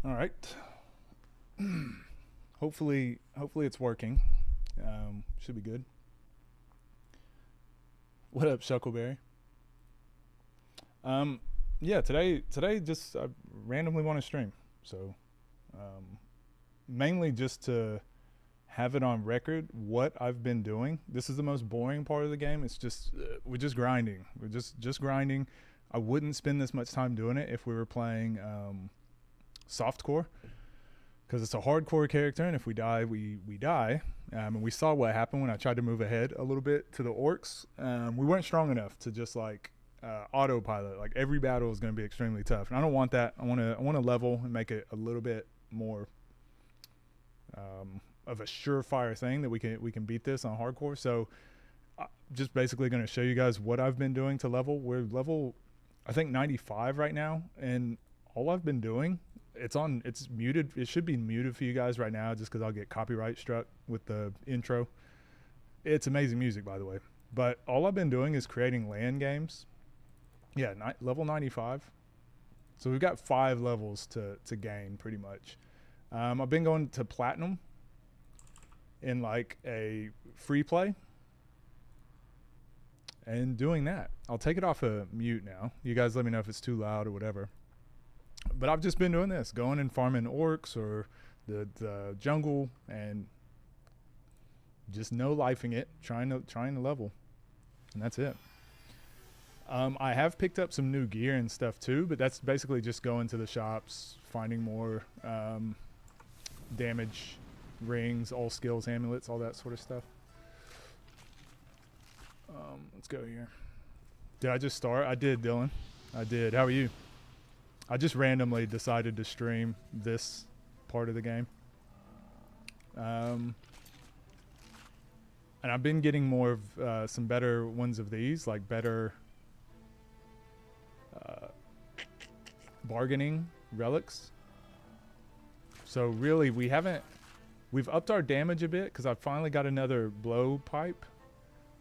All right. Hopefully it's working. Should be good. What up, Shuckleberry? Um, yeah, today just I randomly want to stream, so um, mainly just to have it on record what I've been doing. This is the most boring part of the game. It's just we're just grinding. We're just grinding. I wouldn't spend this much time doing it if we were playing softcore, because it's a hardcore character, and if we die, we die. And we saw what happened when I tried to move ahead a little bit to the orcs. We weren't strong enough to just like autopilot. Like every battle is going to be extremely tough, and I don't want that. I want to level and make it a little bit more of a surefire thing that we can beat this on hardcore. So just basically going to show you guys what I've been doing to level. We're level, I think 95 right now, and all I've been doing, it's muted. It should be muted for you guys right now, just because I'll get copyright struck with the intro. It's amazing music, by the way. But all I've been doing is creating land games. Yeah, level 95. So we've got 5 levels to gain, pretty much. I've been going to platinum in like a free play and doing that. I'll take it off of mute now. You guys let me know if it's too loud or whatever. But I've just been doing this, going and farming orcs or the jungle, and just no lifing it, trying to level, and that's it. I have picked up some new gear and stuff too, but that's basically just going to the shops, finding more damage rings, all skills amulets, all that sort of stuff. Let's go here. Did I just start? I did, Dylan. I did. How are you? I just randomly decided to stream this part of the game. And I've been getting more of some better ones of these, like better bargaining relics. So really, we've upped our damage a bit because I finally got another blow pipe.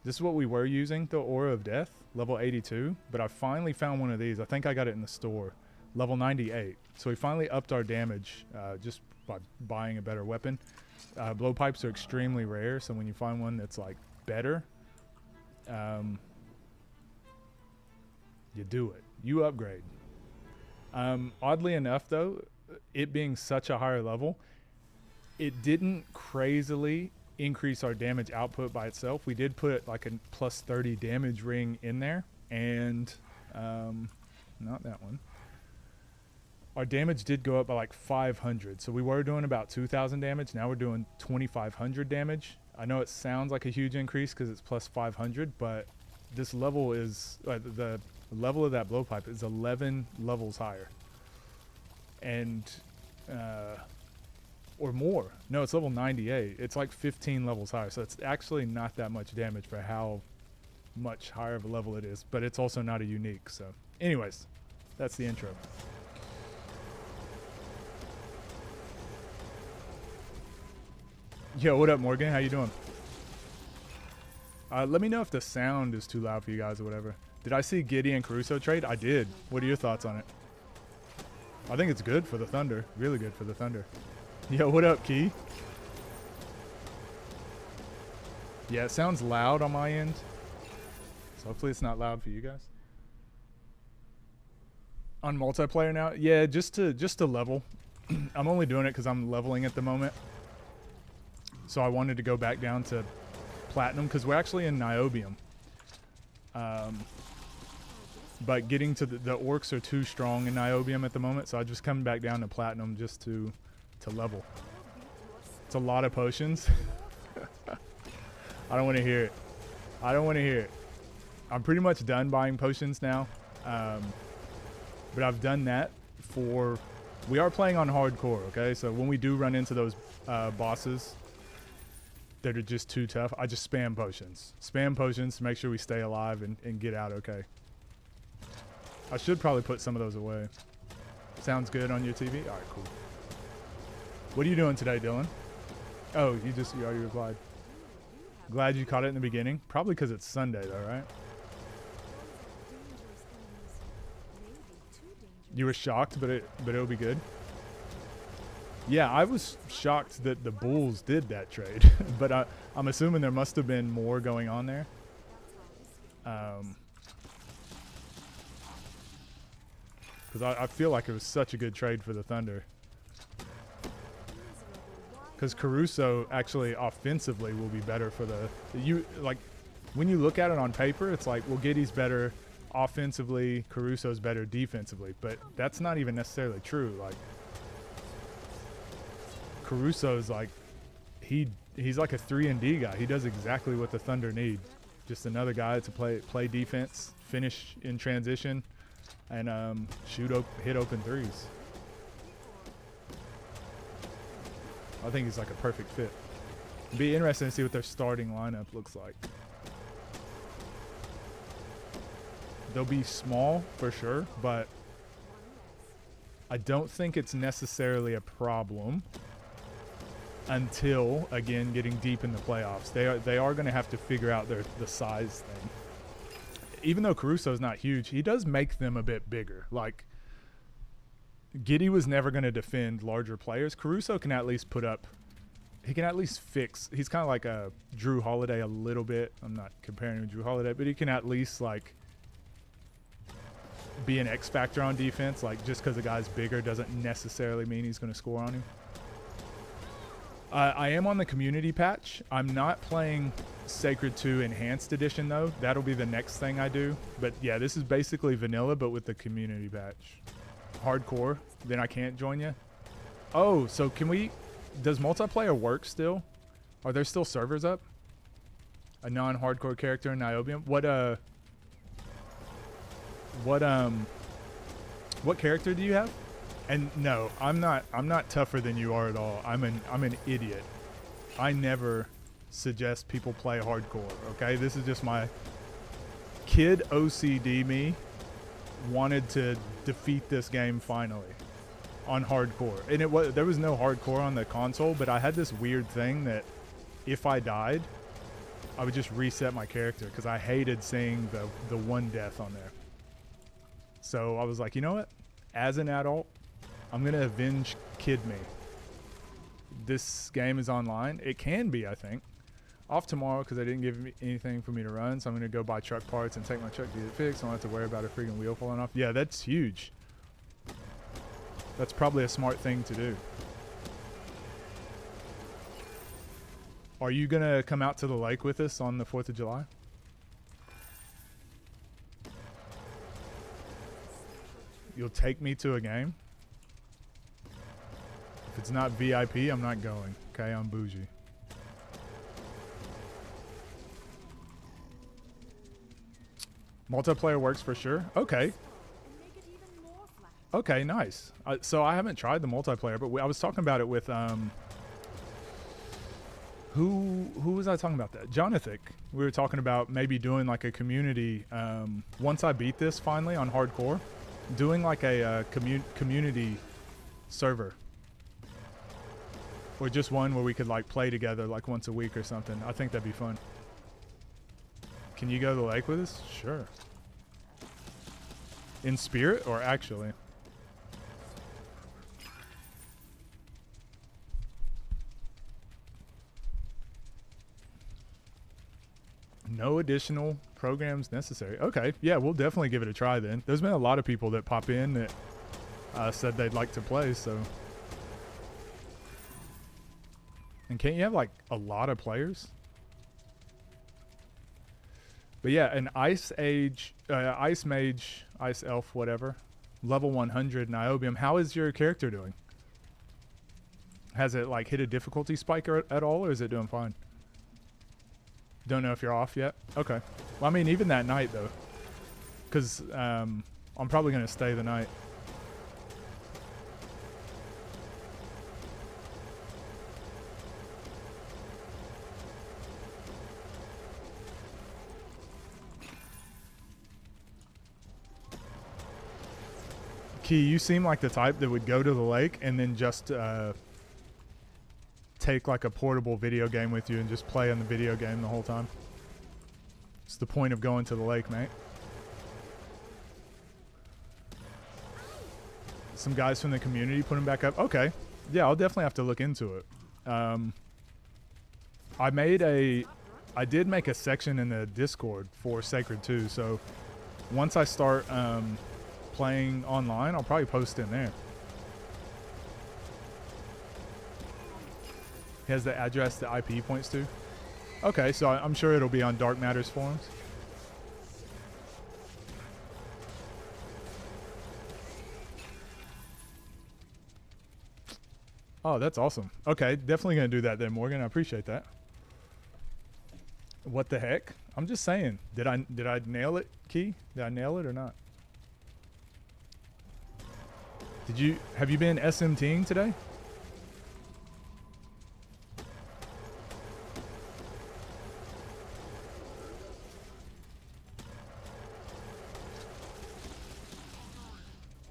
This is what we were using, the Aura of Death, level 82. But I finally found one of these. I think I got it in the store. Level 98. So we finally upped our damage just by buying a better weapon. Blowpipes are extremely rare, so when you find one that's like better, you do it. You upgrade. Oddly enough, though, it being such a higher level, it didn't crazily increase our damage output by itself. We did put like a plus 30 damage ring in there, and not that one. Our damage did go up by like 500. So we were doing about 2,000 damage. Now we're doing 2,500 damage. I know it sounds like a huge increase because it's plus 500, but this level is, the level of that blowpipe is 11 levels higher. And, or more. No, it's level 98. It's like 15 levels higher. So it's actually not that much damage for how much higher of a level it is. But it's also not a unique. So anyways, that's the intro. Yo, what up, Morgan? How you doing? Let me know if the sound is too loud for you guys or whatever. Did I see Gideon Caruso trade? I did. What are your thoughts on it? I think it's good for the Thunder. Really good for the Thunder. Yo, what up, Key? Yeah, it sounds loud on my end. So hopefully it's not loud for you guys. On multiplayer now? Yeah, just to level. I'm only doing it because I'm leveling at the moment. So I wanted to go back down to platinum because we're actually in niobium. But getting to the orcs are too strong in niobium at the moment, so I just come back down to platinum just to level. It's a lot of potions. I don't want to hear it. I don't want to hear it. I'm pretty much done buying potions now. But I've done that for... We are playing on hardcore, okay? So when we do run into those bosses that are just too tough, I just spam potions. Spam potions to make sure we stay alive and get out okay. I should probably put some of those away. Sounds good on your TV? All right, cool. What are you doing today, Dylan? Oh, you already replied. Glad you caught it in the beginning. Probably because it's Sunday, though, right? You were shocked, but it'll be good. Yeah, I was shocked that the Bulls did that trade, but I'm assuming there must have been more going on there. Because I feel like it was such a good trade for the Thunder. Because Caruso actually offensively will be better for the when you look at it on paper, it's like, well, Giddey's better offensively, Caruso's better defensively, but that's not even necessarily true. Like Caruso's like he's like a 3-and-D guy. He does exactly what the Thunder need. Just another guy to play defense, finish in transition, and hit open threes. I think he's like a perfect fit. It'd be interesting to see what their starting lineup looks like. They'll be small for sure, but I don't think it's necessarily a problem until, again, getting deep in the playoffs. They are going to have to figure out the size thing. Even though Caruso's not huge, he does make them a bit bigger. Like, Giddey was never going to defend larger players. Caruso can at least put up – he can at least fix – he's kind of like a Drew Holiday a little bit. I'm not comparing him to Drew Holiday, but he can at least, like, be an X factor on defense. Like, just because a guy's bigger doesn't necessarily mean he's going to score on him. I am on the community patch. I'm not playing Sacred 2 Enhanced Edition, though. That'll be the next thing I do. But, yeah, this is basically vanilla, but with the community patch. Hardcore, then I can't join you. Oh, so can we... Does multiplayer work still? Are there still servers up? A non-hardcore character in Niobium? What character do you have? And no, I'm not tougher than you are at all. I'm an idiot. I never suggest people play hardcore, okay? This is just my kid OCD me wanted to defeat this game finally on hardcore. And there was no hardcore on the console, but I had this weird thing that if I died, I would just reset my character because I hated seeing the one death on there. So I was like, you know what? As an adult, I'm going to avenge kid me. This game is online. It can be, I think. Off tomorrow because they didn't give me anything for me to run, so I'm going to go buy truck parts and take my truck to get it fixed. I don't have to worry about a freaking wheel falling off. Yeah, that's huge. That's probably a smart thing to do. Are you going to come out to the lake with us on the 4th of July? You'll take me to a game? If it's not VIP, I'm not going. Okay, I'm bougie. Multiplayer works for sure. Okay. Okay, nice. So I haven't tried the multiplayer, but I was talking about it with who was I talking about that? Jonathan. We were talking about maybe doing like a community once I beat this finally on hardcore, doing like a community server. Or just one where we could like play together like once a week or something. I think that'd be fun. Can you go to the lake with us? Sure. In spirit or actually? No additional programs necessary. Okay, yeah, we'll definitely give it a try then. There's been a lot of people that pop in that said they'd like to play, so. And can't you have like a lot of players? But yeah, an Ice Mage, Ice Elf, whatever, level 100 Niobium. How is your character doing? Has it like hit a difficulty spike at all, or is it doing fine? Don't know if you're off yet? Okay. Well, I mean, even that night though, because I'm probably going to stay the night. Key, you seem like the type that would go to the lake and then just take like a portable video game with you and just play on the video game the whole time. It's the point of going to the lake, mate. Some guys from the community put them back up. Okay. Yeah, I'll definitely have to look into it. I did make a section in the Discord for Sacred 2, so once I start playing online, I'll probably post in there. He has the address the IP points to. Okay, so I'm sure it'll be on Dark Matters forums. Oh, that's awesome. Okay, definitely gonna do that then, Morgan. I appreciate that. What the heck? I'm just saying. Did I nail it, Key? Did I nail it or not? Have you been SMTing today?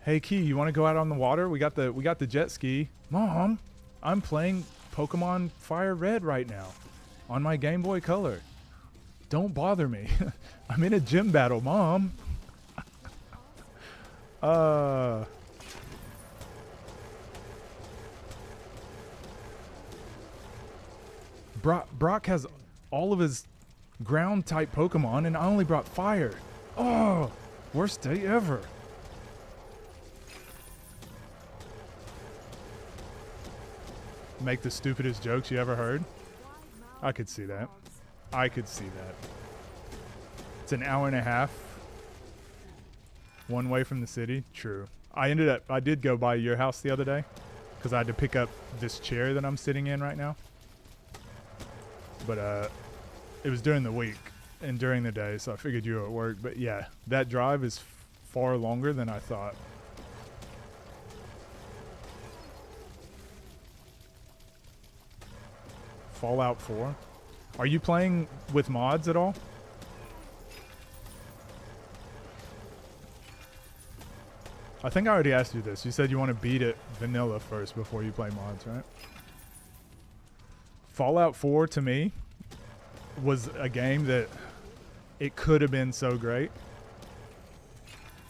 Hey Key, you want to go out on the water? We got the jet ski. Mom, I'm playing Pokemon Fire Red right now on my Game Boy Color. Don't bother me. I'm in a gym battle, Mom. Brock has all of his ground type Pokemon and I only brought fire. Oh, worst day ever. Make the stupidest jokes you ever heard. I could see that. I could see that. It's an hour and a half one way from the city. True. I did go by your house the other day because I had to pick up this chair that I'm sitting in right now. But it was during the week and during the day, so I figured you were at work. But yeah, that drive is far longer than I thought. Fallout 4. Are you playing with mods at all? I think I already asked you this. You said you want to beat it vanilla first before you play mods, right? Fallout 4 to me was a game that it could have been so great.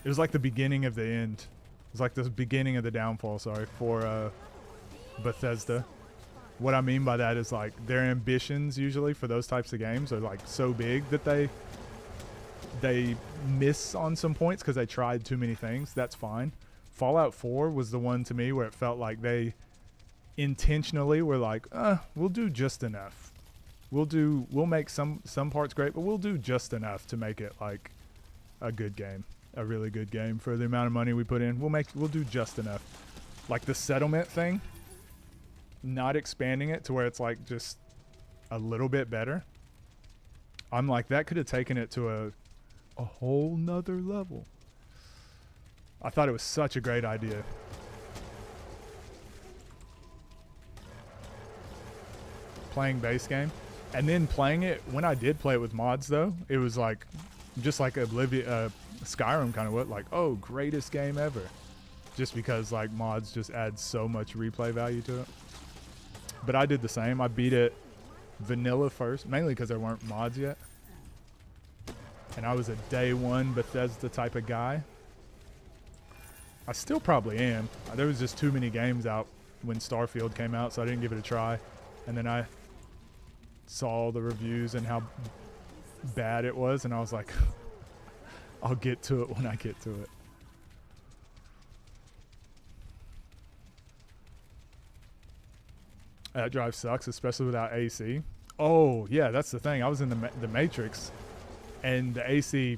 It was like the beginning of the end. It was like the beginning of the downfall, sorry, for Bethesda. What I mean by that is like their ambitions usually for those types of games are like so big that they miss on some points because they tried too many things. That's fine. Fallout 4 was the one to me where it felt like they intentionally were like, we'll do just enough. We'll make some parts great, but we'll do just enough to make it like a good game, a really good game for the amount of money we put in. We'll do just enough. Like the settlement thing, not expanding it to where it's like just a little bit better. I'm like, that could have taken it to a whole nother level. I thought it was such a great idea. Playing base game and then playing it when I did play it with mods though, it was like just like Skyrim kind of what, like, oh, greatest game ever, just because like mods just add so much replay value to it. But I did the same. I beat it vanilla first, mainly because there weren't mods yet. And I was a day one Bethesda type of guy. I still probably am. There was just too many games out when Starfield came out, so I didn't give it a try. And then I saw all the reviews and how bad it was, and I was like, I'll get to it when I get to it. That drive sucks, especially without AC. Oh, yeah, that's the thing. I was in the Matrix, and the AC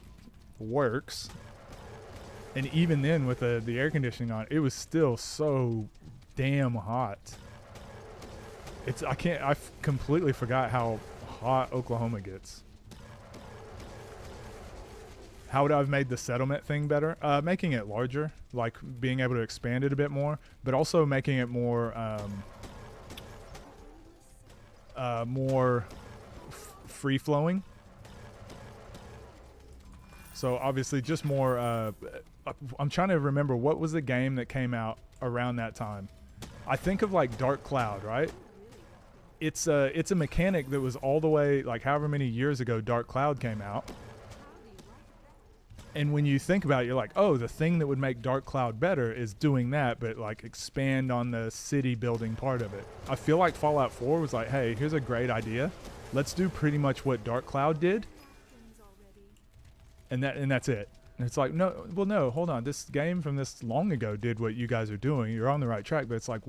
works. And even then, with the air conditioning on, it was still so damn hot. I completely forgot how hot Oklahoma gets. How would I have made the settlement thing better? Making it larger, like being able to expand it a bit more, but also making it more free-flowing. So obviously just more, I'm trying to remember what was the game that came out around that time. I think of like Dark Cloud, right? It's a mechanic that was all the way, like however many years ago Dark Cloud came out. And when you think about it, you're like, oh, the thing that would make Dark Cloud better is doing that, but like expand on the city building part of it. I feel like Fallout 4 was like, hey, here's a great idea. Let's do pretty much what Dark Cloud did. And that's it. And it's like, no, well, no, hold on. This game from this long ago did what you guys are doing. You're on the right track, but it's like,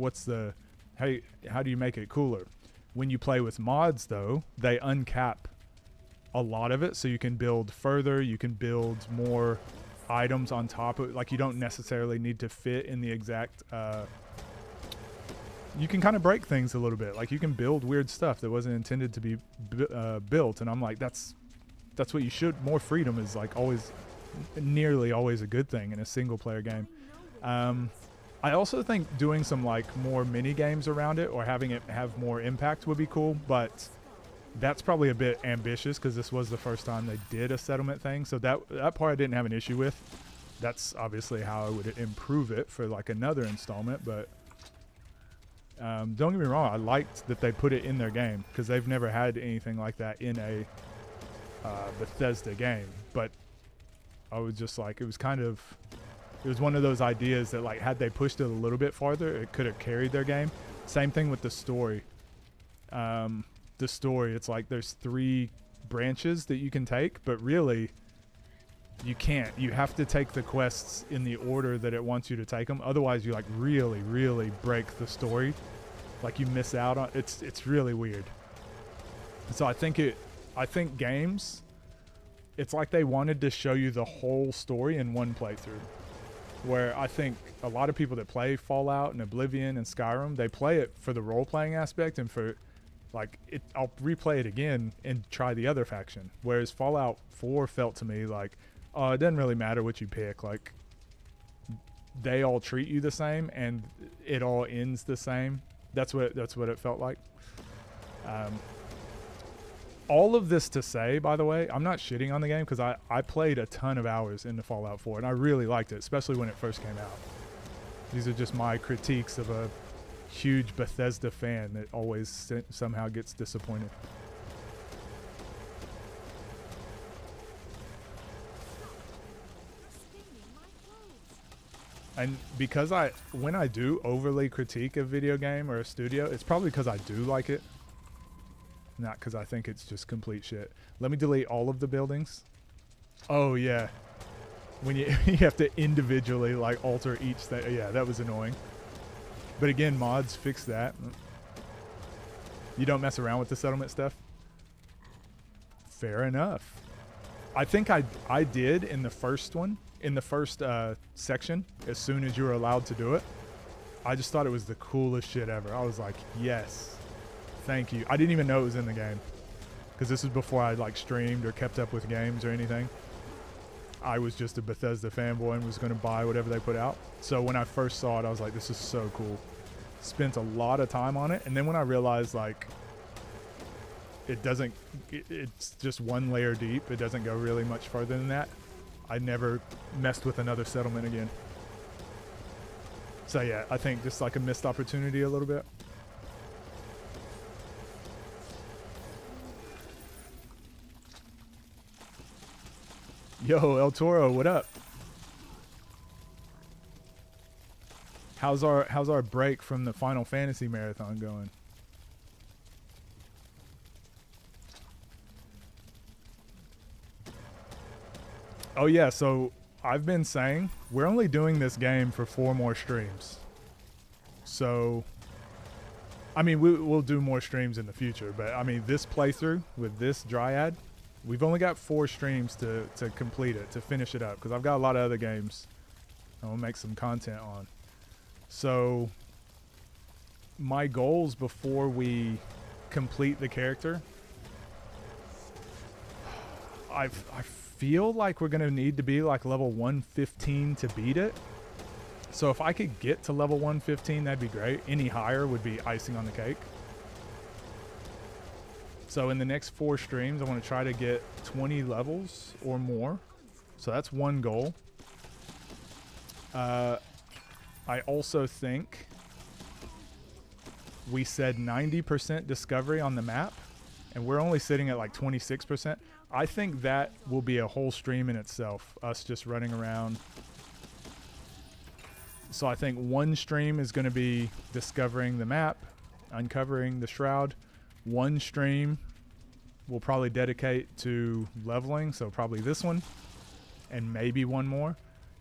how do you make it cooler? When you play with mods, though, they uncap a lot of it, so you can build further, you can build more items on top of it. Like, you don't necessarily need to fit in the exact you can kind of break things a little bit. Like, you can build weird stuff that wasn't intended to be built, and I'm like, that's what you should. More freedom is like always, nearly always, a good thing in a single player game. I also think doing some like more mini games around it, or having it have more impact, would be cool, but that's probably a bit ambitious because this was the first time they did a settlement thing. So that part I didn't have an issue with. That's obviously how I would improve it for like another installment. But don't get me wrong, I liked that they put it in their game because they've never had anything like that in a Bethesda game. But I was just like, it was one of those ideas that, like, had they pushed it a little bit farther, it could have carried their game. Same thing with the story. The story, it's like there's 3 branches that you can take, but really you can't. You have to take the quests in the order that it wants you to take them. Otherwise you like really break the story. Like, you miss out on it's really weird. So I think games, it's like they wanted to show you the whole story in one playthrough. Where I think a lot of people that play Fallout and Oblivion and Skyrim, they play it for the role-playing aspect and for like it. I'll replay it again and try the other faction. Whereas Fallout 4 felt to me like, oh, it doesn't really matter what you pick. Like, they all treat you the same and it all ends the same. That's what it felt like. All of this to say, by the way, I'm not shitting on the game because I played a ton of hours into Fallout 4 and I really liked it, especially when it first came out. These are just my critiques of a huge Bethesda fan that always somehow gets disappointed. And because when I do overly critique a video game or a studio, it's probably because I do like it. Not because I think it's just complete shit. Let me delete all of the buildings. Oh, yeah. When you have to individually, like, alter each thing. Yeah, that was annoying. But again, mods fix that. You don't mess around with the settlement stuff? Fair enough. I think I did in the first one. In the first section, as soon as you were allowed to do it. I just thought it was the coolest shit ever. I was like, yes. Thank you. I didn't even know it was in the game because this is before I like streamed or kept up with games or anything. I was just a Bethesda fanboy and was going to buy whatever they put out. So when I first saw it, I was like, this is so cool. Spent a lot of time on it. And then when I realized like it's just one layer deep. It doesn't go really much further than that. I never messed with another settlement again. So yeah, I think just like a missed opportunity a little bit. Yo, El Toro, what up? How's our break from the Final Fantasy marathon going? Oh yeah, so I've been saying we're only doing this game for 4 more streams. So, I mean, we'll do more streams in the future, but I mean, this playthrough with this Dryad, we've only got 4 streams to complete it, to finish it up, because I've got a lot of other games I want to make some content on. So, my goals before we complete the character, I feel like we're going to need to be like level 115 to beat it. So if I could get to level 115, that'd be great. Any higher would be icing on the cake. So in the next 4 streams, I want to try to get 20 levels or more. So that's one goal. I also think we said 90% discovery on the map. and we're only sitting at like 26%. I think that will be a whole stream in itself, us just running around. So I think one stream is going to be discovering the map, uncovering the shroud. One stream we'll probably dedicate to leveling, so probably this one, and maybe one more.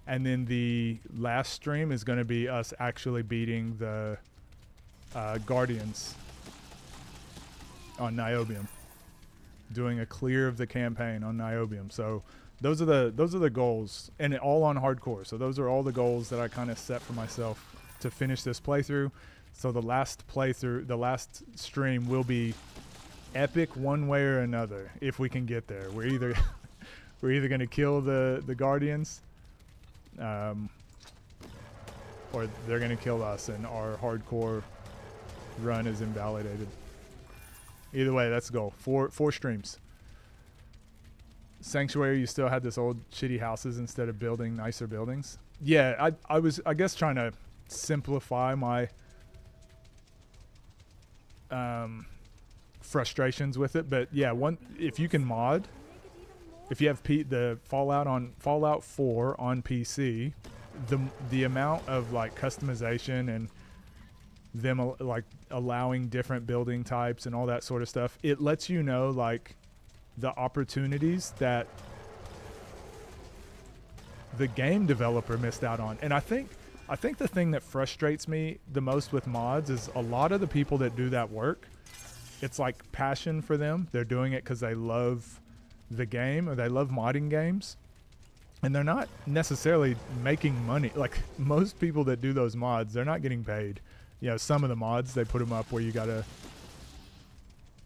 And then the last stream is going to be us actually beating the Guardians on Niobium, doing a clear of the campaign on Niobium. So those are the goals, and all on hardcore. So those are all the goals that I kind of set for myself to finish this playthrough. So the last playthrough, the last stream will be epic one way or another if we can get there. We're either going to kill the Guardians, or they're going to kill us, and our hardcore run is invalidated. Either way, that's the goal. Four streams. Sanctuary, you still had this old shitty houses instead of building nicer buildings. Yeah, I was, I guess, trying to simplify my frustrations with it. But yeah, if you can mod, if you have the Fallout 4 on PC, the amount of like customization and them like allowing different building types and all that sort of stuff, it lets you know like the opportunities that the game developer missed out on. And I think the thing that frustrates me the most with mods is a lot of the people that do that work, it's like passion for them. They're doing it because they love the game or they love modding games, and they're not necessarily making money. Like most people that do those mods, they're not getting paid. You know, some of the mods, they put them up where you gotta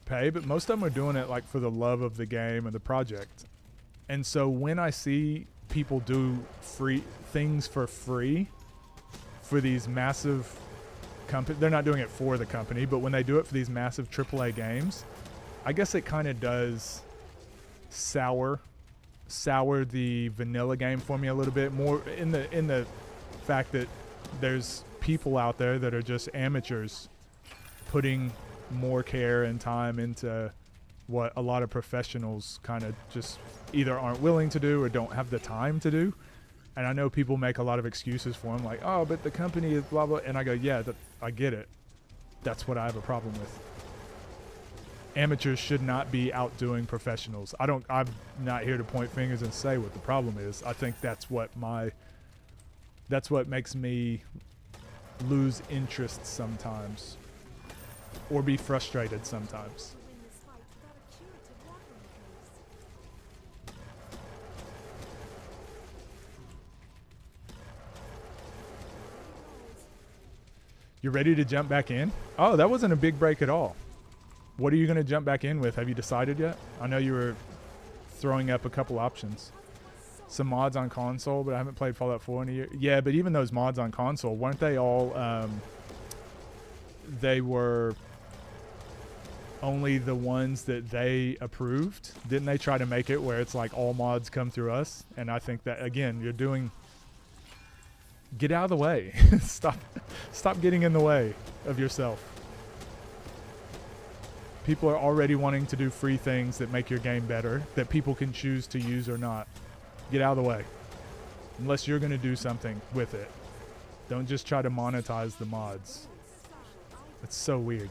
pay, but most of them are doing it like for the love of the game and the project. And so when I see people do free things for free for these massive companies, they're not doing it for the company, but when they do it for these massive AAA games, I guess it kind of does sour the vanilla game for me a little bit more, in the fact that there's people out there that are just amateurs putting more care and time into what a lot of professionals kind of just either aren't willing to do or don't have the time to do. And I know people make a lot of excuses for them, like, oh, but the company is blah blah, and I go, yeah, I get it. That's what I have a problem with. Amateurs should not be outdoing professionals. I'm not here to point fingers and say what the problem is. I think that's what makes me lose interest sometimes, or be frustrated sometimes. You're ready to jump back in? Oh, that wasn't a big break at all. What are you going to jump back in with? Have you decided yet? I know you were throwing up a couple options. Some mods on console, but I haven't played Fallout 4 in a year. Yeah, but even those mods on console, weren't they all, they were only the ones that they approved? Didn't they try to make it where it's like all mods come through us? And I think that, again, you're doing... Get out of the way. Stop getting in the way of yourself. People are already wanting to do free things that make your game better, that people can choose to use or not. Get out of the way. Unless you're going to do something with it. Don't just try to monetize the mods. It's so weird.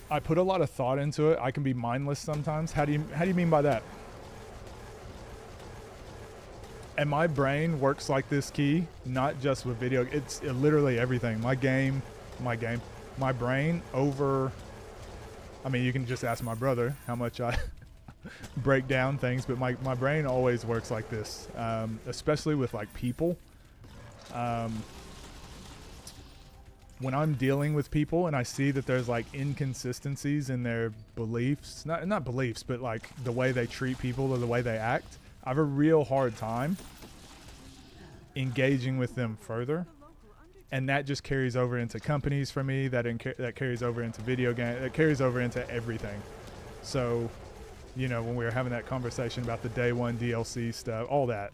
I put a lot of thought into it. I can be mindless sometimes. How do you mean by that? And my brain works like this, Key, not just with video. It's literally everything. My brain over... I mean, you can just ask my brother how much I break down things, but my brain always works like this, especially with like people. When I'm dealing with people and I see that there's like inconsistencies in their beliefs, not beliefs, but like the way they treat people or the way they act, I have a real hard time engaging with them further. And that just carries over into companies for me, that carries over into video game, that carries over into everything. So You know, when we were having that conversation about the day one DLC stuff, all that.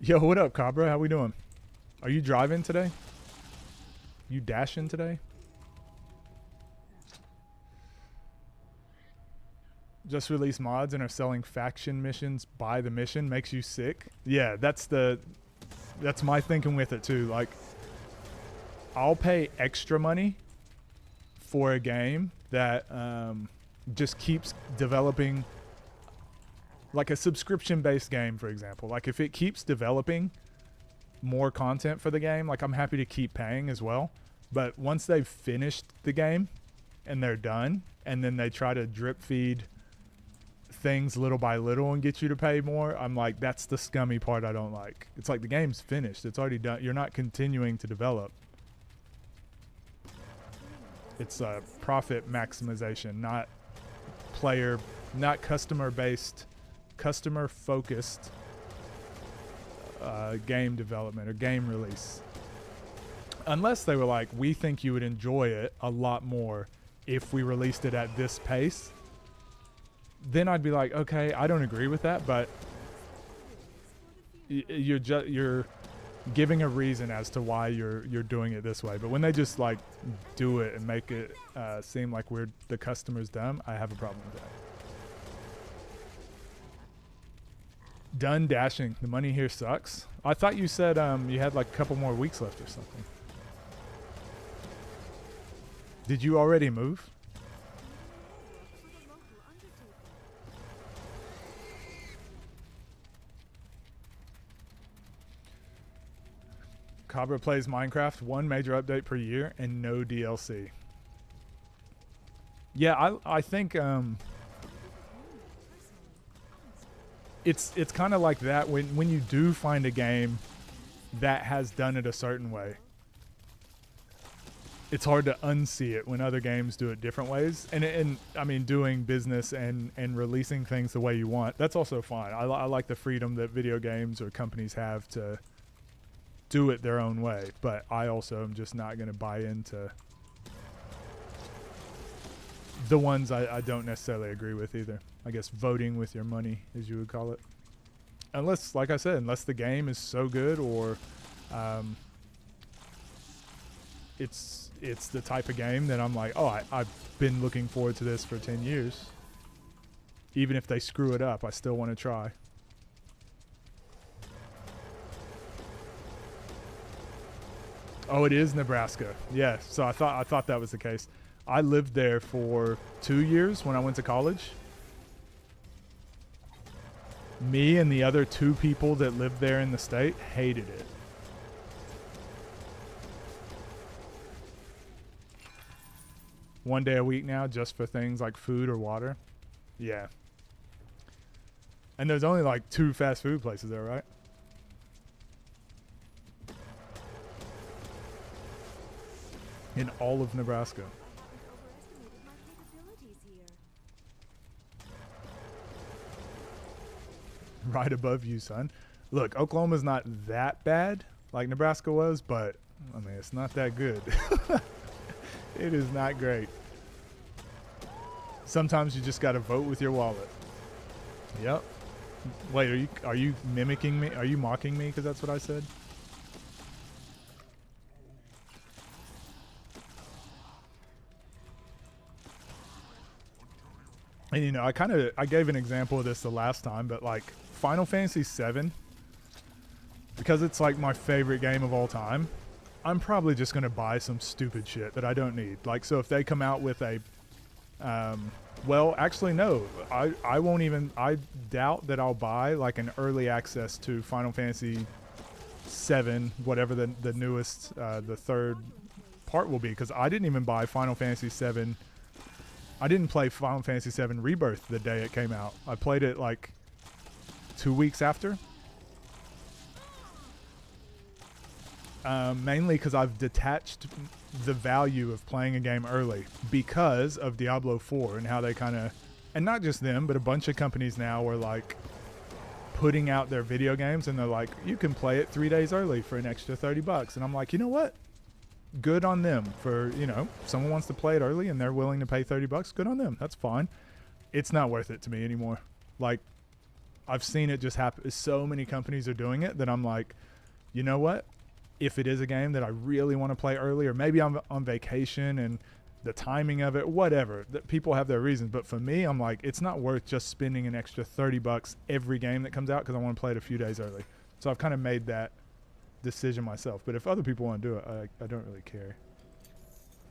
Yo, what up, Cabra? How we doing? Are you driving today? You dashing today? Just released mods and are selling faction missions by the mission. Makes you sick. Yeah, that's my thinking with it too. Like, I'll pay extra money for a game that just keeps developing, like a subscription-based game, for example. Like, if it keeps developing more content for the game, like, I'm happy to keep paying as well. But once they've finished the game and they're done, and then they try to drip feed things little by little and get you to pay more, I'm like, that's the scummy part I don't like. It's like, the game's finished. It's already done. You're not continuing to develop. It's profit maximization, not customer-based, customer-focused game development or game release. Unless they were like, we think you would enjoy it a lot more if we released it at this pace, then I'd be like, okay, I don't agree with that, but you're giving a reason as to why you're doing it this way. But when they just like do it and make it seem like we're the customer's dumb, I have a problem with that. Done dashing. The money here sucks. I thought you said you had like a couple more weeks left or something. Did you already move? Cabra plays Minecraft, one major update per year and no DLC. Yeah, I think it's kind of like that when you do find a game that has done it a certain way. It's hard to unsee it when other games do it different ways. And I mean, doing business and releasing things the way you want, that's also fine. I like the freedom that video games or companies have to do it their own way. But I also am just not going to buy into the ones I don't necessarily agree with either. I guess voting with your money, as you would call it. Unless, like I said, unless the game is so good or it's the type of game that I'm like, oh, I've been looking forward to this for 10 years. Even if they screw it up, I still want to try. Oh, it is Nebraska. Yeah, so I thought that was the case. I lived there for 2 years when I went to college. Me and the other 2 people that lived there in the state hated it. One day a week now, just for things like food or water. Yeah. And there's only like 2 fast food places there, right? In all of Nebraska. Right above you, son. Look, Oklahoma's not that bad like Nebraska was, but I mean, it's not that good. It is not great. Sometimes you just got to vote with your wallet. Yep. Wait, are you mimicking me? Are you mocking me because that's what I said? And you know, I gave an example of this the last time, but like Final Fantasy VII, because it's like my favorite game of all time, I'm probably just going to buy some stupid shit that I don't need. Like, so if they come out with a, well, actually, no, I won't even, I doubt that I'll buy like an early access to Final Fantasy VII, whatever the newest, the third part will be, because I didn't even buy Final Fantasy VII. I didn't play Final Fantasy VII Rebirth the day it came out. I played it like 2 weeks after. Mainly because I've detached the value of playing a game early because of Diablo 4 and how they kind of, and not just them, but a bunch of companies now are like, putting out their video games, and they're like, you can play it 3 days early for an extra $30. And I'm like, you know what? Good on them for, you know, someone wants to play it early and they're willing to pay $30. Good on them. That's fine. It's not worth it to me anymore. Like, I've seen it just happen. So many companies are doing it that I'm like, you know what? If it is a game that I really want to play early, or maybe I'm on vacation and the timing of it, whatever, that people have their reasons. But for me, I'm like, it's not worth just spending an extra $30 every game that comes out because I want to play it a few days early. So I've kind of made that decision myself. But if other people want to do it, I don't really care.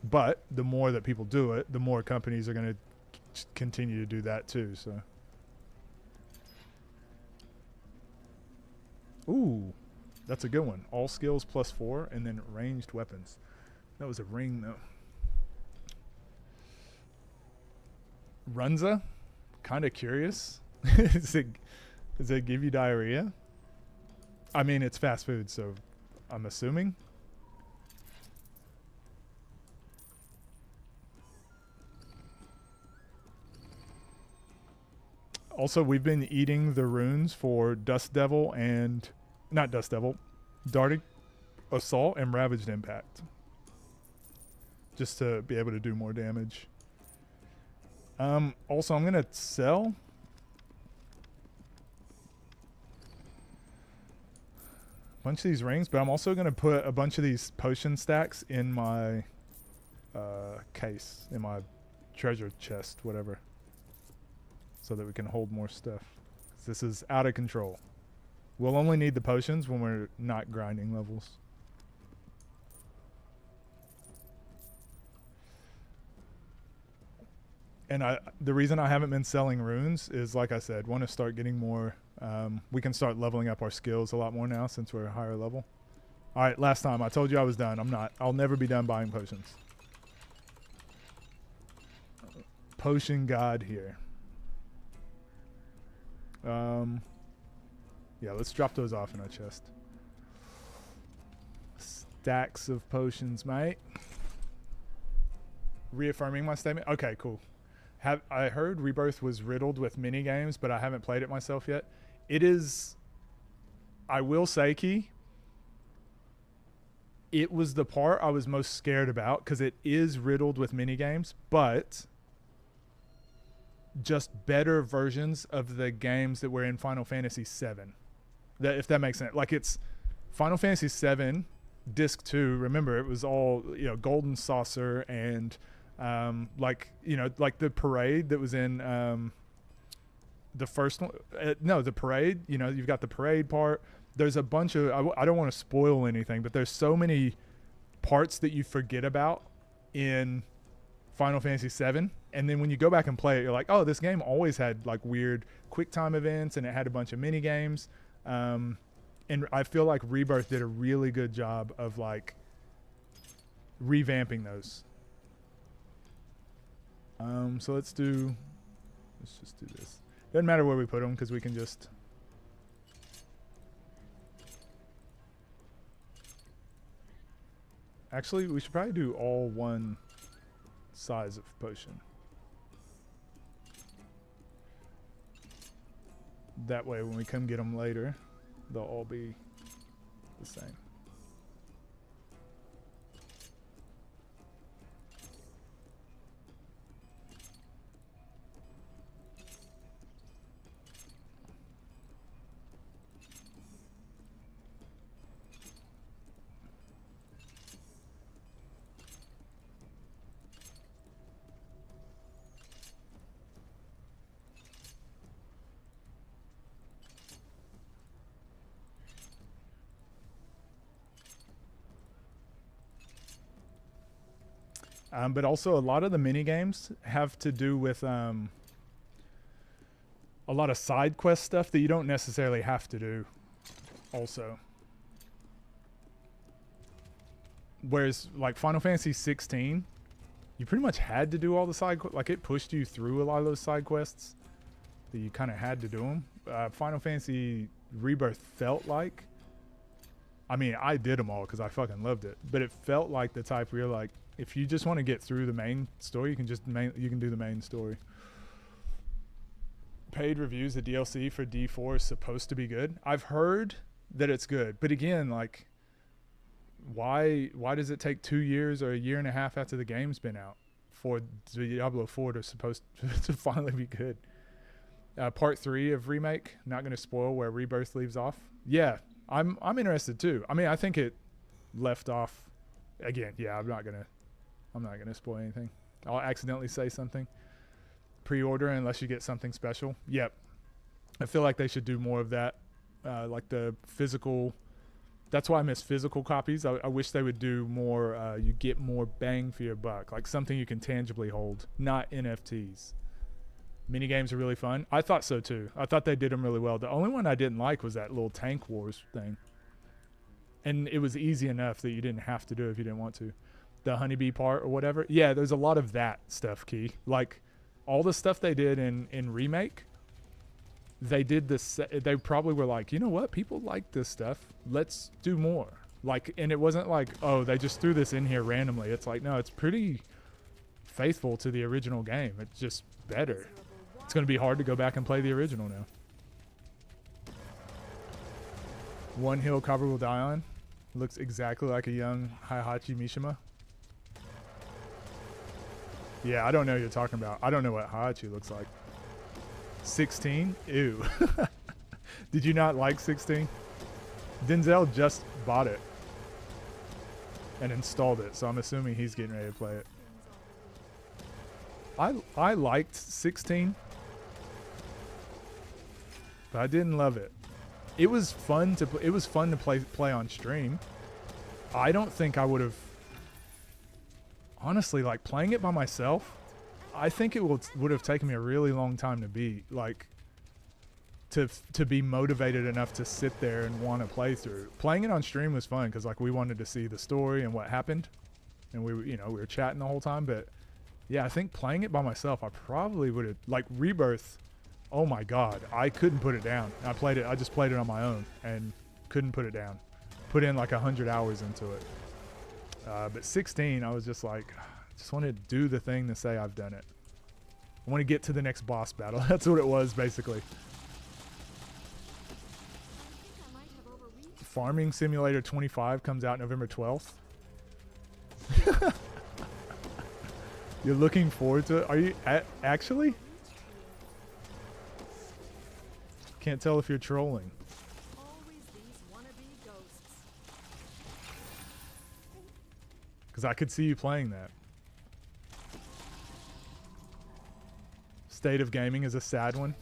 But the more that people do it, the more companies are going to continue to do that too. So, ooh, that's a good one. All skills +4, and then ranged weapons. That was a ring though. Runza, kind of curious. Does it give you diarrhea? I mean, it's fast food, so I'm assuming. Also, we've been eating the runes for Dust Devil and... Not Dust Devil. Darting Assault and Ravaged Impact. Just to be able to do more damage. Also, I'm going to sell... a bunch of these rings, but I'm also going to put a bunch of these potion stacks in my case, in my treasure chest, whatever, so that we can hold more stuff. This is out of control. We'll only need the potions when we're not grinding levels. And the reason I haven't been selling runes is, like I said, want to start getting more... we can start leveling up our skills a lot more now since we're a higher level. All right, last time. I told you I was done. I'm not. I'll never be done buying potions. Potion god here. Yeah, let's drop those off in our chest. Stacks of potions, mate. Reaffirming my statement. Okay, cool. I heard Rebirth was riddled with mini games, but I haven't played it myself yet. It is, I will say, Key, it was the part I was most scared about because it is riddled with mini games, but just better versions of the games that were in Final Fantasy VII. If that makes sense. Like, it's Final Fantasy VII Disc 2. Remember, it was all, you know, Golden Saucer and like, you know, like the parade that was in the first one. No, the parade, you know, you've got the parade part. There's a bunch of, I don't want to spoil anything, but there's so many parts that you forget about in Final Fantasy VII. And then when you go back and play it, you're like, oh, this game always had like weird quick time events, and it had a bunch of mini games. And I feel like Rebirth did a really good job of like revamping those. So let's just do this. Doesn't matter where we put them because we can just... Actually, we should probably do all one size of potion. That way when we come get them later, they'll all be the same. But also a lot of the mini games have to do with a lot of side quest stuff that you don't necessarily have to do also. Whereas like Final Fantasy 16, you pretty much had to do all the side quests. Like, it pushed you through a lot of those side quests that you kind of had to do them. Final Fantasy Rebirth felt like, I mean, I did them all because I fucking loved it, but it felt like the type where you're like, if you just want to get through the main story, you can just you can do the main story. paid reviews, the DLC for D4 is supposed to be good. I've heard that it's good, but again, like, why does it take 2 years or a year and a half after the game's been out for Diablo 4 to supposed to finally be good? Part 3 of Remake, not going to spoil where Rebirth leaves off. Yeah, I'm interested too. I mean, I think it left off again. Yeah, I'm not gonna spoil anything. I'll accidentally say something. Pre-order unless you get something special. Yep, I feel like they should do more of that, like the physical. That's why I miss physical copies. I wish they would do more. You get more bang for your buck, like something you can tangibly hold, not NFTs. Mini games are really fun. I thought so too. I thought they did them really well. The only one I didn't like was that little Tank Wars thing, and it was easy enough that you didn't have to do it if you didn't want to. The honeybee part or whatever. Yeah, there's a lot of that stuff, Key. Like all the stuff they did in Remake, they did this. They probably were like, you know what? People like this stuff. Let's do more. Like, and it wasn't like, oh, they just threw this in here randomly. It's like, no, it's pretty faithful to the original game. It's just better. It's going to be hard to go back and play the original now. One hill Cobra will die on. Looks exactly like a young Heihachi Mishima. Yeah, I don't know what you're talking about. I don't know what Heihachi looks like. 16? Ew. Did you not like 16? Denzel just bought it and installed it, so I'm assuming he's getting ready to play it. I liked 16, but I didn't love it. It was fun to play on stream. I don't think I would have honestly, like, playing it by myself. I think it would have taken me a really long time to beat, like, to be motivated enough to sit there and want to play through. Playing it on stream was fun because, like, we wanted to see the story and what happened, and we were chatting the whole time. But yeah, I think playing it by myself, I probably would have, like, Rebirth. Oh my God, I couldn't put it down. I just played it on my own and couldn't put it down. Put in like 100 hours into it. But 16, I was just like, just want to do the thing to say I've done it. I want to get to the next boss battle. That's what it was, basically. Farming Simulator 25 comes out November 12th. You're looking forward to it? Are you actually? Can't tell if you're trolling. Because I could see you playing that. State of Gaming is a sad one.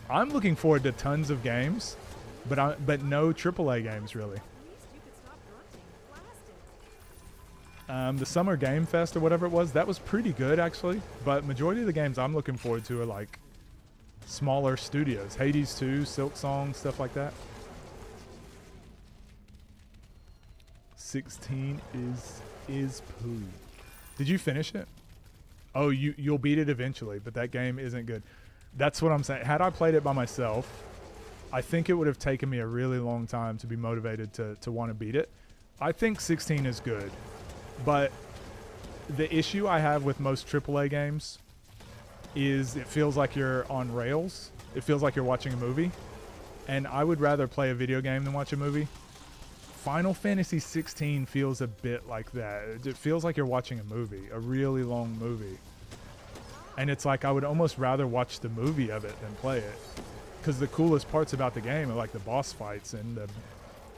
I'm looking forward to tons of games, but no AAA games really. The Summer Game Fest or whatever it was, that was pretty good actually. But majority of the games I'm looking forward to are like smaller studios. Hades 2, Silk Song, stuff like that. 16 is poo. Did you finish it? Oh, you'll beat it eventually, but that game isn't good. That's what I'm saying. Had I played it by myself, I think it would have taken me a really long time to be motivated to want to beat it. I think 16 is good, but the issue I have with most AAA games is it feels like you're on rails. It feels like you're watching a movie, and I would rather play a video game than watch a movie. Final Fantasy 16 feels a bit like that. It feels like you're watching a movie, a really long movie. And it's like I would almost rather watch the movie of it than play it. Because the coolest parts about the game are like the boss fights and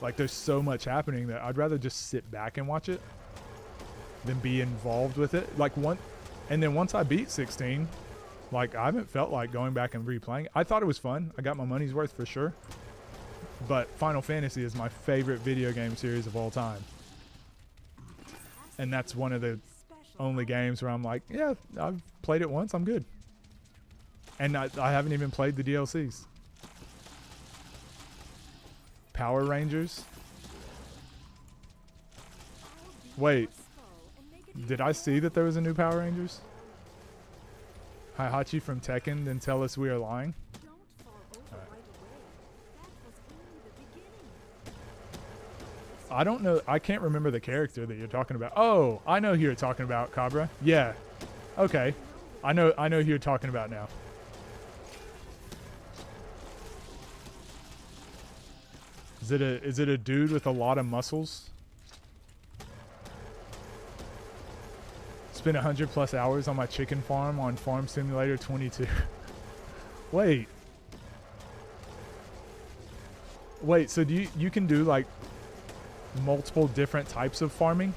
like there's so much happening that I'd rather just sit back and watch it than be involved with it. And then once I beat 16, like I haven't felt like going back and replaying it. I thought it was fun. I got my money's worth for sure. But Final Fantasy is my favorite video game series of all time. And that's one of the only games where I'm like, yeah, I've played it once, I'm good. And I haven't even played the DLCs. Power Rangers? Wait, did I see that there was a new Power Rangers? Heihachi from Tekken, then tell us we are lying? I don't know. I can't remember the character that you're talking about. Oh, I know who you're talking about, Cabra. Yeah. Okay. I know who you're talking about now. Is it a dude with a lot of muscles? Spent 100+ hours on my chicken farm on Farm Simulator 22. Wait. Wait, so you can do like multiple different types of farming?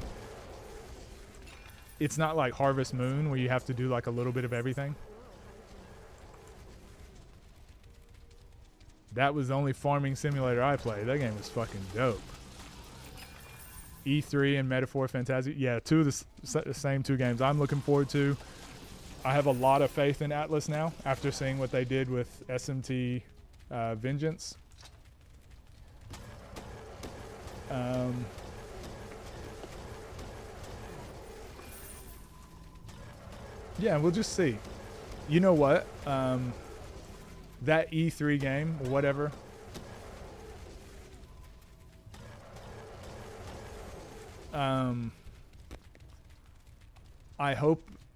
It's not like Harvest Moon where you have to do like a little bit of everything? That was the only farming simulator I played. That game was fucking dope. E3 and Metaphor Fantasy. Yeah, two of the same two games I'm looking forward to. I have a lot of faith in Atlas now after seeing what they did with SMT Vengeance. Yeah, we'll just see. You know what? That E3 game, whatever.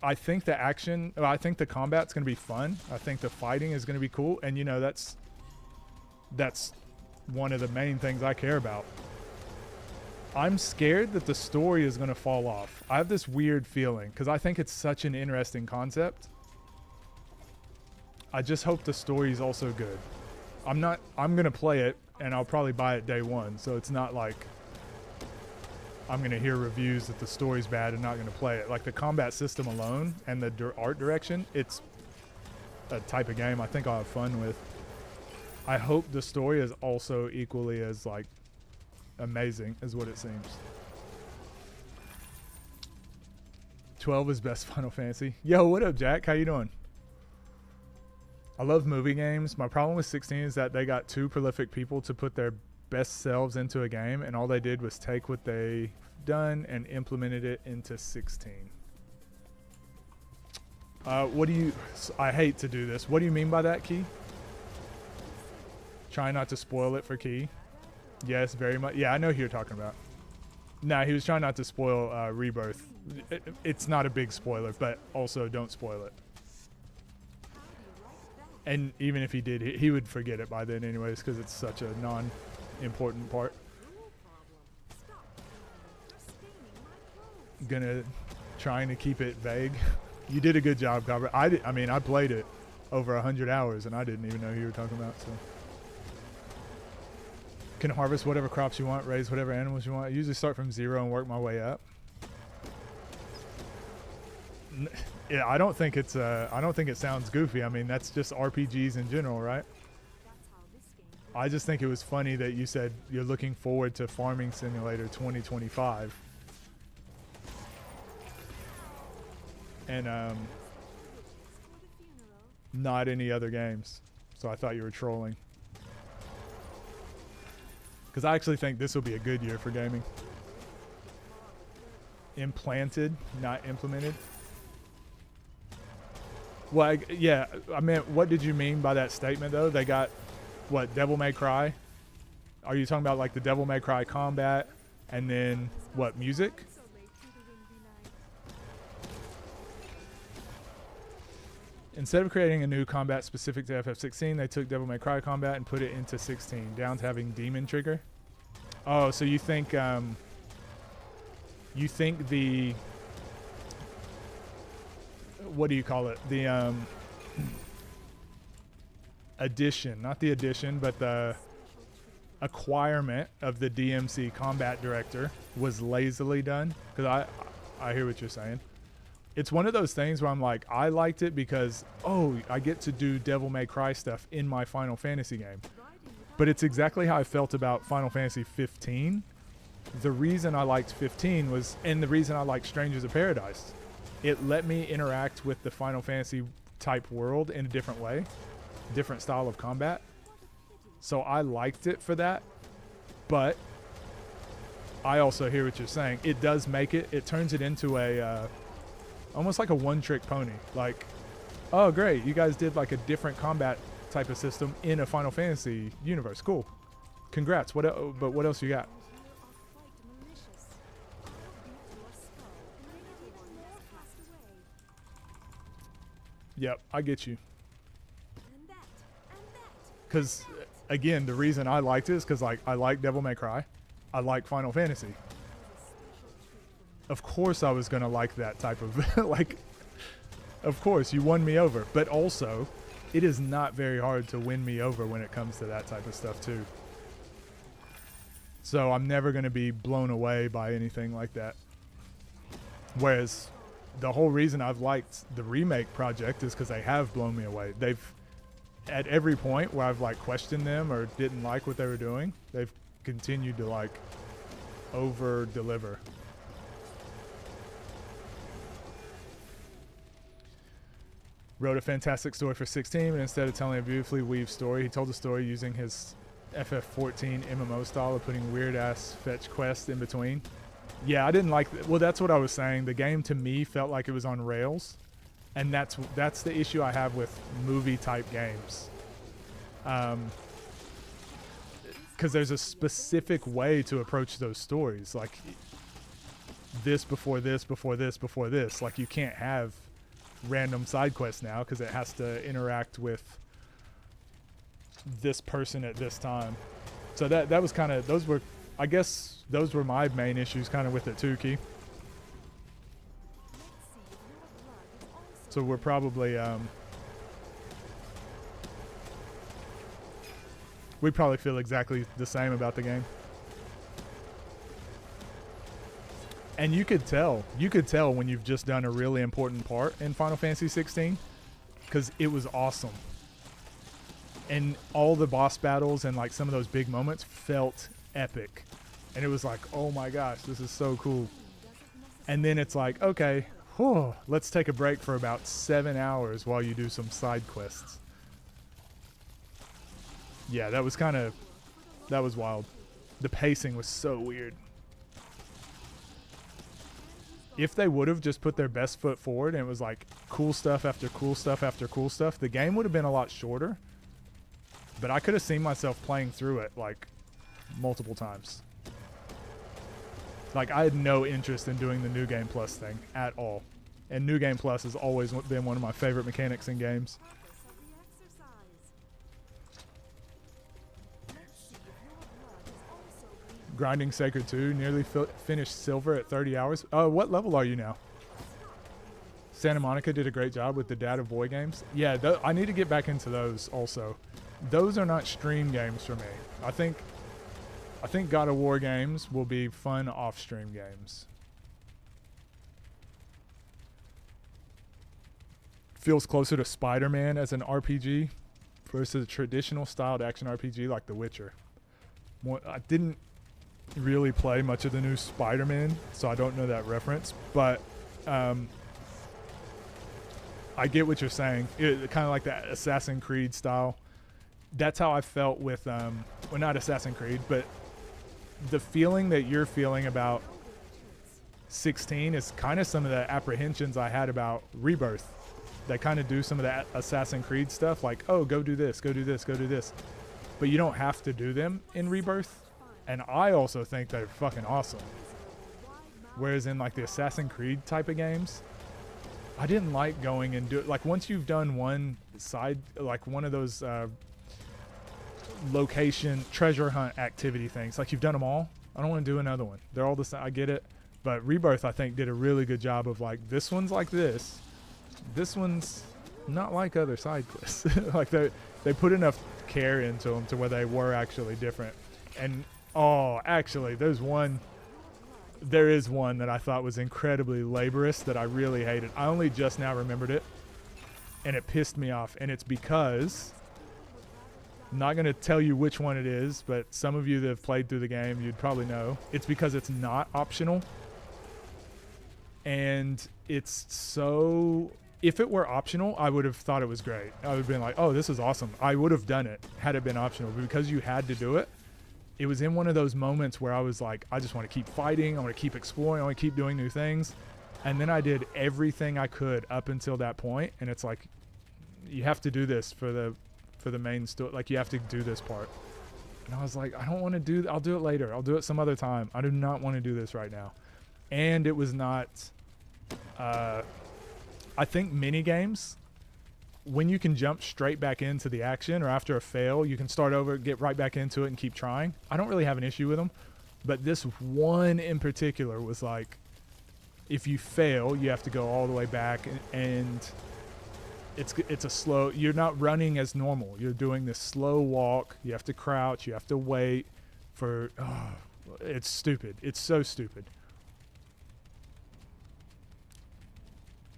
I think the action, I think the combat's going to be fun. I think the fighting is going to be cool. And, you know, that's one of the main things I care about. I'm scared that the story is going to fall off. I have this weird feeling because I think it's such an interesting concept. I just hope the story is also good. I'm going to play it and I'll probably buy it day one. So it's not like I'm going to hear reviews that the story's bad and not going to play it. Like the combat system alone and the art direction, it's a type of game I think I'll have fun with. I hope the story is also equally as like amazing as what it seems. 12 is best Final Fantasy. Yo, what up, Jack? How you doing? I love movie games. My problem with 16 is that they got two prolific people to put their best selves into a game, and all they did was take what they done and implemented it into 16. What do you... I hate to do this. What do you mean by that, Key? Try not to spoil it for Key. Yes, very much. Yeah, I know who you're talking about. Nah, he was trying not to spoil Rebirth. It's not a big spoiler, but also don't spoil it. And even if he did, he would forget it by then anyways because it's such a non-important part. Trying to keep it vague. You did a good job, Cobra. I mean, I played it over 100 hours and I didn't even know who you were talking about, so. Can harvest whatever crops you want, raise whatever animals you want. I usually start from 0 and work my way up. Yeah, I don't think it sounds goofy. I mean, that's just RPGs in general, right? I just think it was funny that you said you're looking forward to Farming Simulator 2025. And not any other games. So I thought you were trolling. Because I actually think this will be a good year for gaming. Implanted, not implemented. Well, yeah, I meant, what did you mean by that statement, though? They got, what, Devil May Cry? Are you talking about, like, the Devil May Cry combat and then, what, music? Instead of creating a new combat specific to FF16, they took Devil May Cry combat and put it into 16, down to having Demon Trigger. Oh, so you think the, what do you call it? The addition, not the addition, but the acquirement of the DMC combat director was lazily done? Because I hear what you're saying. It's one of those things where I'm like, I liked it because, oh, I get to do Devil May Cry stuff in my Final Fantasy game. But it's exactly how I felt about Final Fantasy 15. The reason I liked 15 was, and the reason I liked Strangers of Paradise, it let me interact with the Final Fantasy type world in a different way, different style of combat. So I liked it for that, but I also hear what you're saying. It does make it, it turns it into a, almost like a one-trick pony. Like, oh great, you guys did like a different combat type of system in a Final Fantasy universe. Cool. Congrats. But what else you got? Yep, I get you. Because again, the reason I liked it is because like I like Devil May Cry, I like Final Fantasy. Of course, I was gonna like that type of like. Of course, you won me over, but also, it is not very hard to win me over when it comes to that type of stuff too. So I'm never gonna be blown away by anything like that. Whereas, the whole reason I've liked the remake project is because they have blown me away. They've, at every point where I've like questioned them or didn't like what they were doing, they've continued to like over deliver. Wrote a fantastic story for 16, but instead of telling a beautifully weaved story, he told the story using his FF14 MMO style of putting weird ass fetch quests in between. Yeah, I didn't like well, that's what I was saying. The game to me felt like it was on rails, and that's the issue I have with movie type games. Because there's a specific way to approach those stories, like this before this before this before this. Like you can't have random side quests now because it has to interact with this person at this time. So that was kind of, those were, I guess those were my main issues kind of with it too, Key. So we're probably we probably feel exactly the same about the game. And you could tell when you've just done a really important part in Final Fantasy 16 because it was awesome. And all the boss battles and like some of those big moments felt epic. And it was like, oh my gosh, this is so cool. And then it's like, okay, whew, let's take a break for about 7 hours while you do some side quests. Yeah, that was wild. The pacing was so weird. If they would have just put their best foot forward and it was like cool stuff after cool stuff after cool stuff, the game would have been a lot shorter. But I could have seen myself playing through it like multiple times. Like I had no interest in doing the New Game Plus thing at all. And New Game Plus has always been one of my favorite mechanics in games. Grinding Sacred 2, nearly finished Silver at 30 hours. What level are you now? Santa Monica did a great job with the Data Boy games. Yeah, I need to get back into those also. Those are not stream games for me. I think God of War games will be fun off-stream games. Feels closer to Spider-Man as an RPG versus a traditional styled action RPG like The Witcher. I didn't really play much of the new Spider-Man, so I don't know that reference, but I get what you're saying. Kind of like that Assassin's Creed style. That's how I felt with well, not Assassin's Creed, but the feeling that you're feeling about 16 is kind of some of the apprehensions I had about Rebirth. They kind of do some of that Assassin's Creed stuff, like, oh, go do this, go do this, go do this, but you don't have to do them in Rebirth. And I also think they're fucking awesome. Whereas in like the Assassin's Creed type of games, I didn't like going and do it. Like once you've done one side, like one of those location treasure hunt activity things, like you've done them all, I don't want to do another one. They're all the same. I get it. But Rebirth, I think, did a really good job of like, this one's like this. This one's not like other side quests. Like they put enough care into them to where they were actually different. And oh, actually, there is one that I thought was incredibly laborious that I really hated. I only just now remembered it, and it pissed me off. And it's because, I'm not going to tell you which one it is, but some of you that have played through the game, you'd probably know. It's because it's not optional. And it's so, if it were optional, I would have thought it was great. I would have been like, oh, this is awesome. I would have done it had it been optional. But because you had to do it, it was in one of those moments where I was like, I just want to keep fighting. I want to keep exploring. I want to keep doing new things. And then I did everything I could up until that point. And it's like, you have to do this for the main story. Like, you have to do this part. And I was like, I don't want to do, I'll do it later. I'll do it some other time. I do not want to do this right now. And it was not, I think mini games when you can jump straight back into the action, or after a fail, you can start over, get right back into it and keep trying. I don't really have an issue with them, but this one in particular was like, if you fail, you have to go all the way back, and it's a slow, you're not running as normal. You're doing this slow walk. You have to crouch. You have to wait for, it's stupid. It's so stupid.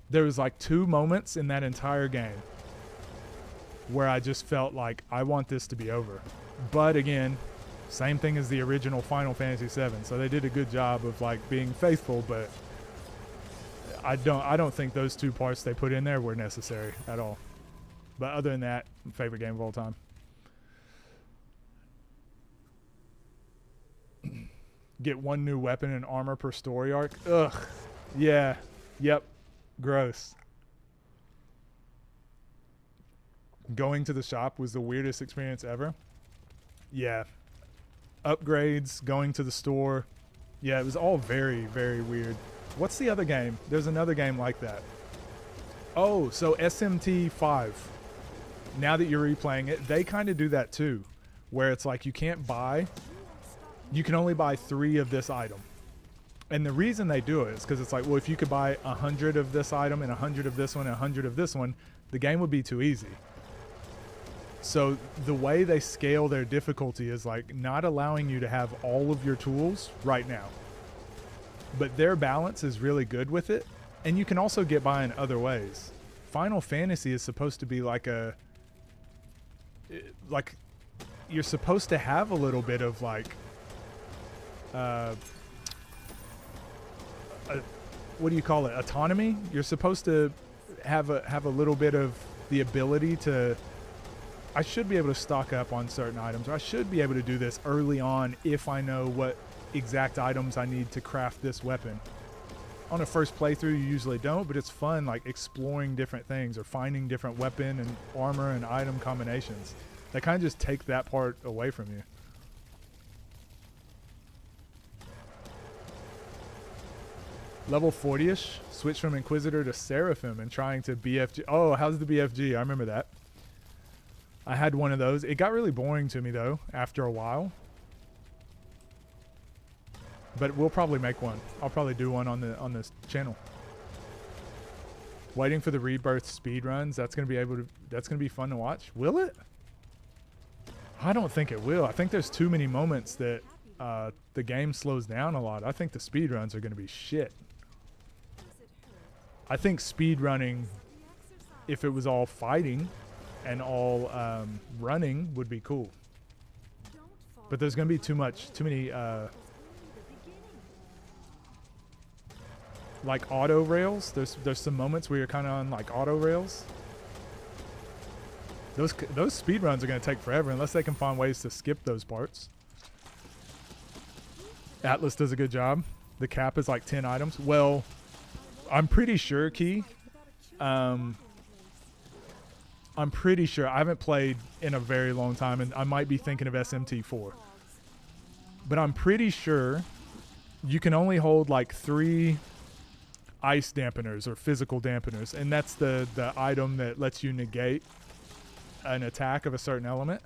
There was like 2 moments in that entire game where I just felt like I want this to be over. But again, same thing as the original Final Fantasy VII. So they did a good job of like being faithful, but I don't think those 2 parts they put in there were necessary at all. But other than that, favorite game of all time. Get 1 new weapon and armor per story arc. Ugh. Yeah. Yep. Gross. Going to the shop was the weirdest experience ever. Yeah. Upgrades, going to the store. Yeah, it was all very, very weird. What's the other game? There's another game like that. Oh, so SMT 5. Now that you're replaying it, they kind of do that too. Where it's like you can't buy. You can only buy 3 of this item. And the reason they do it is because it's like, well, if you could buy 100 of this item and 100 of this one and 100 of this one, the game would be too easy. So the way they scale their difficulty is like not allowing you to have all of your tools right now. But their balance is really good with it. And you can also get by in other ways. Final Fantasy is supposed to be like you're supposed to have a little bit of like, what do you call it? Autonomy. You're supposed to have a little bit of the ability to, I should be able to stock up on certain items, or I should be able to do this early on if I know what exact items I need to craft this weapon. On a first playthrough, you usually don't, but it's fun like exploring different things or finding different weapon and armor and item combinations. They kind of just take that part away from you. Level 40-ish, switch from Inquisitor to Seraphim and trying to BFG. Oh, how's the BFG? I remember that. I had one of those. It got really boring to me though after a while. But we'll probably make one. I'll probably do one on this channel. Waiting for the Rebirth speedruns. That's gonna be fun to watch. Will it? I don't think it will. I think there's too many moments that the game slows down a lot. I think the speedruns are gonna be shit. I think speedrunning, if it was all fighting and all running, would be cool. But there's gonna be too many like auto rails. There's some moments where you're kind of on like auto rails. Those speedruns are gonna take forever unless they can find ways to skip those parts. Atlas does a good job. The cap is like 10 items. Well, I'm pretty sure, Key. I'm pretty sure. I haven't played in a very long time, and I might be thinking of SMT4. But I'm pretty sure you can only hold like 3 ice dampeners or physical dampeners, and that's the item that lets you negate an attack of a certain element.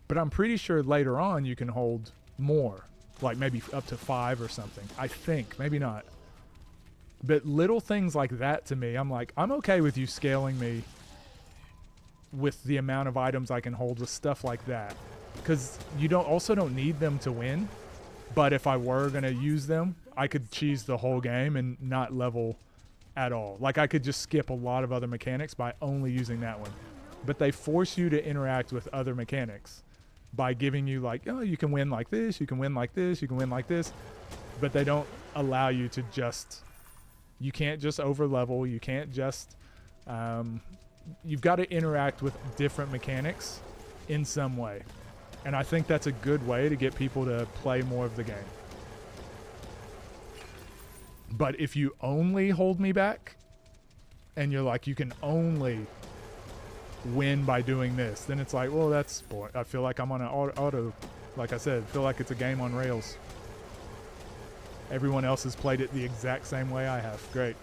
But I'm pretty sure later on you can hold more, like maybe up to 5 or something. I think, maybe not. But little things like that to me, I'm like, I'm okay with you scaling me with the amount of items I can hold with stuff like that. Because you don't need them to win. But if I were going to use them, I could cheese the whole game and not level at all. Like I could just skip a lot of other mechanics by only using that one. But they force you to interact with other mechanics by giving you like, oh, you can win like this, you can win like this, you can win like this. But they don't allow you to just... You can't just over level. You can't just, you've got to interact with different mechanics in some way. And I think that's a good way to get people to play more of the game. But if you only hold me back and you're like, you can only win by doing this, then it's like, well, that's boring. I feel like I'm on an auto, like I said, feel like it's a game on rails. Everyone else has played it the exact same way I have. Great.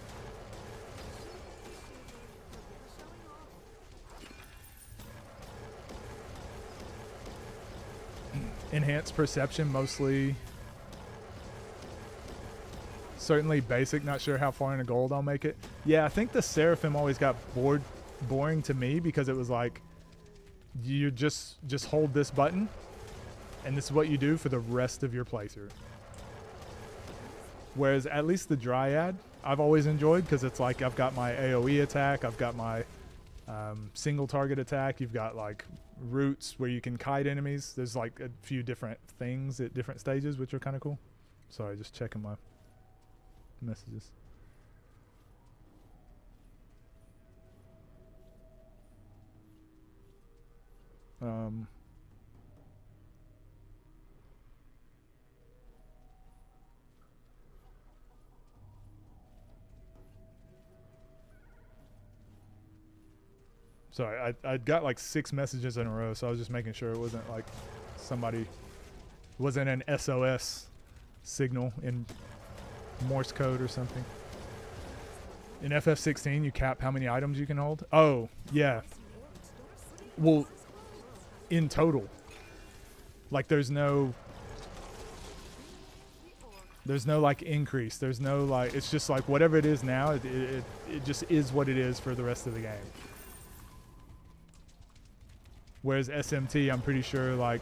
Enhanced perception, mostly. Certainly basic, not sure how far into gold I'll make it. Yeah, I think the Seraphim always got boring to me because it was like, you just hold this button, and this is what you do for the rest of your playthrough. Whereas at least the Dryad, I've always enjoyed because it's like I've got my AoE attack, I've got my single target attack, you've got like roots where you can kite enemies. There's like a few different things at different stages, which are kind of cool. Sorry, just checking my messages. Sorry, I got like 6 messages in a row, so I was just making sure it wasn't like somebody, wasn't an SOS signal in Morse code or something. In FF16, you cap how many items you can hold. Oh, yeah. Well, in total. Like there's no like increase. There's no like, it's just like whatever it is now, it just is what it is for the rest of the game. Whereas SMT, I'm pretty sure like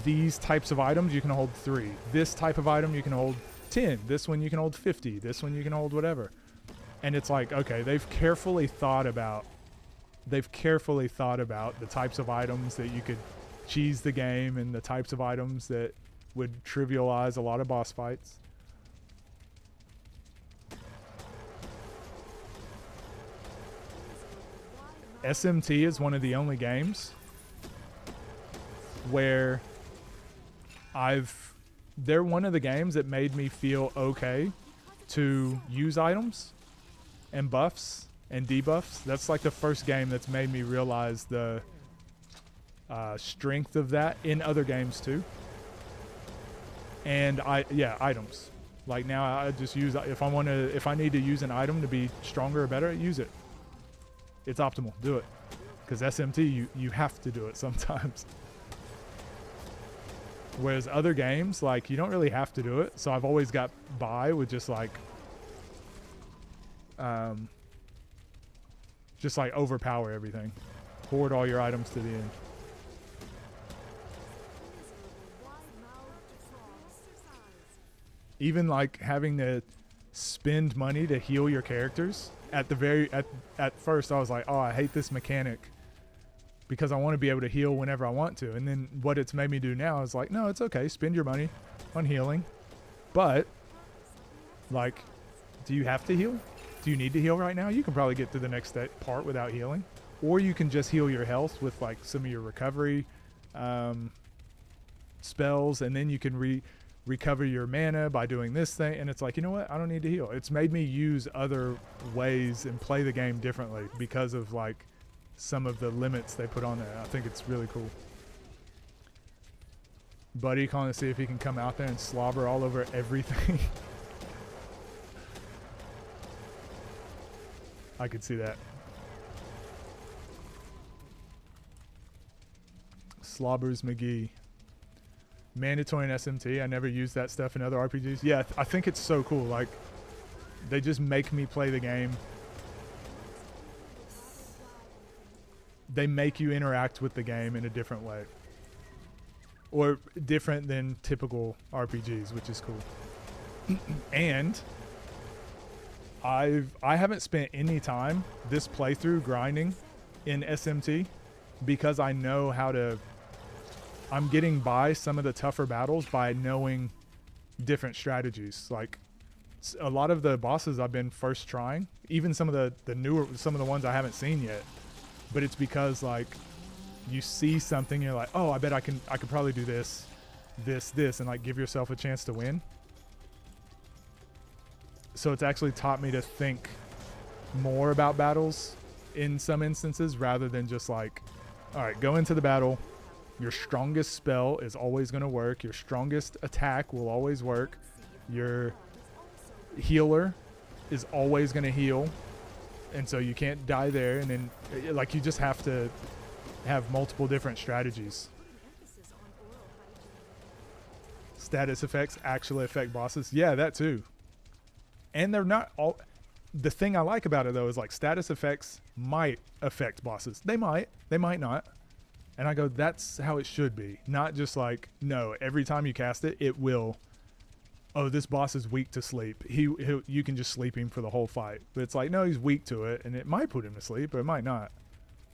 these types of items you can hold 3. This type of item you can hold 10. This one you can hold 50. This one you can hold whatever. And it's like, okay, they've carefully thought about the types of items that you could cheese the game and the types of items that would trivialize a lot of boss fights. SMT is one of the only games where they're one of the games that made me feel okay to use items and buffs and debuffs. That's like the first game that's made me realize the strength of that in other games too. And items. Like now I just use, if I need to use an item to be stronger or better, use it. It's optimal. Do it. Because SMT, you have to do it sometimes. Whereas other games, like, you don't really have to do it. So I've always got by with just like overpower everything. Hoard all your items to the end. Even like having to spend money to heal your characters. At first I was like, oh, I hate this mechanic because I want to be able to heal whenever I want to. And then what it's made me do now is like, no, it's okay. Spend your money on healing. But like, do you have to heal? Do you need to heal right now? You can probably get to the next part without healing. Or you can just heal your health with like some of your recovery spells, and then you can recover your mana by doing this thing. And it's like, you know what? I don't need to heal. It's made me use other ways and play the game differently because of like some of the limits they put on there. I think it's really cool. Buddy calling to see if he can come out there and slobber all over everything. I could see that. Slobbers McGee. Mandatory in SMT. I never used that stuff in other RPGs. Yeah, I think it's so cool. Like, they just make me play the game. They make you interact with the game in a different way. Or different than typical RPGs, which is cool. And I haven't spent any time this playthrough grinding in SMT because I know how to... I'm getting by some of the tougher battles by knowing different strategies. Like a lot of the bosses I've been first trying, even some of the newer, some of the ones I haven't seen yet. But it's because like you see something, you're like, oh, I bet I could probably do this, and like give yourself a chance to win. So it's actually taught me to think more about battles in some instances rather than just like, all right, go into the battle. Your strongest spell is always going to work. Your strongest attack will always work. Your healer is always going to heal. And so you can't die there. And then like you just have to have multiple different strategies. Status effects actually affect bosses. Yeah, that too. And they're not all. The thing I like about it though is like status effects might affect bosses. They might not. And I go, that's how it should be. Not just like, no, every time you cast it, it will. Oh, this boss is weak to sleep. You can just sleep him for the whole fight. But it's like, no, he's weak to it, and it might put him to sleep, but it might not.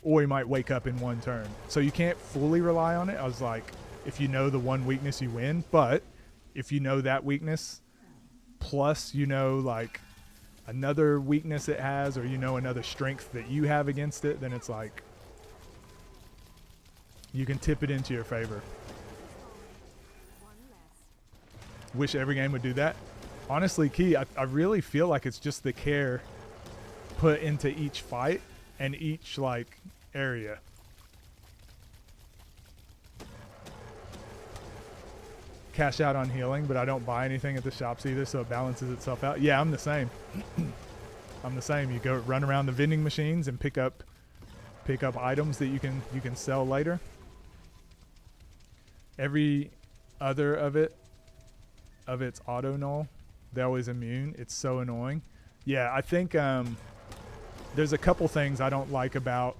Or he might wake up in one turn. So you can't fully rely on it. I was like, if you know the one weakness, you win. But if you know that weakness, plus you know like another weakness it has, or you know another strength that you have against it, then it's like you can tip it into your favor. Wish every game would do that. Honestly, Key, I really feel like it's just the care put into each fight and each like area. Cash out on healing, but I don't buy anything at the shops either, so it balances itself out. Yeah, I'm the same. I'm the same. You go run around the vending machines and pick up items that you can sell later. Every other of its auto null, they're always immune. It's so annoying. Yeah, I think there's a couple things I don't like about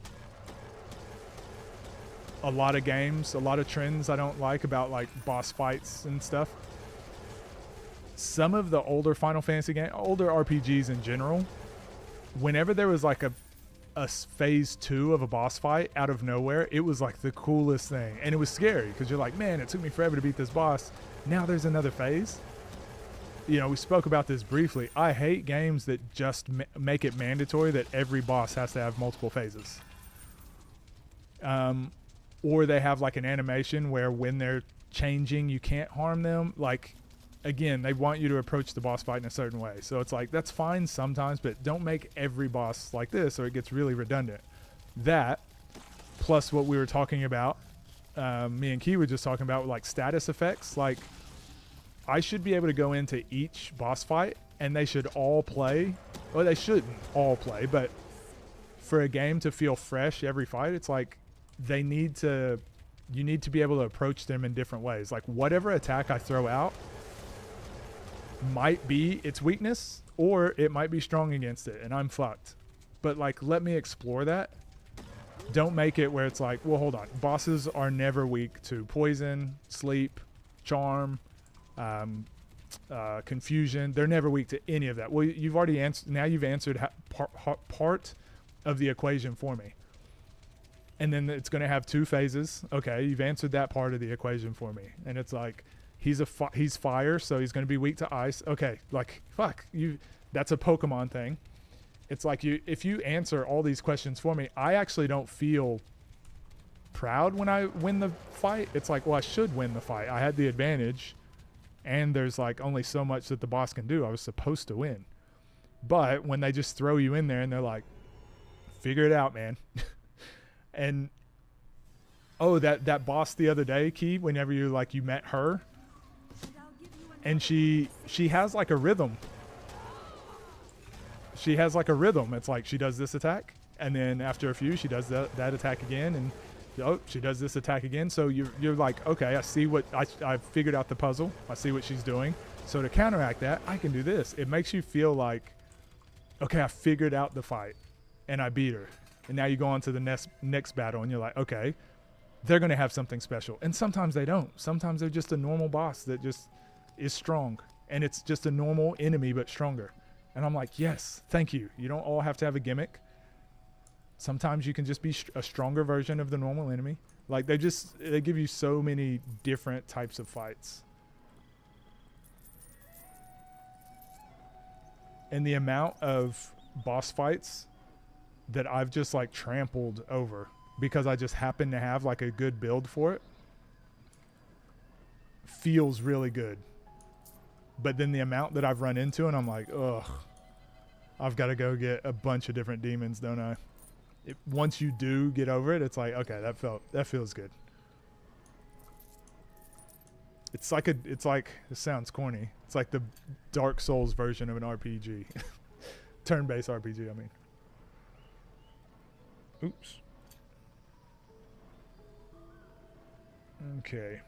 a lot of games, a lot of trends I don't like about like boss fights and stuff. Some of the older Final Fantasy games, older RPGs in general, whenever there was like a phase 2 of a boss fight out of nowhere, it was like the coolest thing. And it was scary because you're like, man, it took me forever to beat this boss. Now there's another phase. You know, we spoke about this briefly. I hate games that just make it mandatory that every boss has to have multiple phases. Or they have like an animation where when they're changing, you can't harm them. Like, again, they want you to approach the boss fight in a certain way. So it's like, that's fine sometimes, but don't make every boss like this or it gets really redundant. That, plus what we were talking about, me and Key were just talking about like status effects. Like, I should be able to go into each boss fight and they should all play. Well, they shouldn't all play, but for a game to feel fresh every fight, it's like you need to be able to approach them in different ways. Like whatever attack I throw out might be its weakness or it might be strong against it and I'm fucked. But like, let me explore that. Don't make it where it's like, well, hold on. Bosses are never weak to poison, sleep, charm, confusion. They're never weak to any of that. Well, you've already answered. Now you've answered part of the equation for me. And then it's going to have 2 phases. Okay, you've answered that part of the equation for me. And it's like, he's fire, so he's going to be weak to ice. Okay, like, fuck. That's a Pokemon thing. It's like, if you answer all these questions for me, I actually don't feel proud when I win the fight. It's like, well, I should win the fight. I had the advantage. And there's like only so much that the boss can do. I was supposed to win. But when they just throw you in there and they're like, figure it out, man. And oh, that boss the other day, Key, whenever you met her, and she has like a rhythm. She has like a rhythm. It's like she does this attack, and then after a few, she does that attack again, and oh, she does this attack again. So you're like, okay, I see what I've figured out the puzzle. I see what she's doing. So to counteract that, I can do this. It makes you feel like, okay, I figured out the fight, and I beat her. And now you go on to the next battle, and you're like, okay, they're going to have something special. And sometimes they don't. Sometimes they're just a normal boss that just is strong. And it's just a normal enemy, but stronger. And I'm like, yes, thank you. You don't all have to have a gimmick. Sometimes you can just be a stronger version of the normal enemy. Like, they give you so many different types of fights. And the amount of boss fights that I've just like trampled over because I just happen to have like a good build for it feels really good. But then the amount that I've run into, and I'm like, ugh, I've got to go get a bunch of different demons, don't I? Once you do get over it, it's like, okay, that feels good. It's like it sounds corny. It's like the Dark Souls version of an RPG. Turn-based RPG, I mean. Oops. Okay.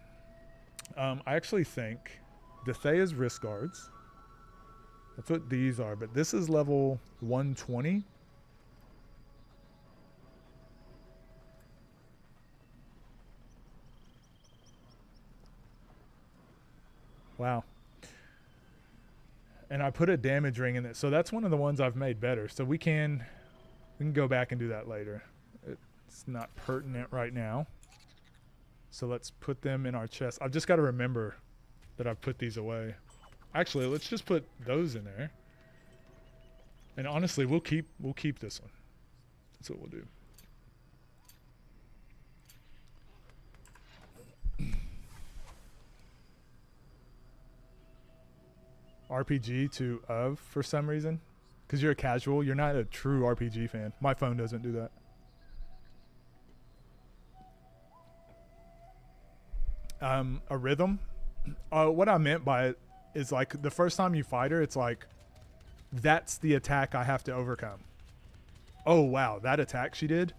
I actually think Dethea's wrist guards. That's what these are, but this is level 120. Wow. And I put a damage ring in it, so that's one of the ones I've made better. So we can go back and do that later. It's not pertinent right now. So let's put them in our chest. I've just got to remember that I've put these away. Actually, let's just put those in there. And honestly, we'll keep this one. That's what we'll do. RPG to of for some reason, because you're a casual. You're not a true RPG fan. My phone doesn't do that. A rhythm. What I meant by it is like the first time you fight her, it's like that's the attack I have to overcome. Oh wow, that attack she did.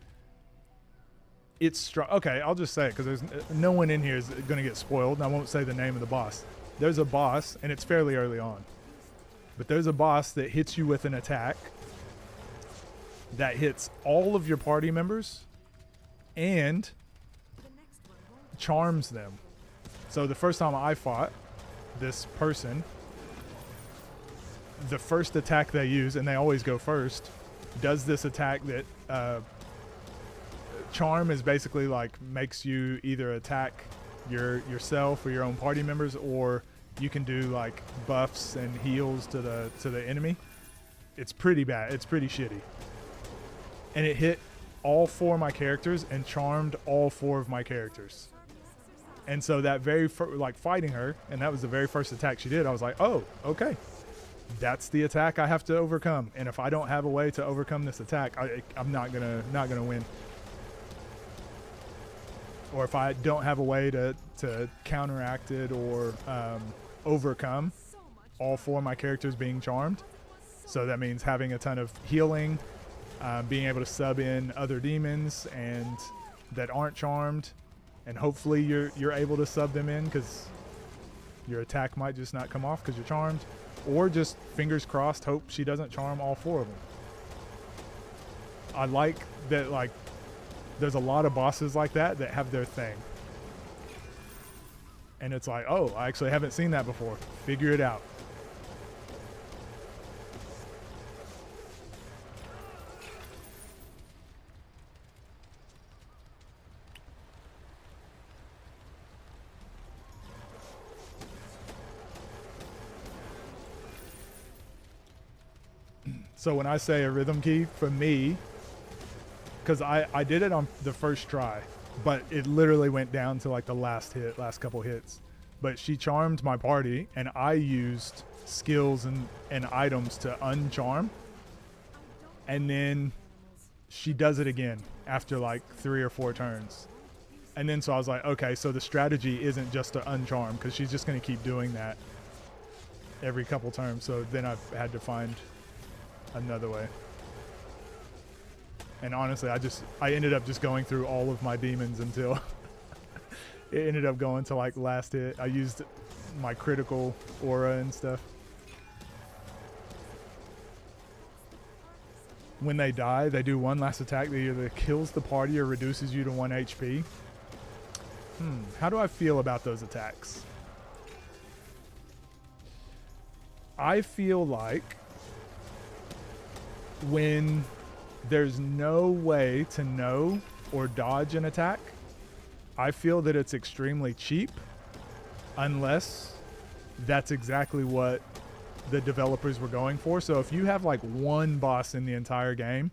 It's okay. I'll just say it because there's no one in here is going to get spoiled, and I won't say the name of the boss. There's a boss, and it's fairly early on, but there's a boss that hits you with an attack that hits all of your party members and charms them. So the first time I fought this person, the first attack they use, and they always go first, does this attack that charm is basically like makes you either attack yourself or your own party members, or you can do like buffs and heals to the enemy. It's pretty bad. It's pretty shitty. And it hit all 4 of my characters and charmed all 4 of my characters. And so that like fighting her, and that was the very first attack she did, I was like, oh, okay. That's the attack I have to overcome. And if I don't have a way to overcome this attack, I'm not gonna win. Or if I don't have a way to counteract it or overcome all 4 of my characters being charmed. So that means having a ton of healing, being able to sub in other demons and that aren't charmed, and hopefully you're able to sub them in because your attack might just not come off because you're charmed, or just fingers crossed hope she doesn't charm all 4 of them. I like that, like there's a lot of bosses like that have their thing. And it's like, oh, I actually haven't seen that before. Figure it out. So when I say a rhythm key, for me, because I did it on the first try, but it literally went down to like the last couple hits. But she charmed my party, and I used skills and items to uncharm. And then she does it again after like 3 or 4 turns. And then so I was like, okay, so the strategy isn't just to uncharm, because she's just going to keep doing that every couple turns. So then I've had to find another way. And honestly, I ended up just going through all of my demons until it ended up going to like last hit. I used my critical aura and stuff. When they die, they do one last attack that either kills the party or reduces you to 1 HP. How do I feel about those attacks? I feel like when there's no way to know or dodge an attack, I feel that it's extremely cheap, unless that's exactly what the developers were going for. So if you have like one boss in the entire game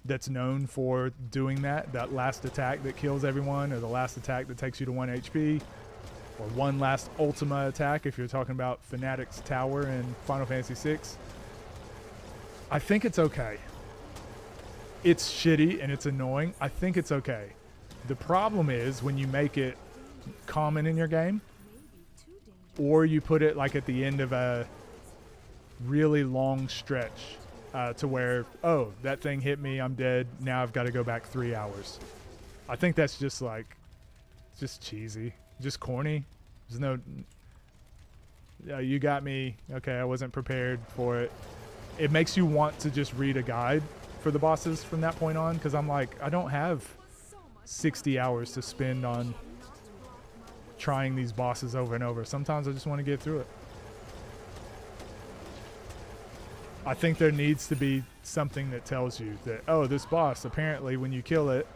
that's known for doing that last attack that kills everyone, or the last attack that takes you to 1 HP, or one last Ultima attack if you're talking about Fnatic's Tower in Final Fantasy VI, I think it's okay. It's shitty and it's annoying. I think it's okay. The problem is when you make it common in your game, or you put it like at the end of a really long stretch to where, oh, that thing hit me, I'm dead, now I've got to go back 3 hours. I think that's just like, just cheesy, just corny. There's no, you got me. Okay, I wasn't prepared for it. It makes you want to just read a guide for the bosses from that point on, because I'm like, I don't have 60 hours to spend on trying these bosses over and over. Sometimes I just want to get through it. I think there needs to be something that tells you that, oh, this boss, apparently when you kill it,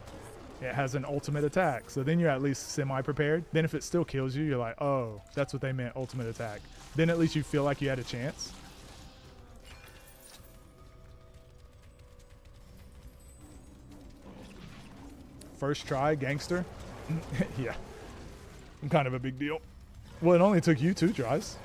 it has an ultimate attack. So then you're at least semi-prepared. Then if it still kills you, you're like, oh, that's what they meant, ultimate attack. Then at least you feel like you had a chance. First try, gangster. Yeah. I'm kind of a big deal. Well, it only took you 2 tries.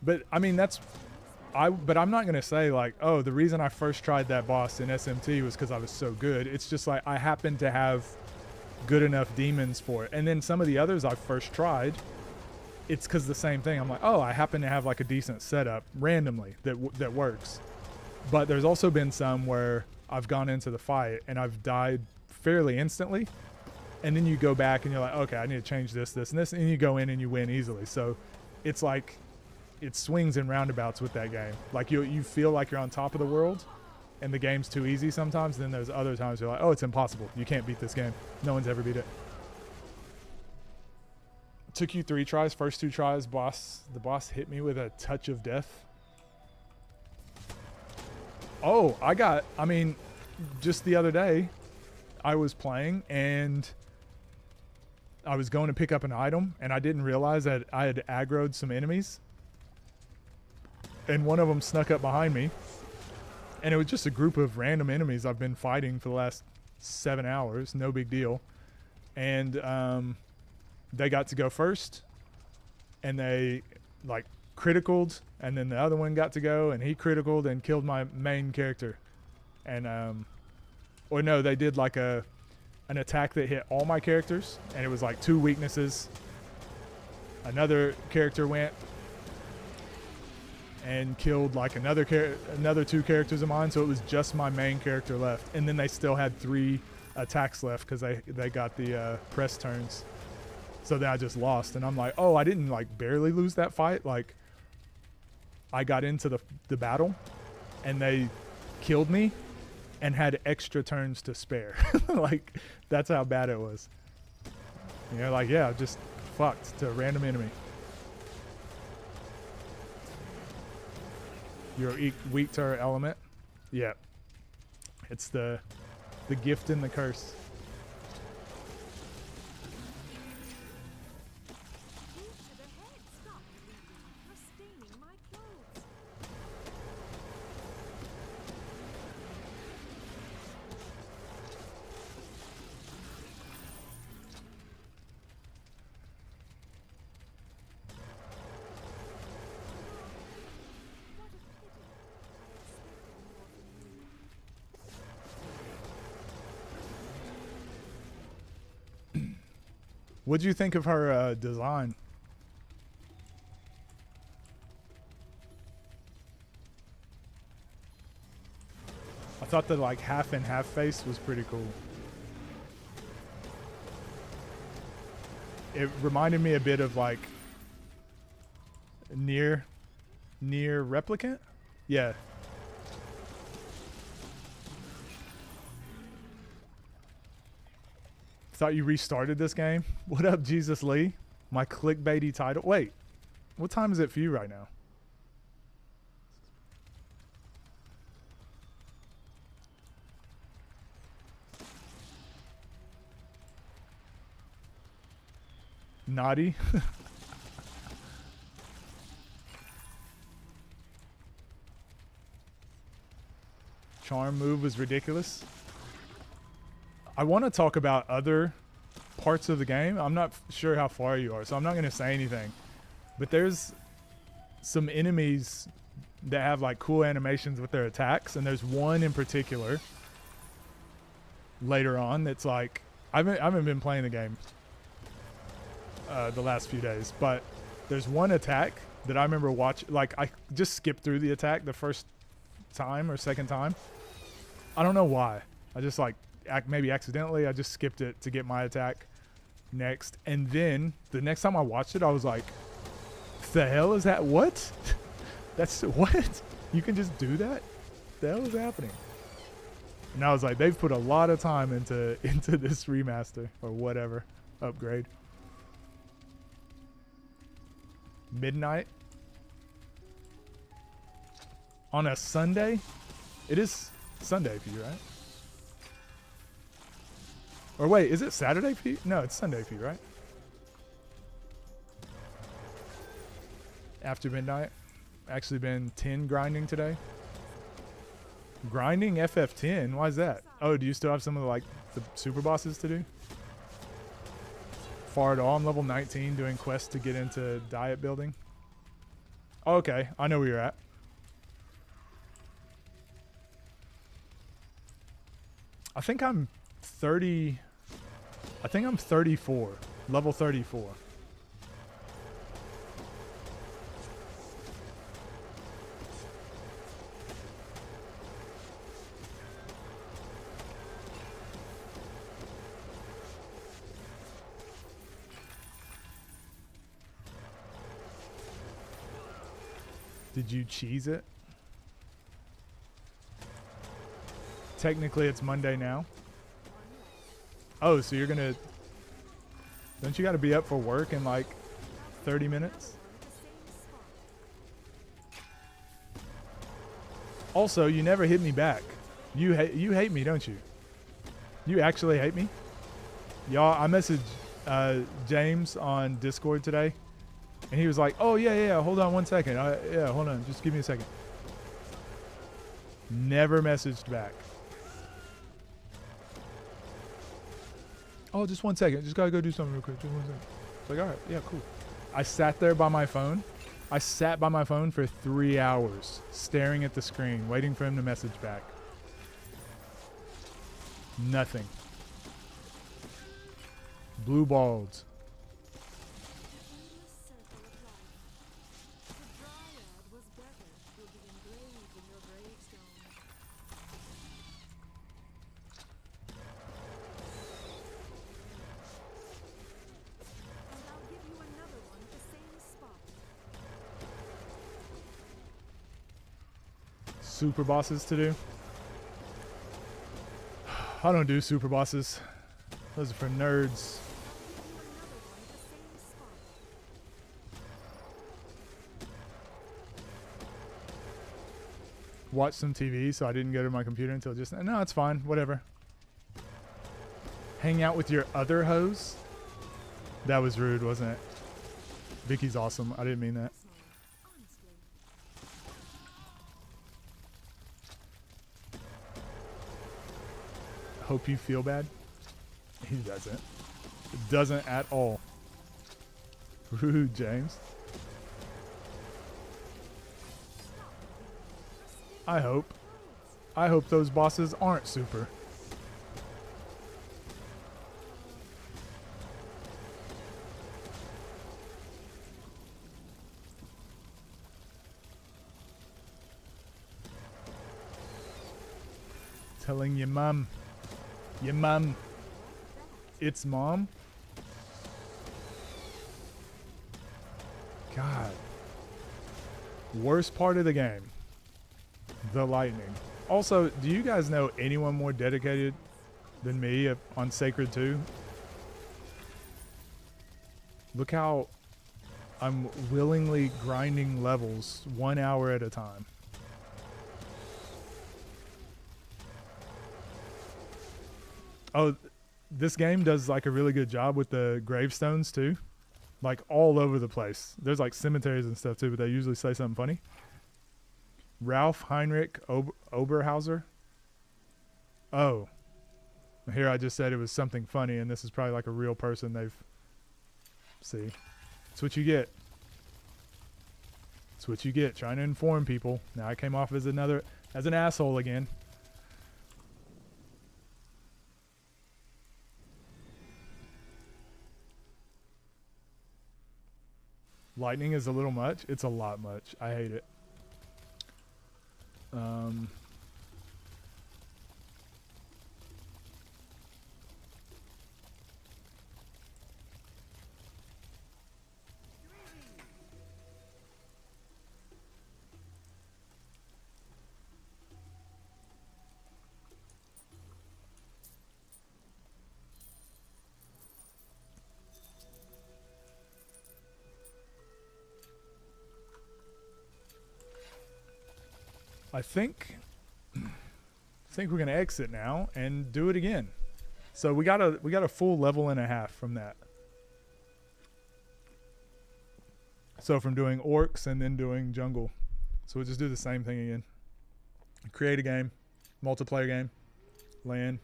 But I mean, but I'm not going to say like, oh, the reason I first tried that boss in SMT was because I was so good. It's just like I happened to have good enough demons for it. And then some of the others I first tried, it's because the same thing. I'm like, oh, I happen to have like a decent setup randomly that works. But there's also been some where I've gone into the fight and I've died fairly instantly. And then you go back and you're like, okay, I need to change this, this, and this. And you go in and you win easily. So it's like, it swings and roundabouts with that game. Like you feel like you're on top of the world and the game's too easy sometimes. Then there's other times you're like, oh, it's impossible. You can't beat this game. No one's ever beat it. Took you 3 tries. First 2 tries, the boss hit me with a touch of death. Oh, I mean, just the other day, I was playing and I was going to pick up an item and I didn't realize that I had aggroed some enemies. And one of them snuck up behind me. And it was just a group of random enemies I've been fighting for the last 7 hours. No big deal. And they got to go first. And they like criticaled. And then the other one got to go. And he criticaled and killed my main character. And, or no, they did like an attack that hit all my characters. And it was like 2 weaknesses. Another character went and killed like another 2 characters of mine, so it was just my main character left. And then they still had 3 attacks left because they got the press turns. So then I just lost, and I'm like, oh, I didn't like barely lose that fight. Like I got into the battle, and they killed me, and had extra turns to spare. Like that's how bad it was. You know, like yeah, just fucked to a random enemy. You're weak to her element. Yeah. It's the gift and the curse. What'd you think of her design? I thought the like half and half face was pretty cool. It reminded me a bit of like near replicant. Yeah. Thought you restarted this game. What up, Jesus Lee? My clickbaity title. Wait, what time is it for you right now? Naughty. Charm move was ridiculous. I want to talk about other parts of the game. I'm not sure how far you are, so I'm not going to say anything. But there's some enemies that have like cool animations with their attacks, and there's one in particular later on that's like I haven't been playing the game the last few days, but there's one attack that I remember like I just skipped through the attack the first time or second time. I don't know why. I just like maybe accidentally I just skipped it to get my attack next, and then the next time I watched it I was like, the hell is that? What? That's what? You can just do that? The hell is happening? And I was like, they've put a lot of time into this remaster or whatever upgrade. Midnight on a Sunday? It is Sunday for you, right? Or wait, is it Saturday for you? No, it's Sunday for you, right? After midnight. Actually been 10 grinding today. Grinding FF10? Why is that? Oh, do you still have some of the super bosses to do? Far at all. I'm level 19 doing quests to get into diet building. Oh, okay, I know where you're at. I think I'm 30. I think I'm 34. Level 34. Did you cheese it? Technically, it's Monday now. Oh, so you're gonna... Don't you gotta be up for work in like 30 minutes? Also, you never hit me back. You hate me, don't you? You actually hate me? Y'all, I messaged James on Discord today. And he was like, oh, yeah, hold on 1 second. Yeah, hold on. Just give me a second. Never messaged back. Oh, just 1 second. Just got to go do something real quick. Just 1 second. It's like, all right. Yeah, cool. I sat there by my phone. I sat by my phone for 3 hours, staring at the screen, waiting for him to message back. Nothing. Blue balls. Super bosses to do. I don't do super bosses. Those are for nerds. Watch some TV, so I didn't go to my computer until just... No, it's fine. Whatever. Hang out with your other hoes? That was rude, wasn't it? Vicky's awesome. I didn't mean that. Hope you feel bad. He doesn't. It doesn't at all. Rude, James. I hope. I hope those bosses aren't super. Telling your mom. Your mom. It's mom. God. Worst part of the game. The lightning. Also, do you guys know anyone more dedicated than me on Sacred 2? Look how I'm willingly grinding levels 1 hour at a time. Oh, this game does like a really good job with the gravestones too. Like all over the place. There's like cemeteries and stuff too, but they usually say something funny. Ralph Heinrich Oberhauser. Oh. Here I just said it was something funny, and this is probably like a real person they've... See. That's what you get. That's what you get, trying to inform people. Now I came off as an asshole again. Lightning is a little much. It's a lot much. I hate it. I think we're gonna exit now and do it again. So we got a full level and a half from that. So from doing orcs and then doing jungle. So we'll just do the same thing again. Create a game, multiplayer game, LAN.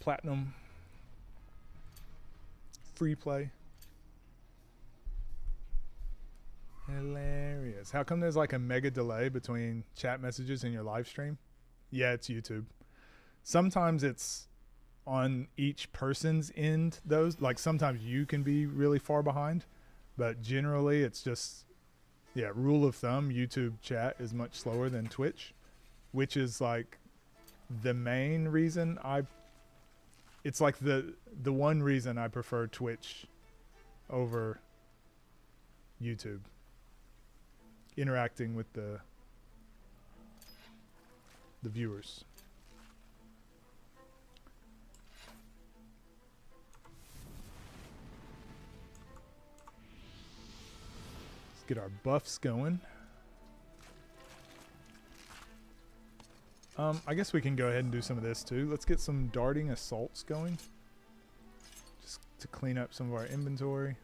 Platinum. Free play. Hilarious. How come there's like a mega delay between chat messages and your live stream? Yeah, it's YouTube. Sometimes it's on each person's end, those. Like sometimes you can be really far behind, but generally it's just, yeah, rule of thumb, YouTube chat is much slower than Twitch, which is like the main reason it's like the one reason I prefer Twitch over YouTube. Interacting with the viewers. Let's get our buffs going. I guess we can go ahead and do some of this too. Let's get some darting assaults going. Just to clean up some of our inventory.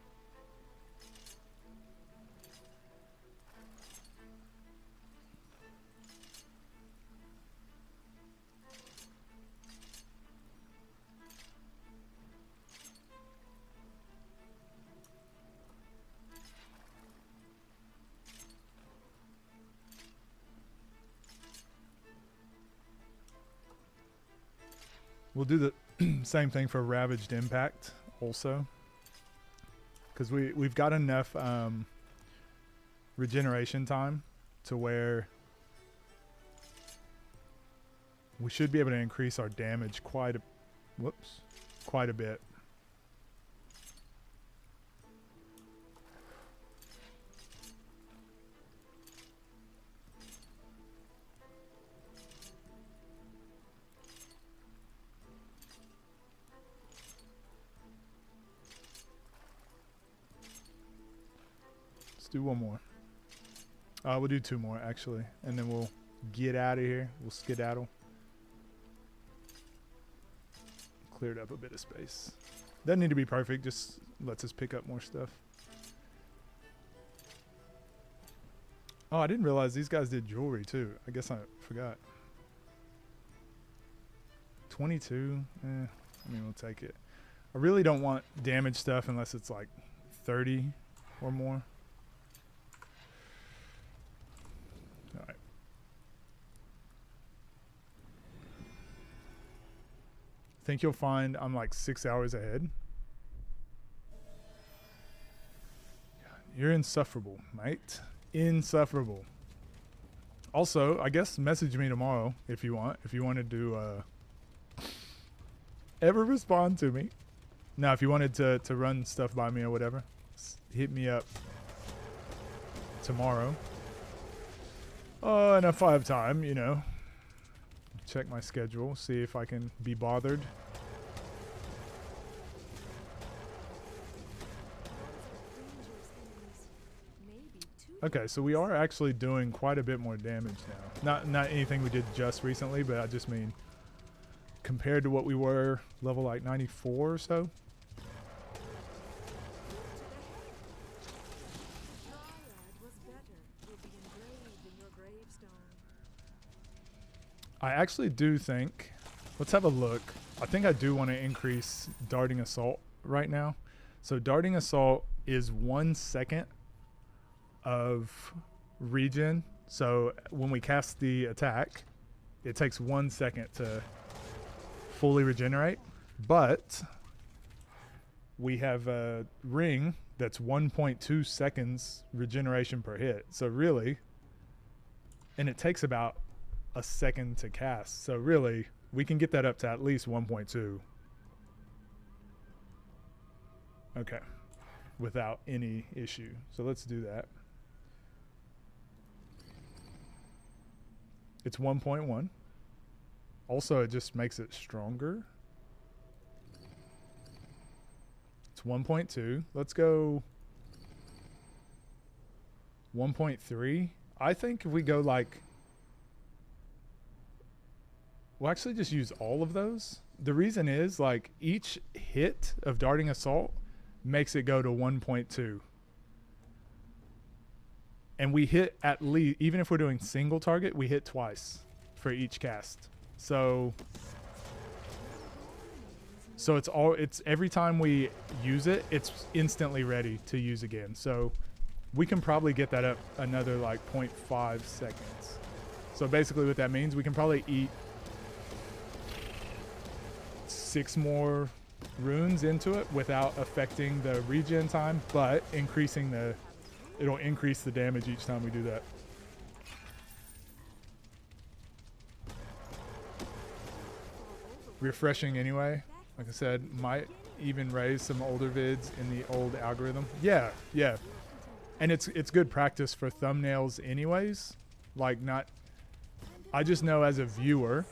We'll do the same thing for Ravaged Impact also, because we've got enough regeneration time to where we should be able to increase our damage quite a bit. Do one more. We'll do two more actually, and then we'll get out of here. We'll skedaddle. Cleared up a bit of space. Doesn't need to be perfect, just lets us pick up more stuff. Oh, I didn't realize these guys did jewelry too. I guess I forgot. 22. I mean, we'll take it. I really don't want damage stuff unless it's like 30 or more. Alright. I think you'll find I'm like 6 hours ahead. You're insufferable, mate. Insufferable. Also, I guess message me tomorrow if you want. If you wanted to ever respond to me. Now, if you wanted to run stuff by me or whatever, hit me up tomorrow. And if I have time, you know, check my schedule, see if I can be bothered. Okay, so we are actually doing quite a bit more damage now. Not anything we did just recently, but I just mean compared to what we were level like 94 or so. I actually do think, let's have a look. I think I do want to increase Darting Assault right now. So Darting Assault is 1 second of regen. So when we cast the attack, it takes 1 second to fully regenerate. But we have a ring that's 1.2 seconds regeneration per hit. So really, and it takes about a second to cast. So really, we can get that up to at least 1.2. Okay, without any issue. So let's do that. It's 1.1. Also, it just makes it stronger. It's 1.2. Let's go 1.3. I think if we go like, we'll actually just use all of those. The reason is like each hit of Darting Assault makes it go to 1.2. And we hit at least, even if we're doing single target, we hit twice for each cast. So it's every time we use it, it's instantly ready to use again. So we can probably get that up another like 0.5 seconds. So basically what that means, we can probably eat 6 more runes into it without affecting the regen time, but it'll increase the damage each time we do that. Refreshing anyway. Like I said, might even raise some older vids in the old algorithm. Yeah. And it's good practice for thumbnails anyways. Like I just know as a viewer,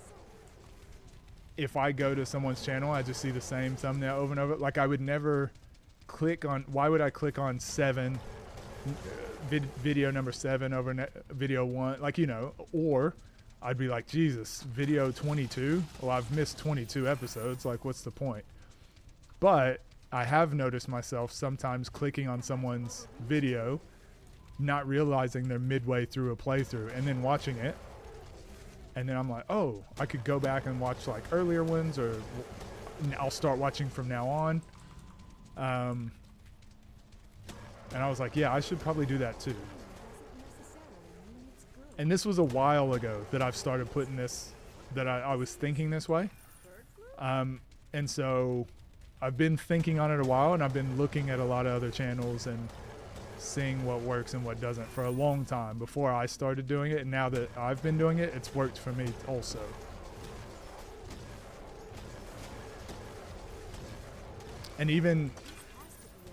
if I go to someone's channel, I just see the same thumbnail over and over. Like I would never click on, why would I click on 7, video number 7 over video 1? Like, you know, or I'd be like, Jesus, video 22? Well, I've missed 22 episodes. Like, what's the point? But I have noticed myself sometimes clicking on someone's video, not realizing they're midway through a playthrough, and then watching it. And then I'm like, oh, I could go back and watch like earlier ones, or I'll start watching from now on. And I was like, yeah, I should probably do that too. And this was a while ago that I've started putting this, that I was thinking this way. And so I've been thinking on it a while, and I've been looking at a lot of other channels and seeing what works and what doesn't for a long time before I started doing it. And now that I've been doing it, it's worked for me also. And even,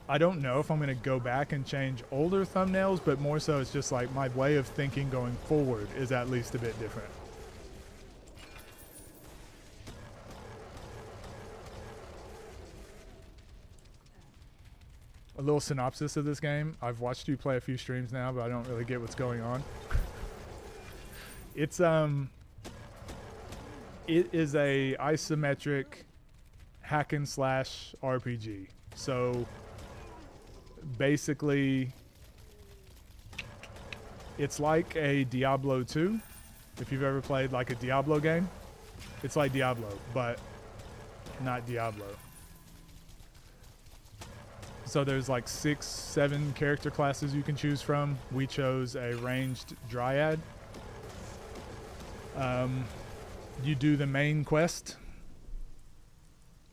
I don't know if I'm going to go back and change older thumbnails, but more so it's just like my way of thinking going forward is at least a bit different. A little synopsis of this game. I've watched you play a few streams now, but I don't really get what's going on. It is a isometric hack and slash RPG. So basically it's like a Diablo 2. If you've ever played like a Diablo game, it's like Diablo, but not Diablo. So there's like 6, 7 character classes you can choose from. We chose a ranged dryad. You do the main quest,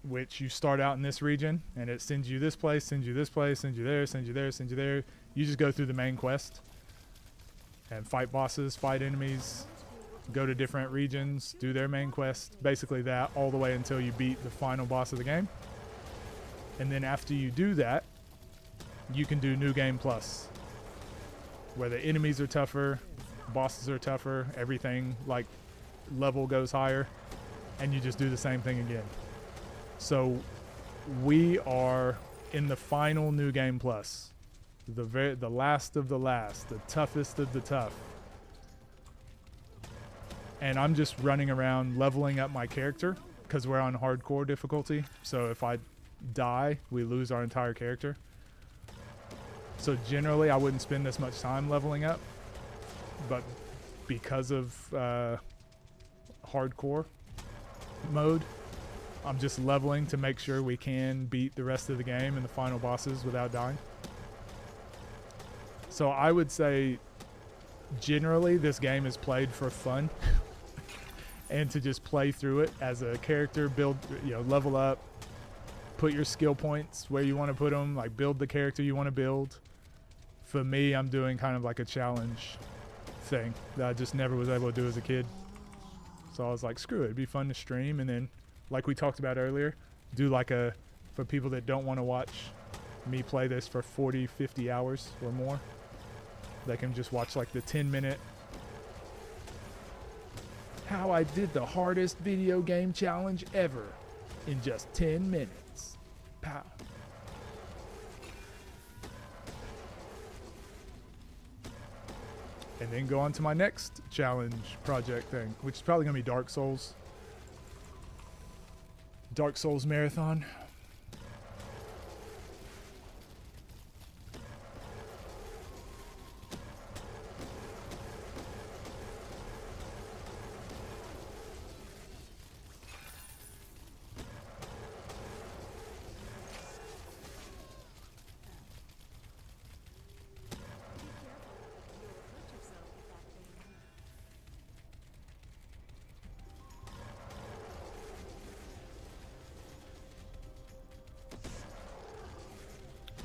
which you start out in this region, and it sends you this place, sends you this place, sends you there, sends you there, sends you there. You just go through the main quest and fight bosses, fight enemies, go to different regions, do their main quest, basically that all the way until you beat the final boss of the game. And then after you do that, you can do New Game Plus, where the enemies are tougher, bosses are tougher, everything like level goes higher, and you just do the same thing again. So we are in the final New Game Plus, the last of the last, the toughest of the tough. And I'm just running around leveling up my character because we're on hardcore difficulty. So if I die, we lose our entire character. So generally I wouldn't spend this much time leveling up, but because of hardcore mode, I'm just leveling to make sure we can beat the rest of the game and the final bosses without dying. So I would say generally this game is played for fun and to just play through it as a character, build, level up, put your skill points where you want to put them, like build the character you want to build. For me, I'm doing kind of like a challenge thing that I just never was able to do as a kid. So I was like, screw it, it'd be fun to stream, and then, like we talked about earlier, do like a, for people that don't want to watch me play this for 40, 50 hours or more, they can just watch like the 10-minute how I did the hardest video game challenge ever in just 10 minutes. Pow. And then go on to my next challenge project thing, which is probably going to be Dark Souls. Dark Souls Marathon.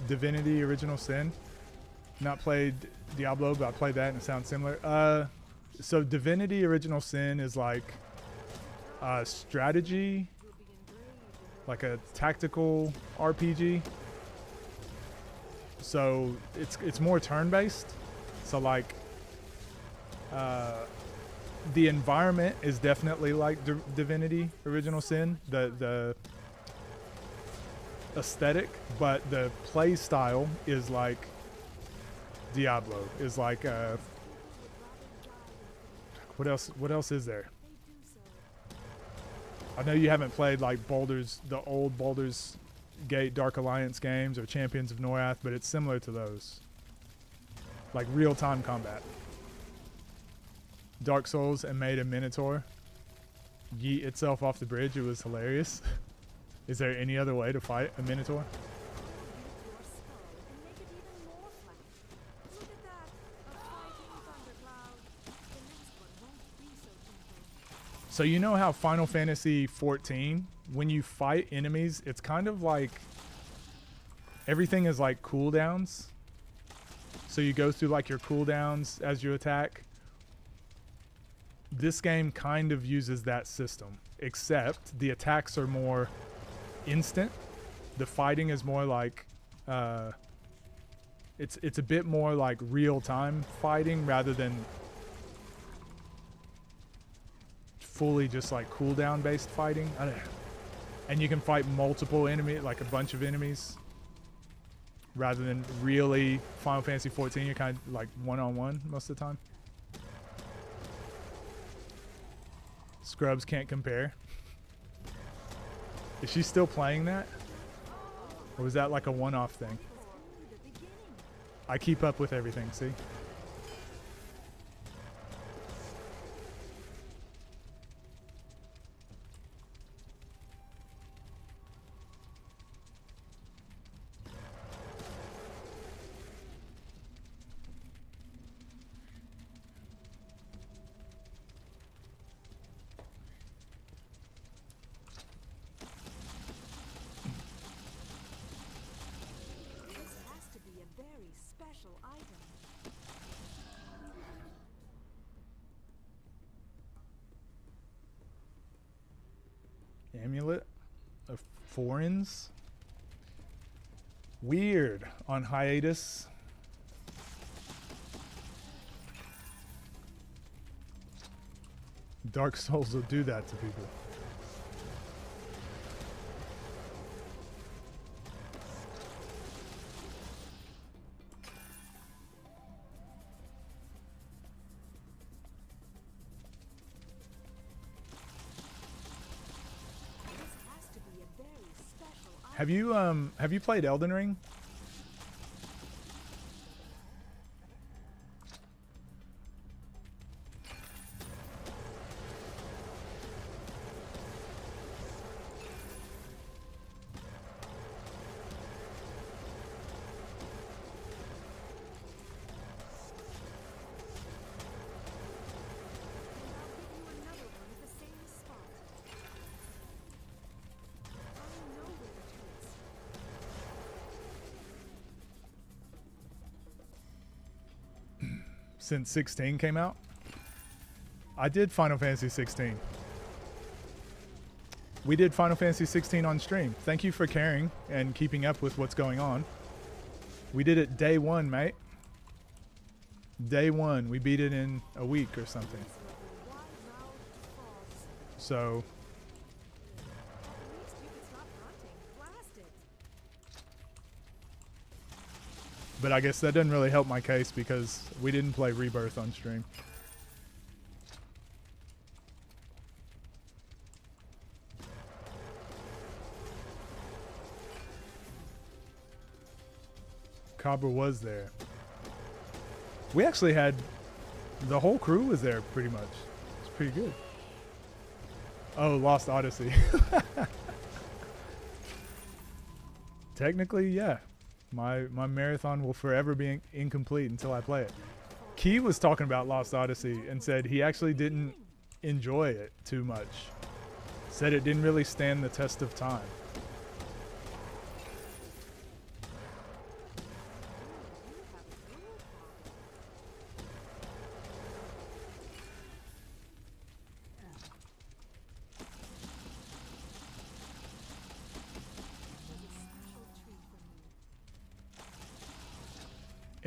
Divinity Original Sin. Not played Diablo, but I played that and it sounds similar. So Divinity Original Sin is like a strategy, like a tactical RPG. So it's more turn-based. So like the environment is definitely like Divinity Original Sin. The aesthetic, but the play style is like Diablo. Is like what else is there? I know you haven't played like the old Baldur's Gate Dark Alliance games or Champions of Norath, but it's similar to those. Like real-time combat. Dark Souls and made a Minotaur yeet itself off the bridge. It was hilarious. Is there any other way to fight a Minotaur? So you know how Final Fantasy 14, when you fight enemies, it's kind of like everything is like cooldowns. So you go through like your cooldowns as you attack. This game kind of uses that system, except the attacks are more instant. The fighting is more like it's a bit more like real-time fighting rather than fully just like cooldown based fighting. I don't know. And you can fight multiple enemies, like a bunch of enemies, rather than really Final Fantasy 14 you're kind of like one-on-one most of the time. Scrubs can't compare. Is she still playing that? Or was that like a one-off thing? I keep up with everything, see? Amulet of Foreigns. Weird. On hiatus. Dark Souls will do that to people. Have you played Elden Ring? since 16 came out. I did Final Fantasy 16. We did Final Fantasy 16 on stream. Thank you for caring and keeping up with what's going on. We did it day one, mate. Day one. We beat it in a week or something. So... But I guess that didn't really help my case because we didn't play Rebirth on stream. Cobra was there. We actually had the whole crew was there pretty much. It's pretty good. Oh, Lost Odyssey. Technically, yeah. My marathon will forever be incomplete until I play it. Key was talking about Lost Odyssey and said he actually didn't enjoy it too much. Said it didn't really stand the test of time.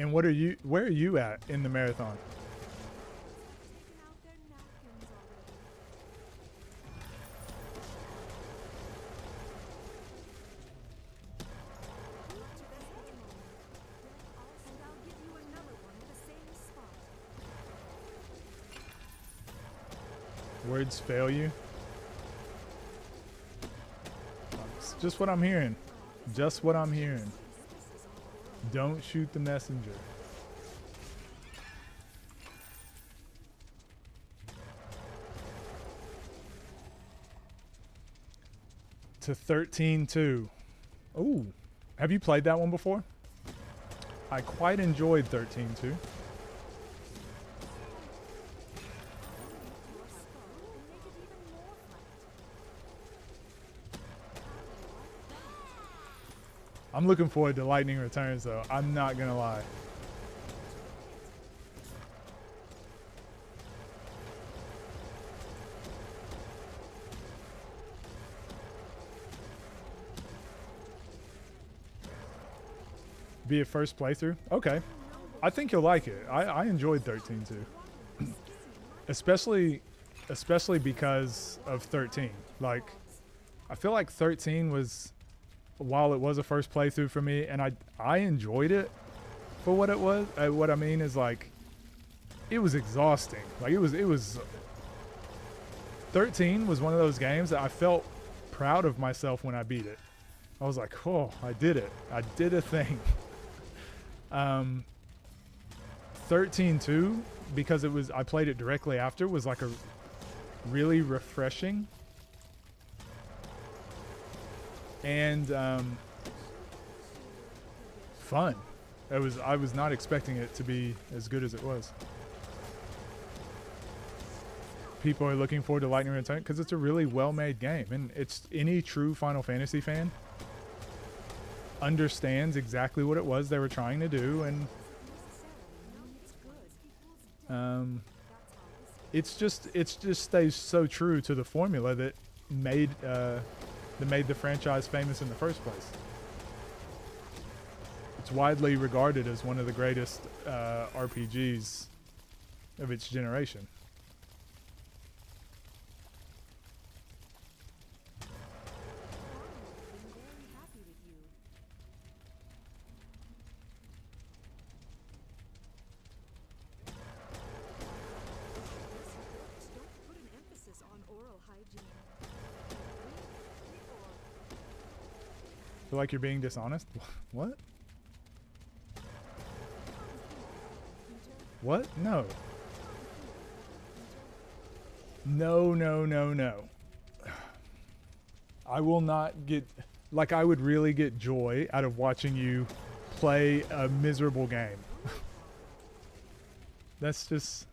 And where are you at in the marathon? Words fail you? It's just what I'm hearing. Just what I'm hearing. Don't shoot the messenger. To 13-2. Ooh. Have you played that one before? I quite enjoyed 13-2. I'm looking forward to Lightning Returns, though. I'm not going to lie. Be a first playthrough? Okay. I think you'll like it. I enjoyed 13-2. Especially because of 13. Like, I feel like 13 was... While it was a first playthrough for me, and I enjoyed it for what it was. What I mean is, like, it was exhausting. Like, it was 13 was one of those games that I felt proud of myself when I beat it. I was like, oh, I did it. I did a thing. 13-2, because I played it directly after, was like a really refreshing and fun. I was not expecting it to be as good as it was. People are looking forward to Lightning Return because it's a really well-made game, and it's any true Final Fantasy fan understands exactly what it was they were trying to do, and it just stays so true to the formula that made the franchise famous in the first place. It's widely regarded as one of the greatest RPGs of its generation. Feel like you're being dishonest? What? What? No. No. I will not get... Like, I would really get joy out of watching you play a miserable game. That's just...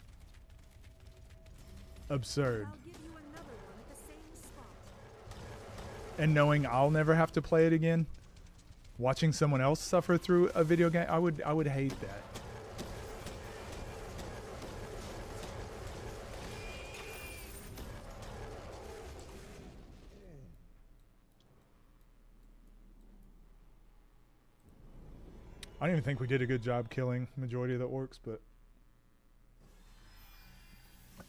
absurd. And knowing I'll never have to play it again, watching someone else suffer through a video game, I would hate that. I don't even think we did a good job killing majority of the orcs, but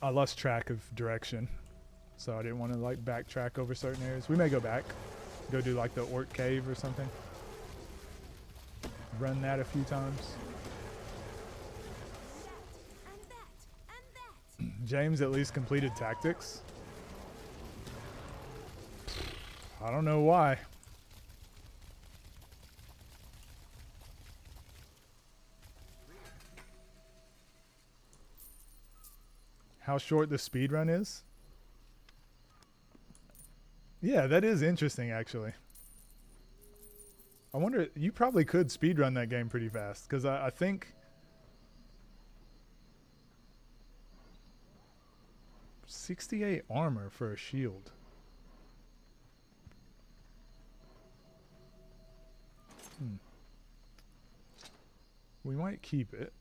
I lost track of direction, so I didn't want to like backtrack over certain areas. We may go back, go do like the orc cave or something. Run that a few times. James at least completed tactics. I don't know why. How short the speed run is? Yeah, that is interesting actually. I wonder, you probably could speed run that game pretty fast, because I think 68 armor for a shield. We might keep it.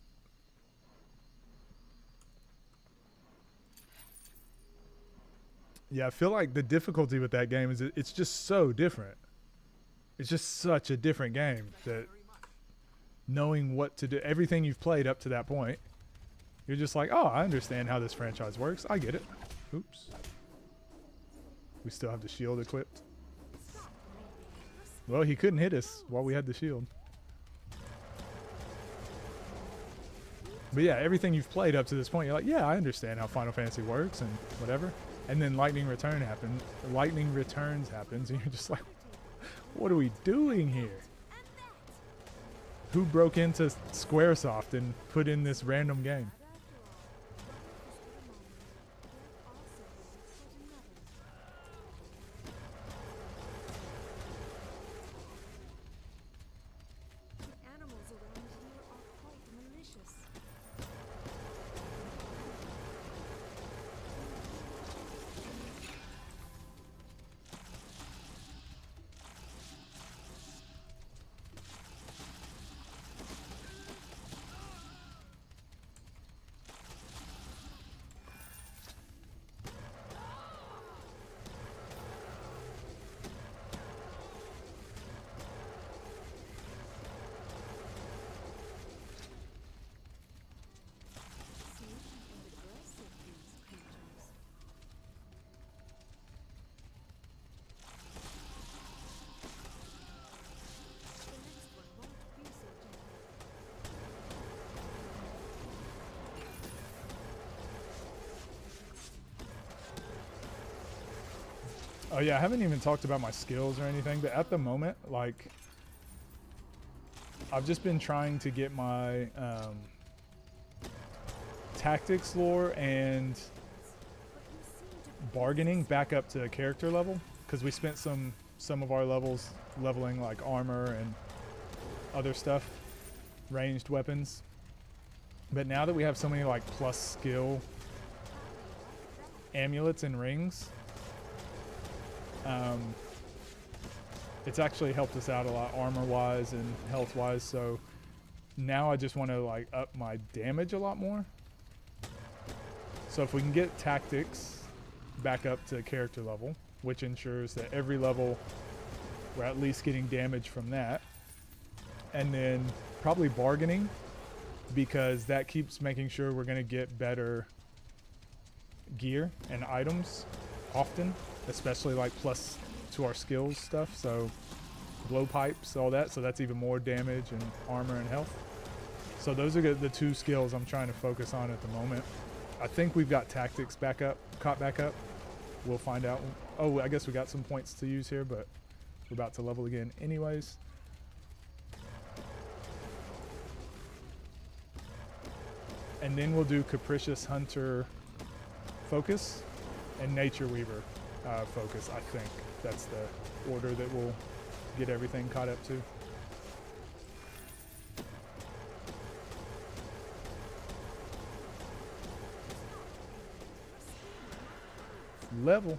Yeah, I feel like the difficulty with that game is it's just so different. It's just such a different game that knowing what to do, everything you've played up to that point, you're just like, oh, I understand how this franchise works. I get it. Oops. We still have the shield equipped. Well, he couldn't hit us while we had the shield. But yeah, everything you've played up to this point, you're like, yeah, I understand how Final Fantasy works and whatever. And then Lightning Returns happens, and you're just like, what are we doing here? Who broke into Squaresoft and put in this random game? Oh yeah, I haven't even talked about my skills or anything, but at the moment, like, I've just been trying to get my tactics lore and bargaining back up to character level, because we spent some of our levels leveling like armor and other stuff, ranged weapons. But now that we have so many like plus skill amulets and rings, it's actually helped us out a lot armor-wise and health-wise, so now I just want to like up my damage a lot more. So if we can get tactics back up to character level, which ensures that every level we're at least getting damage from that, and then probably bargaining, because that keeps making sure we're going to get better gear and items often, especially like plus to our skills stuff, so blowpipes, all that, so that's even more damage and armor and health. So those are the two skills I'm trying to focus on at the moment. I think we've got tactics caught back up. We'll find out. Oh, I guess we got some points to use here, but we're about to level again anyways. And then we'll do Capricious Hunter focus and Nature Weaver focus. I think that's the order that we'll get everything caught up to. Level.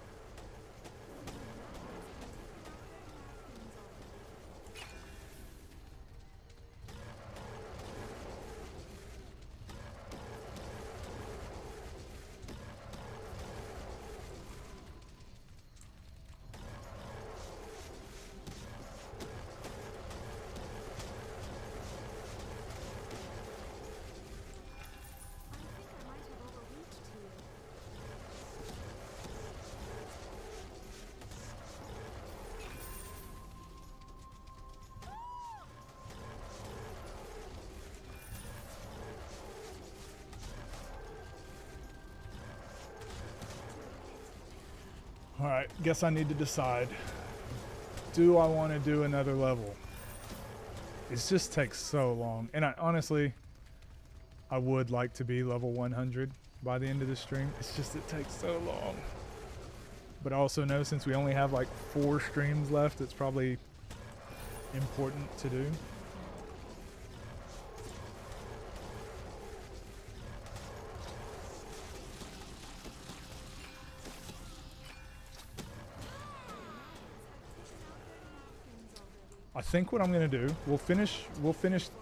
Alright, guess I need to decide. Do I want to do another level? It just takes so long. And I honestly, I would like to be level 100 by the end of the stream. It's just it takes so long. But I also know since we only have like 4 streams left, it's probably important to do. I think what I'm gonna do, we'll finish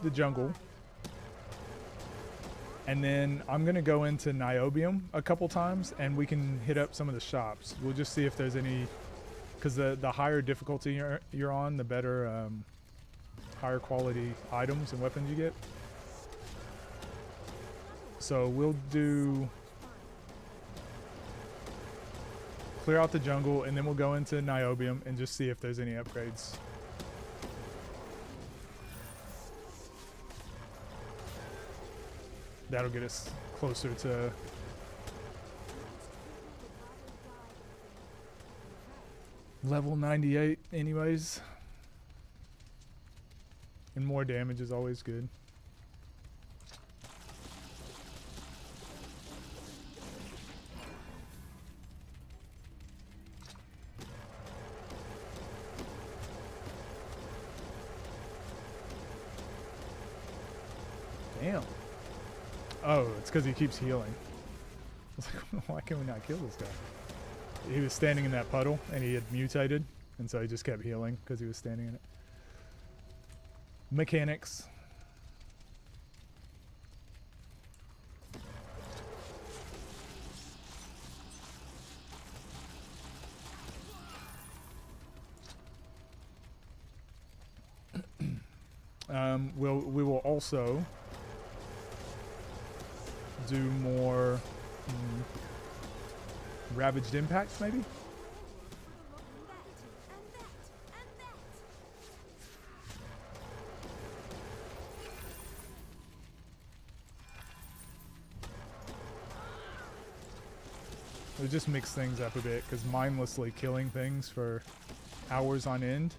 the jungle, and then I'm gonna go into Niobium a couple times, and we can hit up some of the shops. We'll just see if there's any, because the higher difficulty you're on, the better, higher quality items and weapons you get. So we'll do clear out the jungle, and then we'll go into Niobium and just see if there's any upgrades. That'll get us closer to level 98 anyways. And more damage is always good. Damn. Oh, it's because he keeps healing. I was like, why can we not kill this guy? He was standing in that puddle, and he had mutated, and so he just kept healing because he was standing in it. Mechanics. We will also do more ravaged impacts, maybe. We'll just mix things up a bit, because mindlessly killing things for hours on end,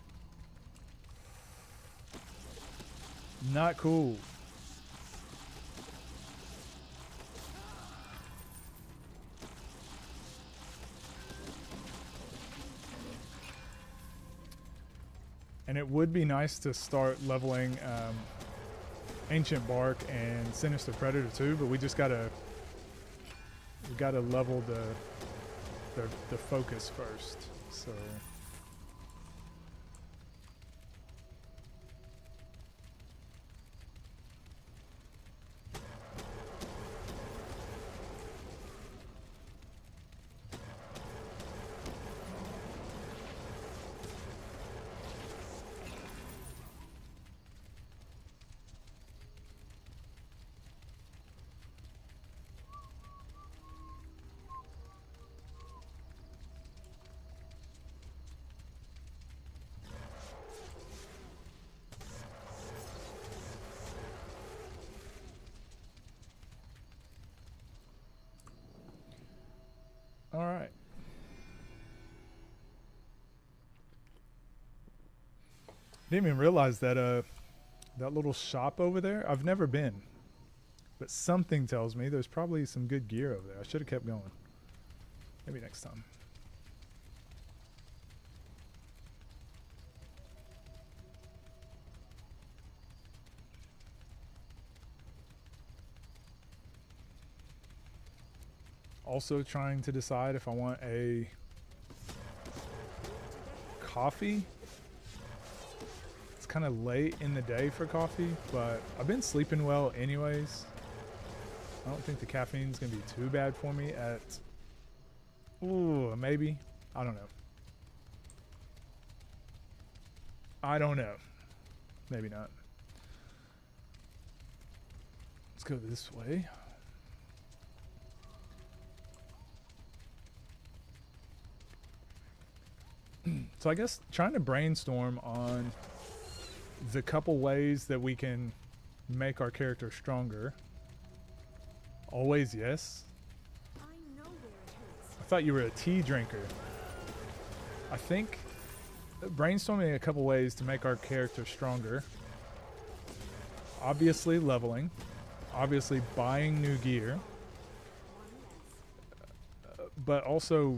not cool. And it would be nice to start leveling Ancient Bark and Sinister Predator too, but we gotta level the focus first. So all right. Didn't even realize that that little shop over there, I've never been, but something tells me there's probably some good gear over there. I should have kept going. Maybe next time. Also trying to decide if I want a coffee. It's kind of late in the day for coffee, but I've been sleeping well anyways. I don't think the caffeine's gonna be too bad for me at, ooh, maybe. I don't know. I don't know. Maybe not. Let's go this way. So I guess trying to brainstorm on the couple ways that we can make our character stronger. Always yes. I thought you were a tea drinker. I think brainstorming a couple ways to make our character stronger. Obviously leveling. Obviously buying new gear. But also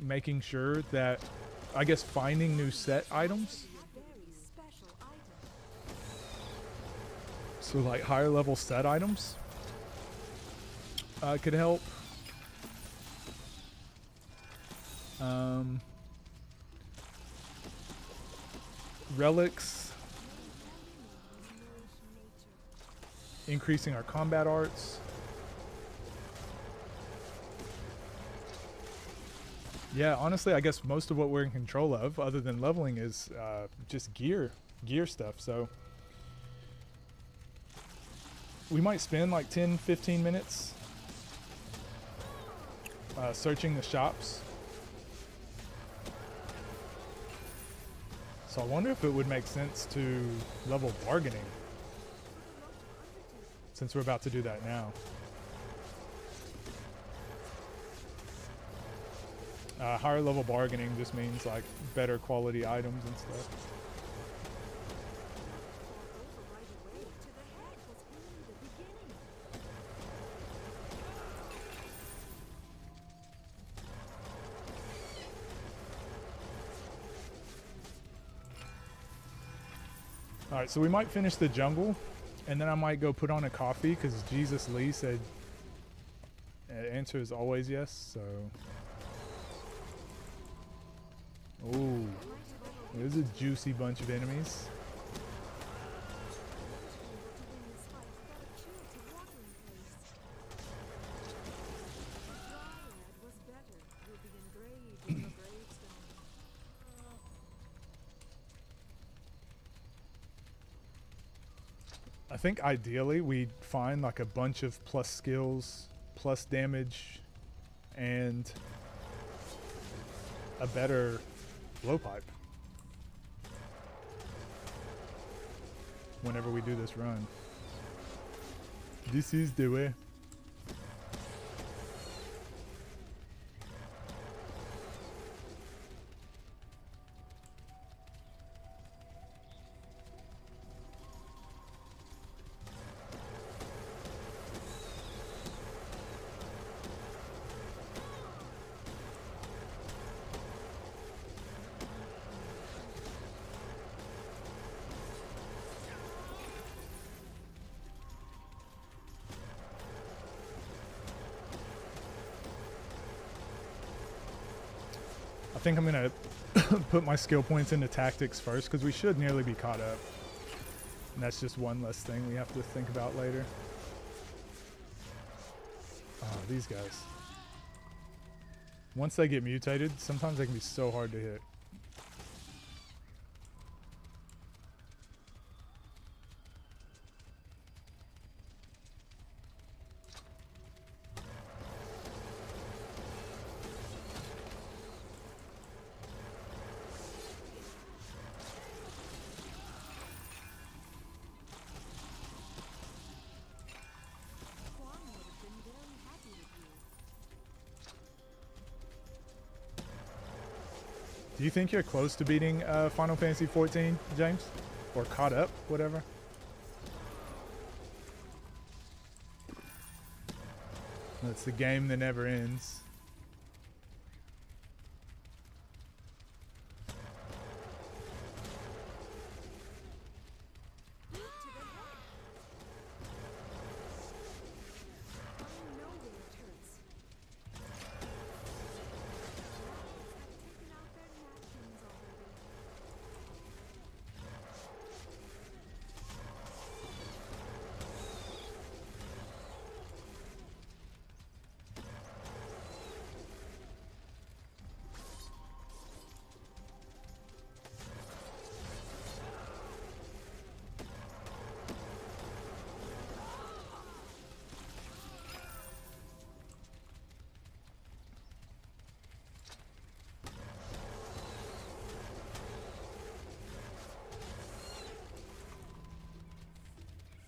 making sure that, I guess, finding new set items. So like higher level set items could help. Relics. Increasing our combat arts. Yeah, honestly, I guess most of what we're in control of, other than leveling, is just gear stuff. So we might spend like 10, 15 minutes searching the shops. So I wonder if it would make sense to level bargaining, since we're about to do that now. Higher level bargaining just means like better quality items and stuff. Alright, so we might finish the jungle, and then I might go put on a coffee, because Jesus Lee said the answer is always yes, so... Ooh, there's a juicy bunch of enemies. I think ideally we'd find like a bunch of plus skills, plus damage, and a better blowpipe whenever we do this run. This is the way. I think I'm gonna put my skill points into tactics first, because we should nearly be caught up. And that's just one less thing we have to think about later. Oh, these guys. Once they get mutated, sometimes they can be so hard to hit. Do you think you're close to beating Final Fantasy XIV, James? Or caught up, whatever? It's the game that never ends.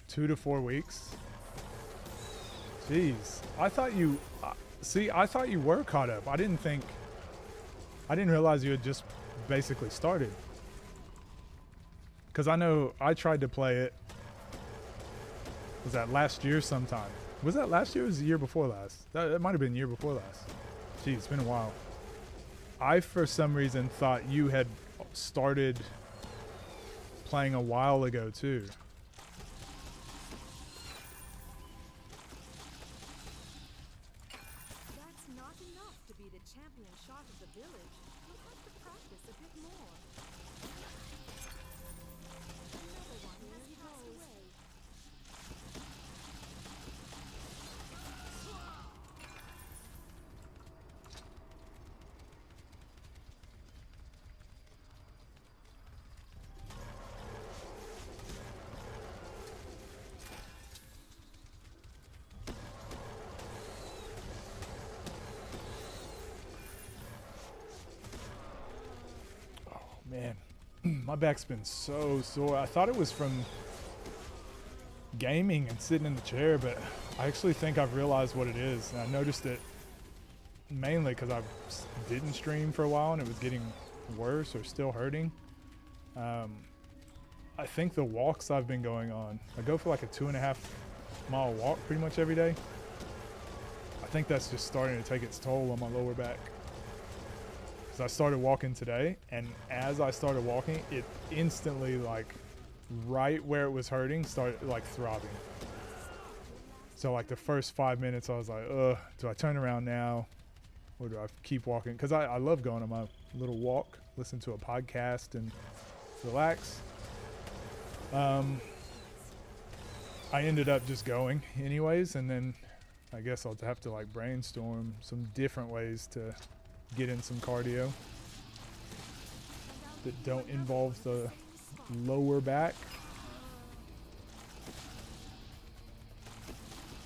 Two to 4 weeks. Jeez, I thought you. See, I thought you were caught up. I didn't think I didn't realize you had just basically started. Because I know I tried to play it. Was that last year sometime? Was that last year or was it the year before last? That might have been the year before last. Geez, it's been a while. I, for some reason, thought you had started playing a while ago, too. That's not enough to be the champion shot of the village. You'll have to practice a bit more. Another one has passed away. Man, my back's been so sore. I thought it was from gaming and sitting in the chair, but I actually think I've realized what it is. And I noticed it mainly because I didn't stream for a while and it was getting worse or still hurting. I think the walks I've been going on, I go for like a 2.5 mile walk pretty much every day. I think that's just starting to take its toll on my lower back. I started walking today, and as I started walking, it instantly, like, right where it was hurting, started, like, throbbing. So, like, the first 5 minutes, I was like, ugh, do I turn around now, or do I keep walking? Because I love going on my little walk, listen to a podcast, and relax. I ended up just going anyways, and then I guess I'll have to, like, brainstorm some different ways to get in some cardio that don't involve the lower back.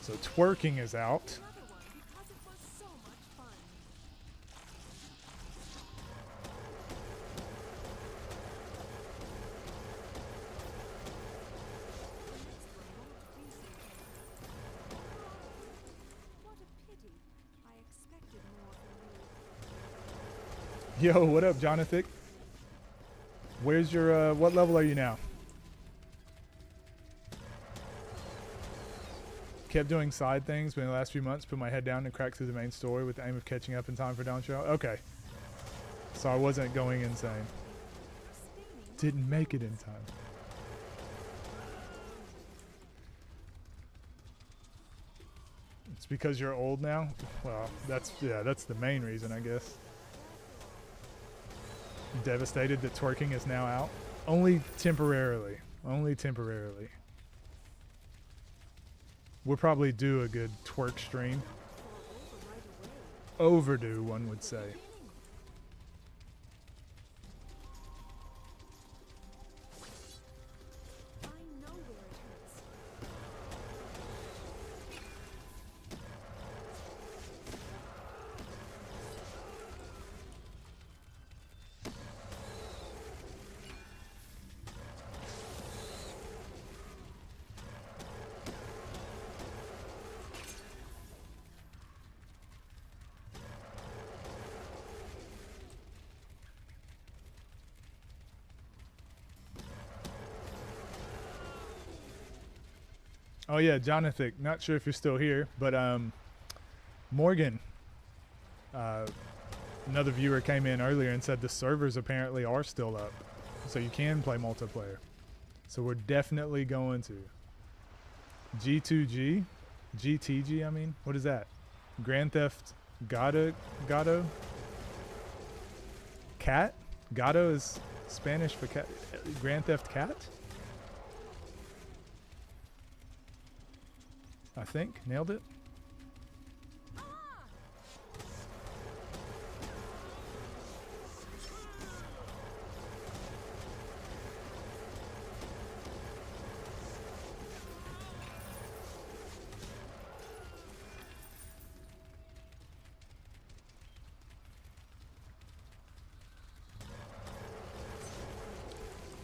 So twerking is out. Yo, what up, Jonathan? Where's your, what level are you now? Kept doing side things in the last few months, put my head down and crack through the main story with the aim of catching up in time for Dawn Show. Okay. So I wasn't going insane. Didn't make it in time. It's because you're old now? Well, that's the main reason, I guess. Devastated that twerking is now out. Only temporarily. Only temporarily. We'll probably do a good twerk stream. Overdue, one would say. Oh yeah, Jonathan, not sure if you're still here, but Morgan, another viewer came in earlier and said the servers apparently are still up, so you can play multiplayer. So we're definitely going to. G2G? GTG, I mean? What is that? Grand Theft Gato? Cat? Gato is Spanish for cat. Grand Theft Cat? I think. Nailed it.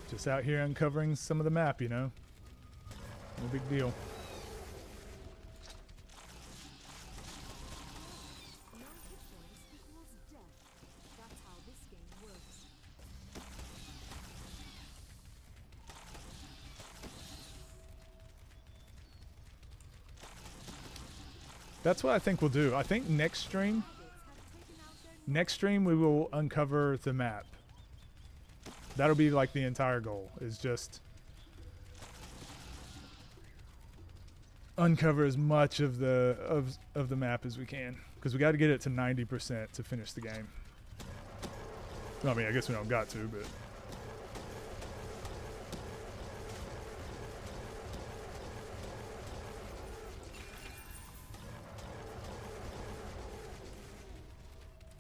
Just out here uncovering some of the map, you know. No big deal. That's what I think we'll do. I think next stream we will uncover the map. That'll be like the entire goal, is just uncover as much of the map as we can, because we got to get it to 90% to finish the game. I mean, I guess we don't got to, but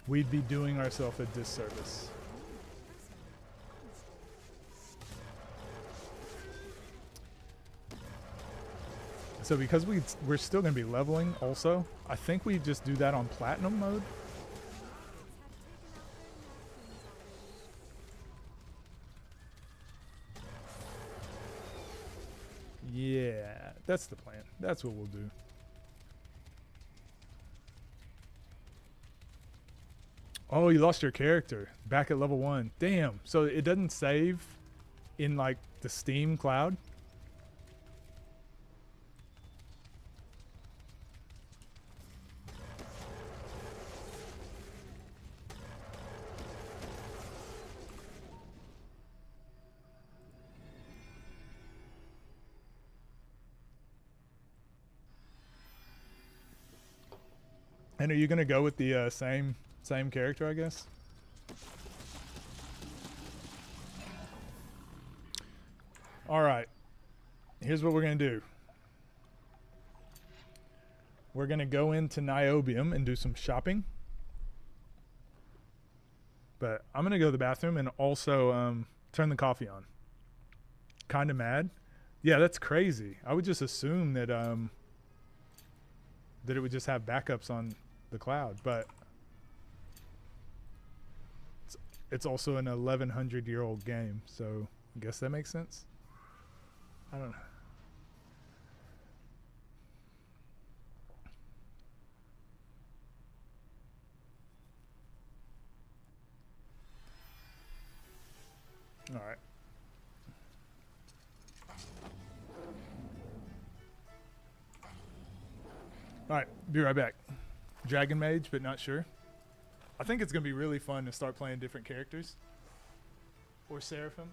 we'd be doing ourselves a disservice. So because we're still going to be leveling also, I think we just do that on platinum mode. Yeah, that's the plan. That's what we'll do. Oh, you lost your character back at level 1. Damn. So it doesn't save in like the Steam cloud? And are you going to go with the same character, I guess? All right. Here's what we're going to do. We're going to go into Niobium and do some shopping. But I'm going to go to the bathroom and also turn the coffee on. Kind of mad. Yeah, that's crazy. I would just assume that that it would just have backups on the cloud, but it's also an 1100-year-old game, so I guess that makes sense. I don't know. All right. All right, be right back. Dragon Mage, but not sure. I think it's going to be really fun to start playing different characters. Or Seraphim.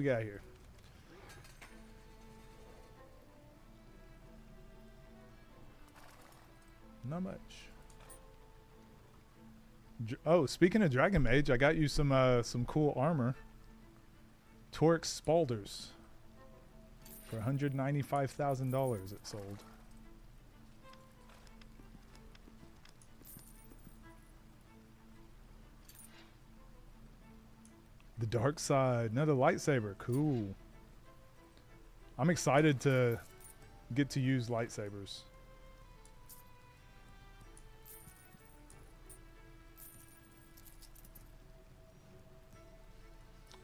we got here? Not much. Oh, speaking of Dragon Mage, I got you some cool armor. Torx Spalders. For $195,000 it sold. The dark side, another lightsaber, cool. I'm excited to get to use lightsabers.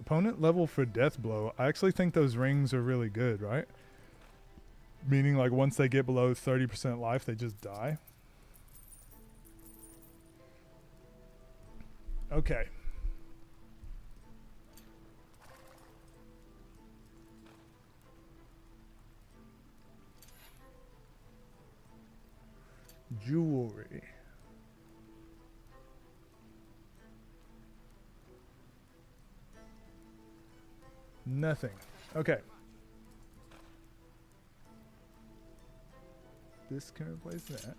Opponent level for death blow. I actually think those rings are really good, right? Meaning like once they get below 30% life, they just die. Okay. Jewelry. Nothing. Okay. This can replace that.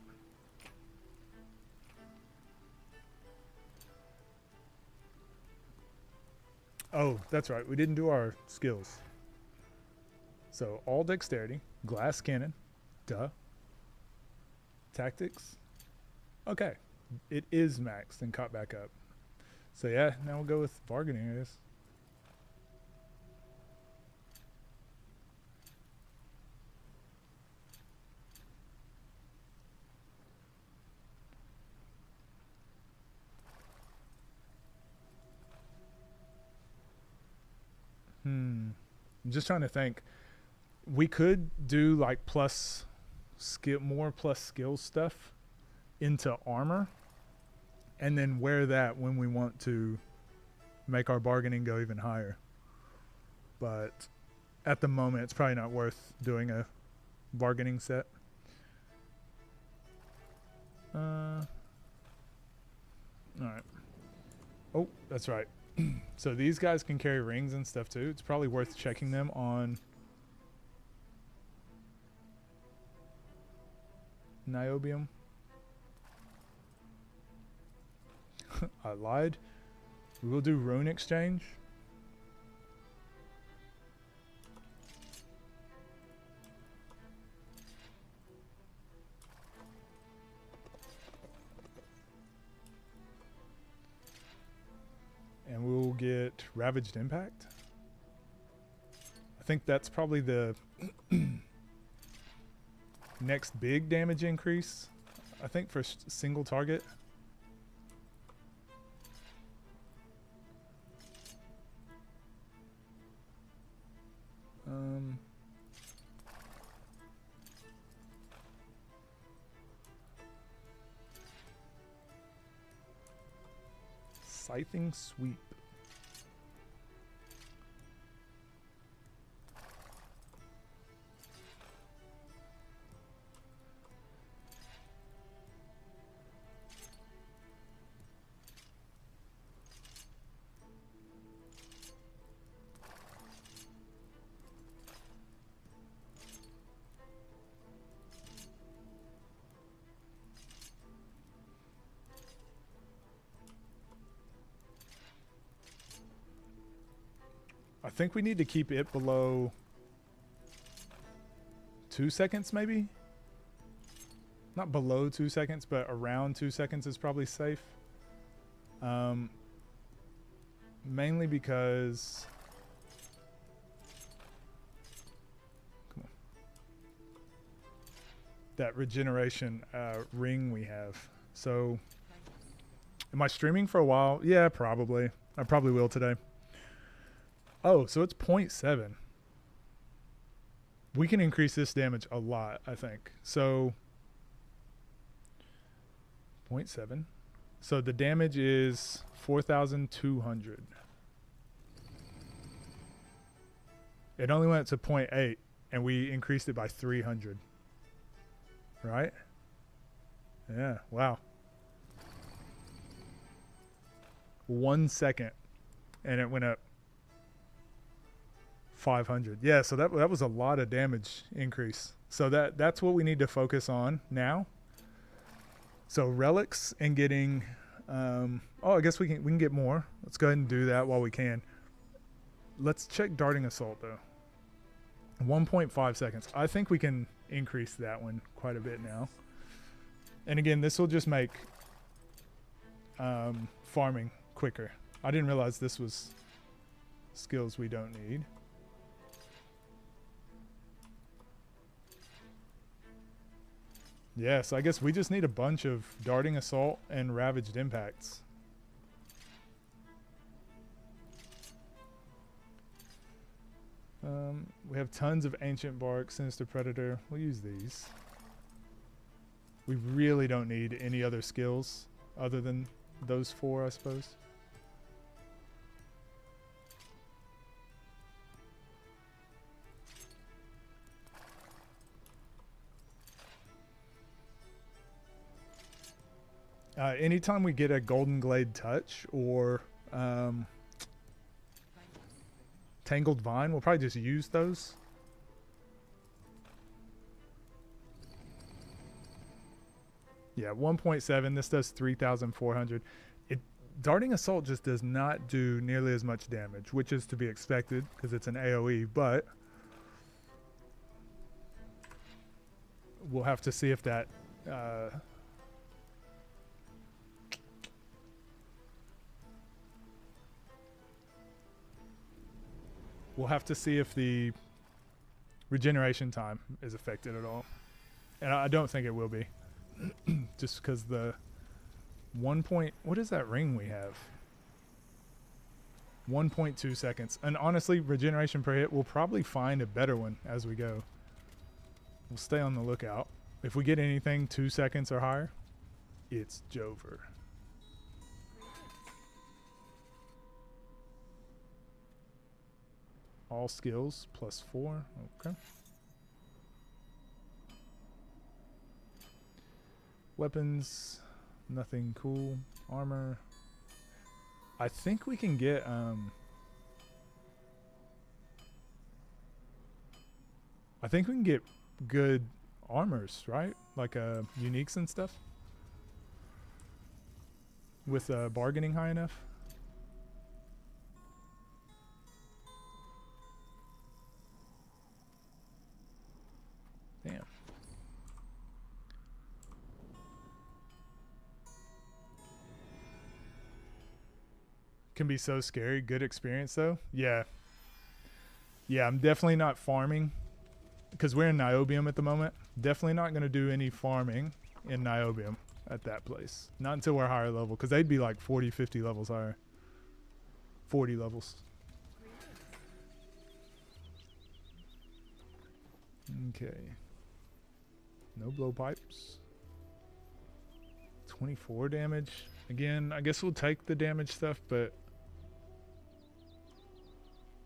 Oh, that's right. We didn't do our skills. So all dexterity, glass cannon, duh. Tactics. Okay. It is maxed and caught back up. So yeah, now we'll go with bargaining, I guess. I'm just trying to think. We could do like plus skill, more plus skill stuff into armor, and then wear that when we want to make our bargaining go even higher. But at the moment, it's probably not worth doing a bargaining set. All right. Oh, that's right. So these guys can carry rings and stuff too. It's probably worth checking them on niobium. I lied. We will do rune exchange. And we'll get Ravaged Impact. I think that's probably the next big damage increase. I think for single target. Scything Sweep. I think we need to keep it below 2 seconds, maybe? Not below 2 seconds, but around 2 seconds is probably safe. Mainly because... Come on. That regeneration ring we have. So, am I streaming for a while? Yeah, probably. I probably will today. Oh, so it's 0.7. We can increase this damage a lot, I think. So, 0.7. So the damage is 4,200. It only went to 0.8, and we increased it by 300. Right? Yeah, wow. 1 second, and it went up. 500. Yeah, so that was a lot of damage increase. So that's what we need to focus on now. So relics and getting I guess we can get more. Let's go ahead and do that while we can. Let's check darting assault though. 1.5 seconds. I think we can increase that one quite a bit now. And again, this will just make farming quicker. I didn't realize this was skills we don't need. Yes, I guess we just need a bunch of darting assault and ravaged impacts. We have tons of ancient bark, sinister predator. We'll use these. We really don't need any other skills other than those 4, I suppose. Anytime we get a golden glade touch or tangled vine, we'll probably just use those. Yeah, 1.7. This does 3,400. Darting assault just does not do nearly as much damage, which is to be expected because it's an AoE, but we'll have to see if that we'll have to see if the regeneration time is affected at all. And I don't think it will be. Just because the what is that ring we have? 1.2 seconds. And honestly, regeneration per hit, we'll probably find a better one as we go. We'll stay on the lookout. If we get anything 2 seconds or higher, it's Jover. All skills +4. Okay. Weapons, nothing cool. Armor. I think we can get good armors, right? Like uniques and stuff. With bargaining high enough. Damn. Can be so scary. Good experience though. Yeah. Yeah, I'm definitely not farming because we're in Niobium at the moment. Definitely not going to do any farming in Niobium at that place. Not until we're higher level because they'd be like 40, 50 levels higher. 40 levels. Okay. No blowpipes. 24 damage. Again, I guess we'll take the damage stuff, but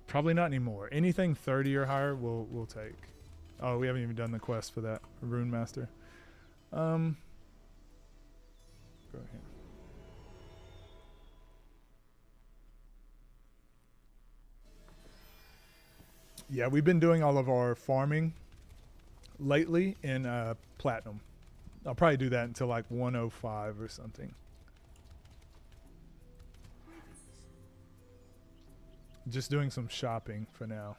probably not anymore. Anything 30 or higher, we'll take. Oh, we haven't even done the quest for that. Rune Master. Go ahead. Yeah, we've been doing all of our farming lately in platinum. I'll probably do that until like 105 or something. Just doing some shopping for now.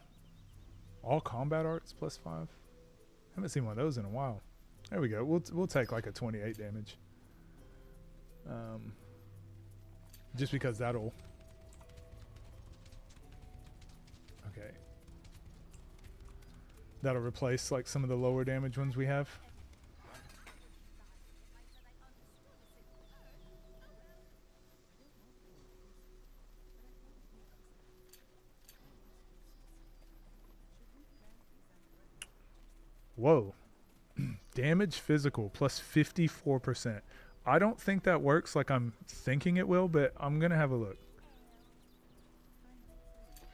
All combat arts +5. Haven't seen one of those in a while. There we go. We'll take like a 28 damage. Just because that'll. Okay. That'll replace like some of the lower damage ones we have. Whoa. Damage physical +54%. I don't think that works like I'm thinking it will, but I'm going to have a look.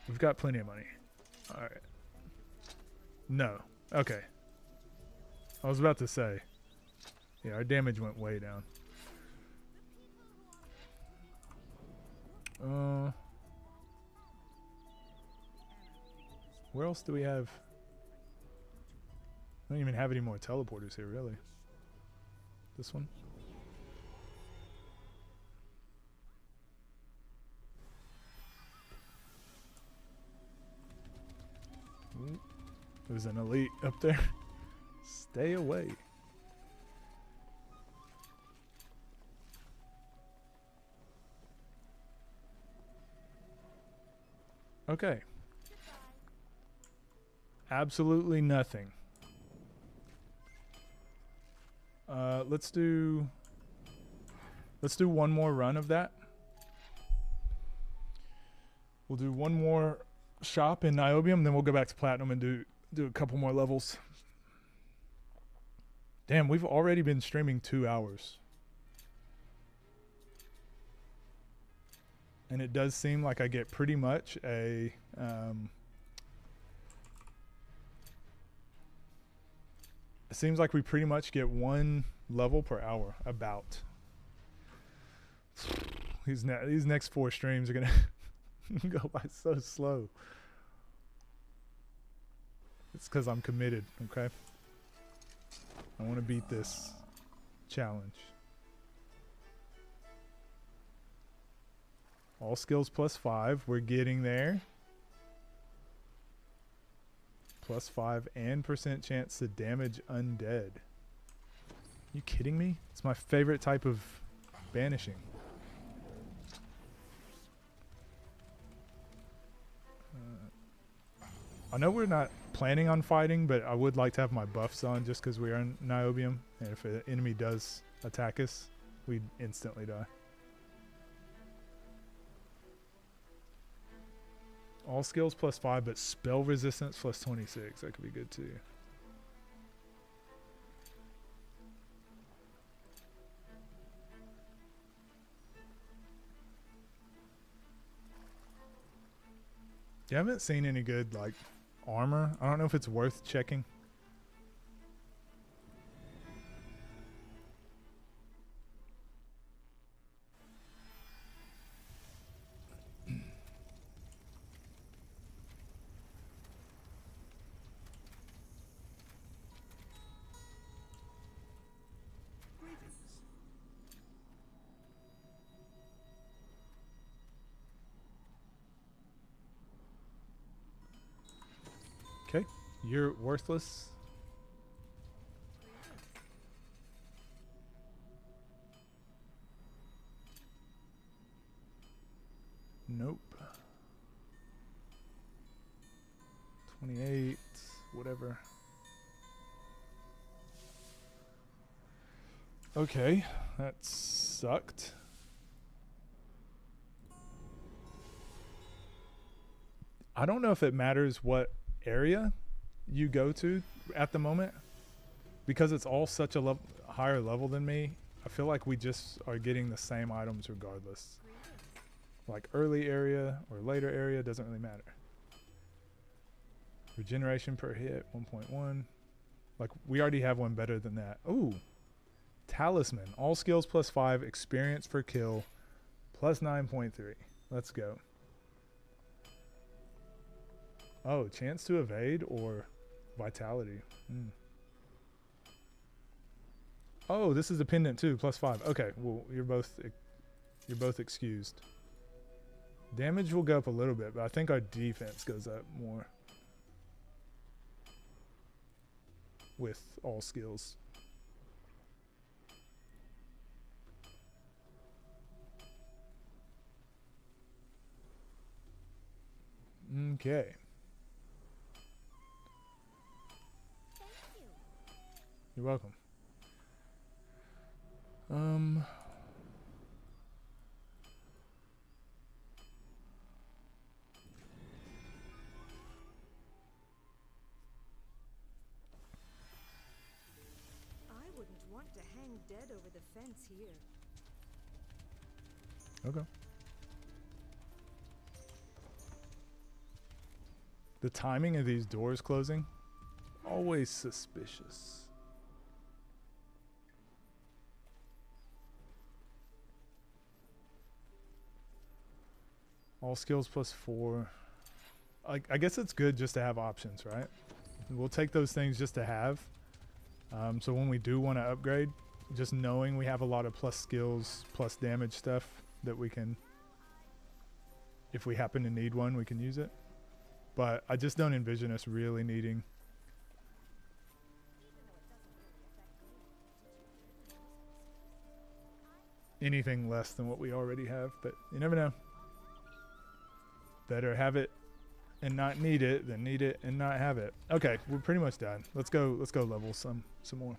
We've got plenty of money. All right. No. Okay. I was about to say. Yeah, our damage went way down. Where else do we have? I don't even have any more teleporters here, really. This one? Ooh, there's an elite up there. Stay away. Okay. Absolutely nothing. Let's do one more run of that. We'll do one more shop in Niobium, then we'll go back to Platinum and do a couple more levels. Damn, we've already been streaming 2 hours. And it does seem like I get pretty much a it seems like we pretty much get one level per hour, about. These next 4 streams are gonna go by so slow. It's because I'm committed, okay? I want to beat this challenge. All skills +5. We're getting there. +5 and % chance to damage undead. You kidding me? It's my favorite type of banishing. I know we're not planning on fighting, but I would like to have my buffs on just because we are in Niobium. And if an enemy does attack us, we'd instantly die. All skills +5, but spell resistance +26. That could be good too. You haven't seen any good, like, armor? I don't know if it's worth checking. Okay, you're worthless. Nope. 28, whatever. Okay, that sucked. I don't know if it matters what area you go to at the moment, because it's all such a higher level than me. I feel like we just are getting the same items regardless. Like early area or later area, doesn't really matter. Regeneration per hit 1.1. Like, we already have one better than that. Ooh, talisman. All skills +5, experience per kill +9.3. Let's go. Oh, chance to evade or vitality. Oh, this is a pendant too, +5. Okay, well, you're both excused. Damage will go up a little bit, but I think our defense goes up more with all skills. Okay. You're welcome. I wouldn't want to hang dead over the fence here. Okay. The timing of these doors closing, always suspicious. All skills +4. I guess it's good just to have options, right? We'll take those things just to have. So when we do want to upgrade, just knowing we have a lot of plus skills, plus damage stuff that we can, if we happen to need one, we can use it. But I just don't envision us really needing anything less than what we already have. But you never know. Better have it and not need it than need it and not have it. Okay, we're pretty much done. Let's go level some more.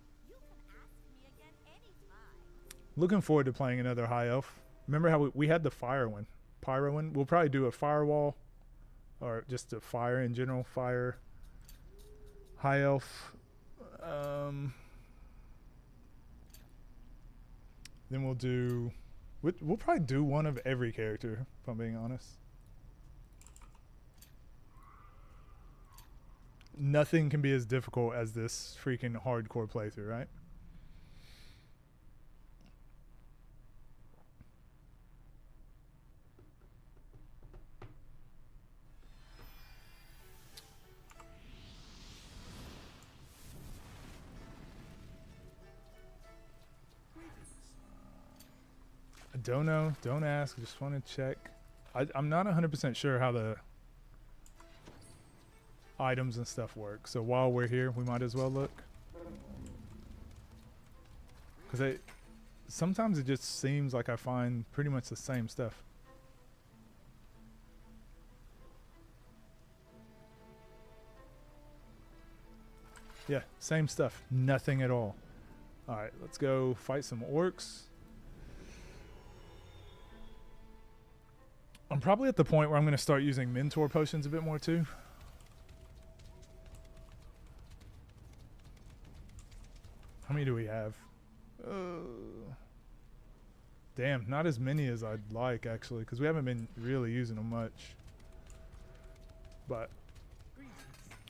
Looking forward to playing another high elf. Remember how we had the fire one, pyro one? We'll probably do a firewall or just a fire in general, fire high elf. Then we'll probably do one of every character, if I'm being honest. Nothing can be as difficult as this freaking hardcore playthrough, right? I don't know. Don't ask. Just want to check. I'm not 100% sure how the items and stuff work. So while we're here, we might as well look. Because sometimes it just seems like I find pretty much the same stuff. Yeah, same stuff. Nothing at all. Alright, let's go fight some orcs. I'm probably at the point where I'm going to start using mentor potions a bit more too. How many do we have? Damn, not as many as I'd like actually, because we haven't been really using them much. But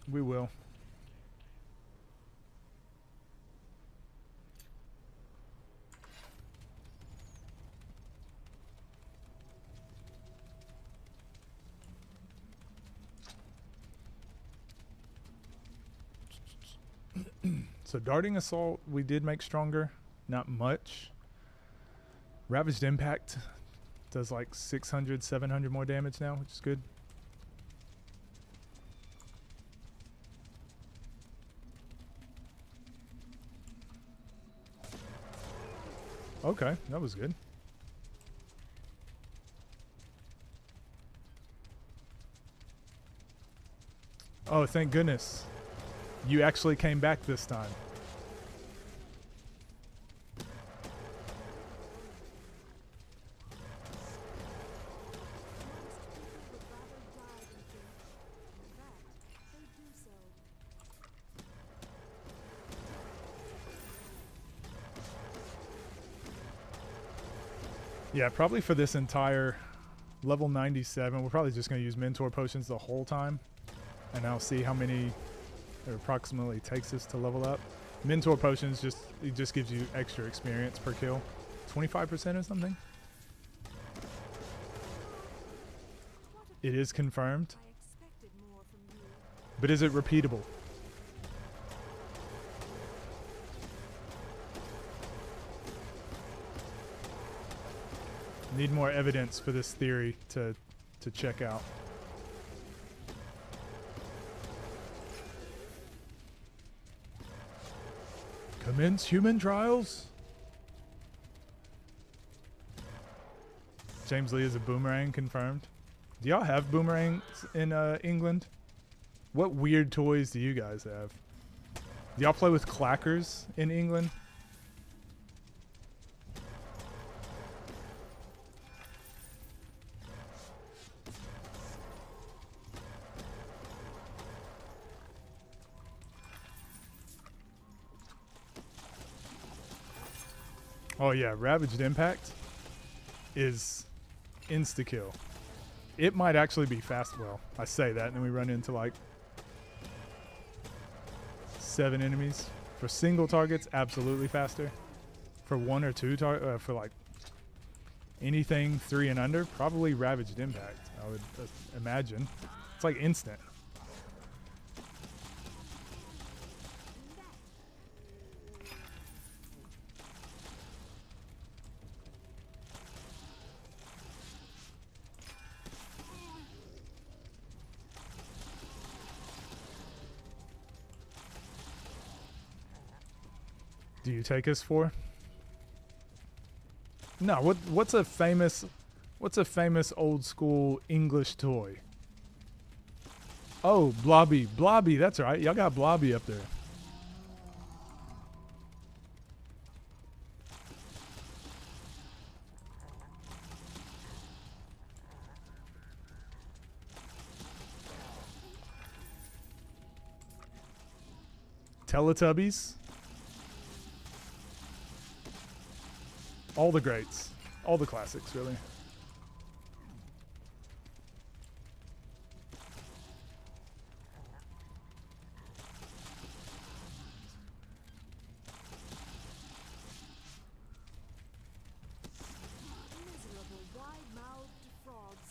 we will. So darting assault we did make stronger, not much. Ravaged impact does like 600, 700 more damage now, which is good. Okay, that was good. Oh, thank goodness. You actually came back this time. Yeah, probably for this entire level 97, we're probably just going to use mentor potions the whole time. And I'll see how many it approximately takes us to level up. Mentor potions it just gives you extra experience per kill. 25% or something? It is confirmed. But is it repeatable? Need more evidence for this theory to check out. Commence human trials. James Lee is a boomerang confirmed. Do y'all have boomerangs in England? What weird toys do you guys have? Do y'all play with clackers in England? Oh yeah, Ravaged Impact is insta-kill. It might actually be fast. Well, I say that and then we run into like 7 enemies. For single targets, absolutely faster. For 1 or 2 for like anything 3 and under, probably Ravaged Impact, I would imagine. It's like instant. Do you take us for? No, what's a famous old school English toy? Oh, Blobby. Blobby, that's right. Y'all got Blobby up there. Teletubbies. All the greats. All the classics, really. Miserable, wide-mouthed frogs.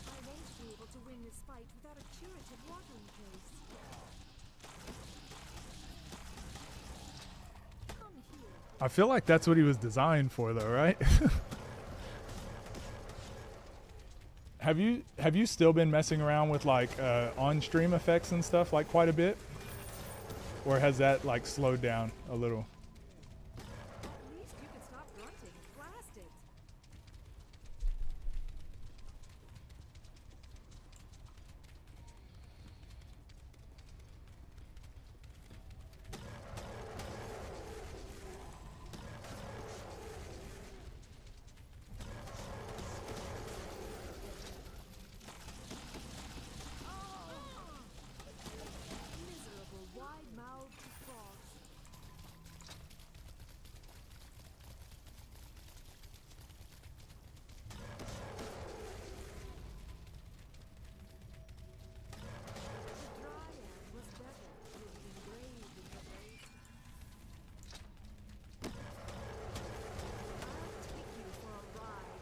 I won't be able to win this fight without a curative watering place. Come here. I feel like that's what he was designed for, though, right? Have you still been messing around with like on-stream effects and stuff like quite a bit, or has that like slowed down a little? At least you can stop grunting. Blast it. Miserable, wide-mouthed frogs. The dryad was better than engraved in the blade. I'll take you for a ride.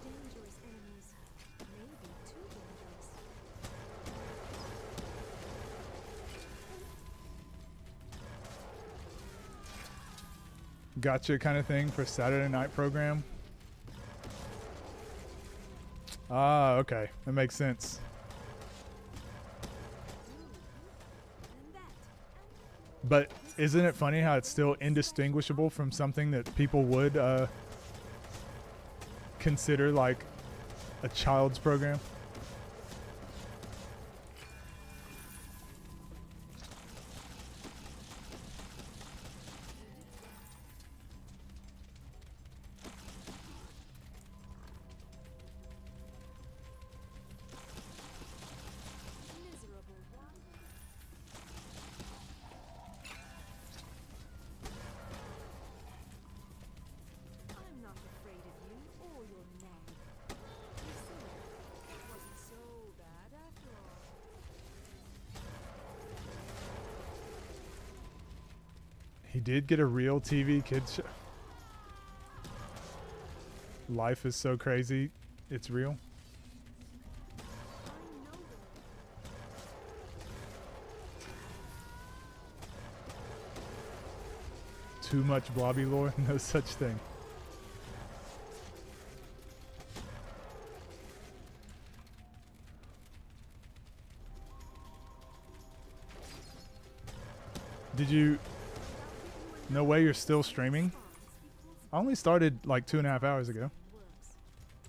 Dangerous enemies. Maybe too dangerous. Gotcha kind of thing for Saturday night program. Ah, okay, that makes sense. And that. But isn't it funny how it's still indistinguishable from something that people would consider like a child's program? Miserable one. I'm not afraid of you or your nag. You see, it wasn't so bad after all. He did get a real TV kids show. Life is so crazy, it's real. I know them. Too much Blobby lore? No such thing. Did you... No way you're still streaming? I only started like 2.5 hours ago.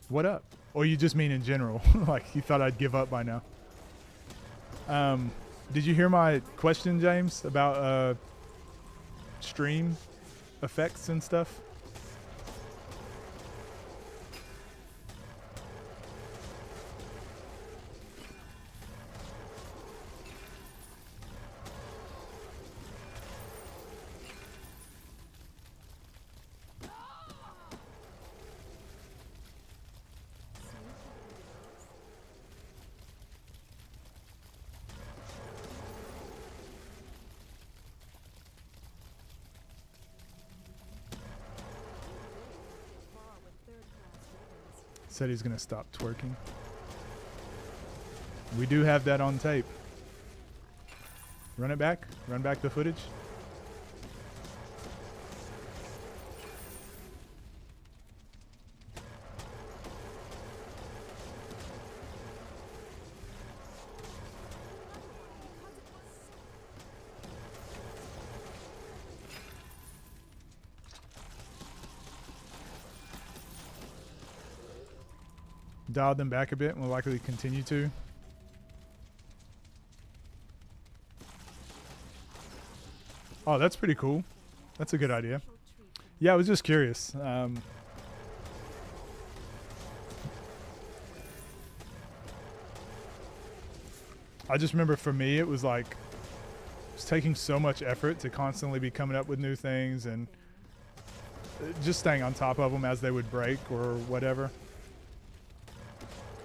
What up? Or you just mean in general? Like you thought I'd give up by now. Did you hear my question, James, about stream effects and stuff? Said he's gonna stop twerking. We do have that on tape. Run it back. Run back the footage. Dialed them back a bit and will likely continue to. Oh, that's pretty cool. That's a good idea. Yeah, I was just curious. I just remember for me, it was like, it was taking so much effort to constantly be coming up with new things and just staying on top of them as they would break or whatever.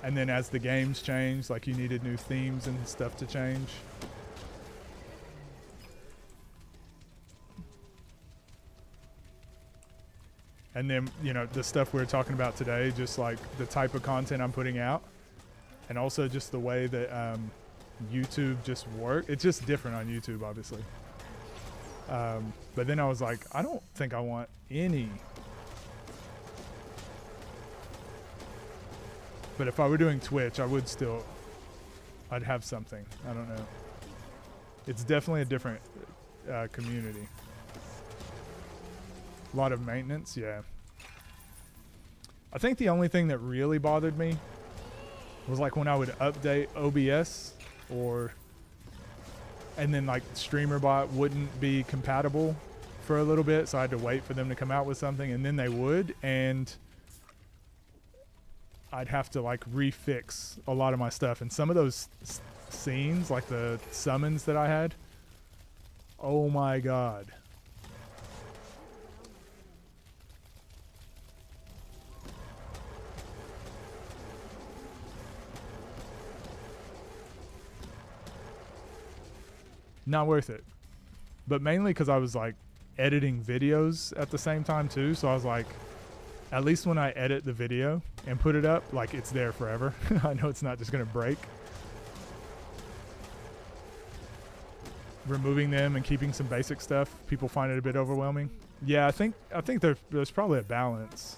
And then as the games changed, like you needed new themes and stuff to change. And then, you know, the stuff we were talking about today, just like the type of content I'm putting out. And also just the way that YouTube just works. It's just different on YouTube, obviously. But then I was like, I don't think I want any. But if I were doing Twitch, I would still, I'd have something. I don't know. It's definitely a different community. A lot of maintenance, yeah. I think the only thing that really bothered me was like when I would update OBS and then like StreamerBot wouldn't be compatible for a little bit, so I had to wait for them to come out with something, and then they would, and I'd have to like refix a lot of my stuff. And some of those scenes, like the summons that I had, oh my god. Not worth it. But mainly because I was like editing videos at the same time too, so I was like, at least when I edit the video and put it up, like it's there forever. I know it's not just gonna break. Removing them and keeping some basic stuff, people find it a bit overwhelming. Yeah, I think there's probably a balance.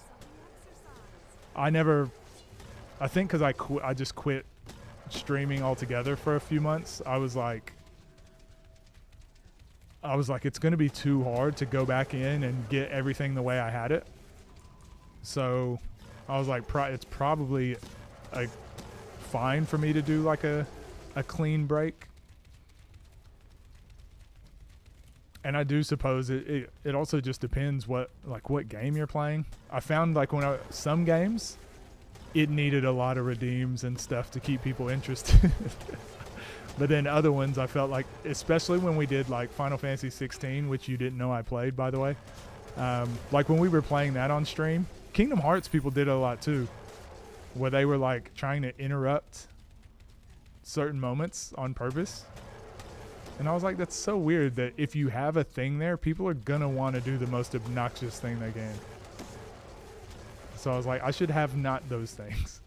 I think because I just quit streaming altogether for a few months. I was like, it's going to be too hard to go back in and get everything the way I had it. So I was like, it's probably fine for me to do like a clean break. And I do suppose it also just depends what game you're playing. I found like some games, it needed a lot of redeems and stuff to keep people interested. But then other ones I felt like, especially when we did like Final Fantasy 16, which you didn't know I played, by the way. Like when we were playing that on stream, Kingdom Hearts people did a lot too, where they were like trying to interrupt certain moments on purpose. And I was like, that's so weird that if you have a thing there, people are gonna want to do the most obnoxious thing they can. So I was like, I should have not those things.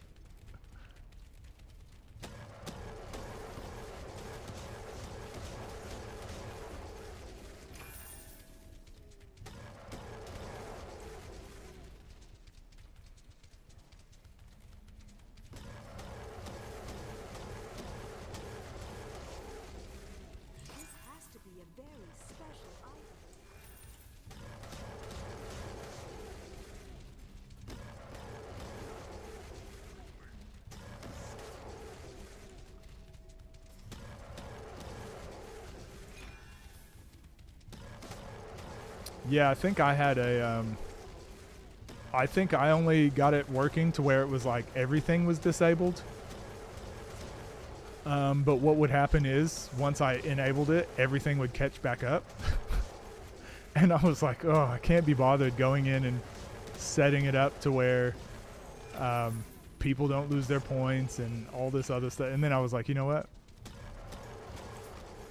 Yeah, I think I had I think I only got it working to where it was like everything was disabled. But what would happen is once I enabled it, everything would catch back up. And I was like, oh, I can't be bothered going in and setting it up to where people don't lose their points and all this other stuff. And then I was like, you know what?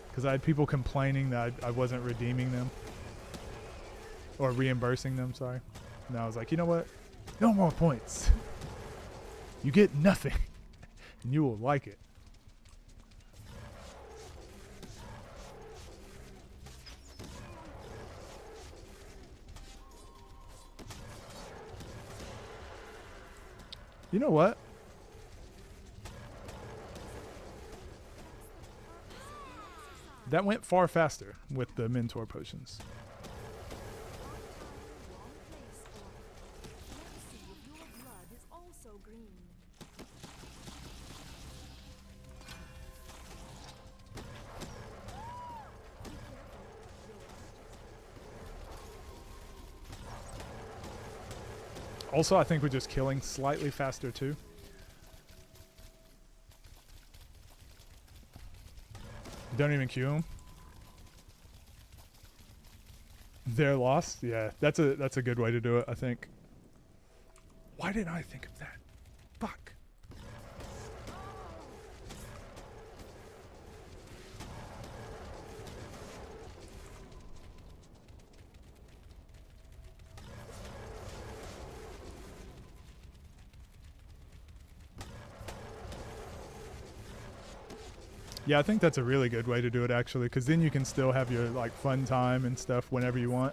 Because I had people complaining that I wasn't redeeming them. Or reimbursing them, sorry. And I was like, you know what? No more points. You get nothing, and you will like it. You know what? That went far faster with the mentor potions. Also, I think we're just killing slightly faster too. Don't even queue them. They're lost. Yeah, that's a good way to do it, I think. Why didn't I think of that? Fuck. Yeah, I think that's a really good way to do it actually, because then you can still have your like fun time and stuff whenever you want.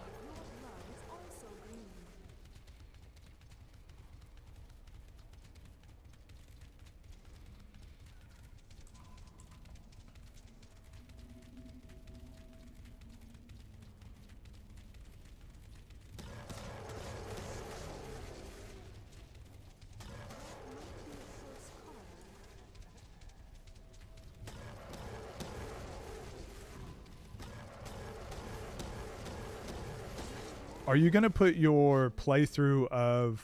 Are you gonna put your playthrough of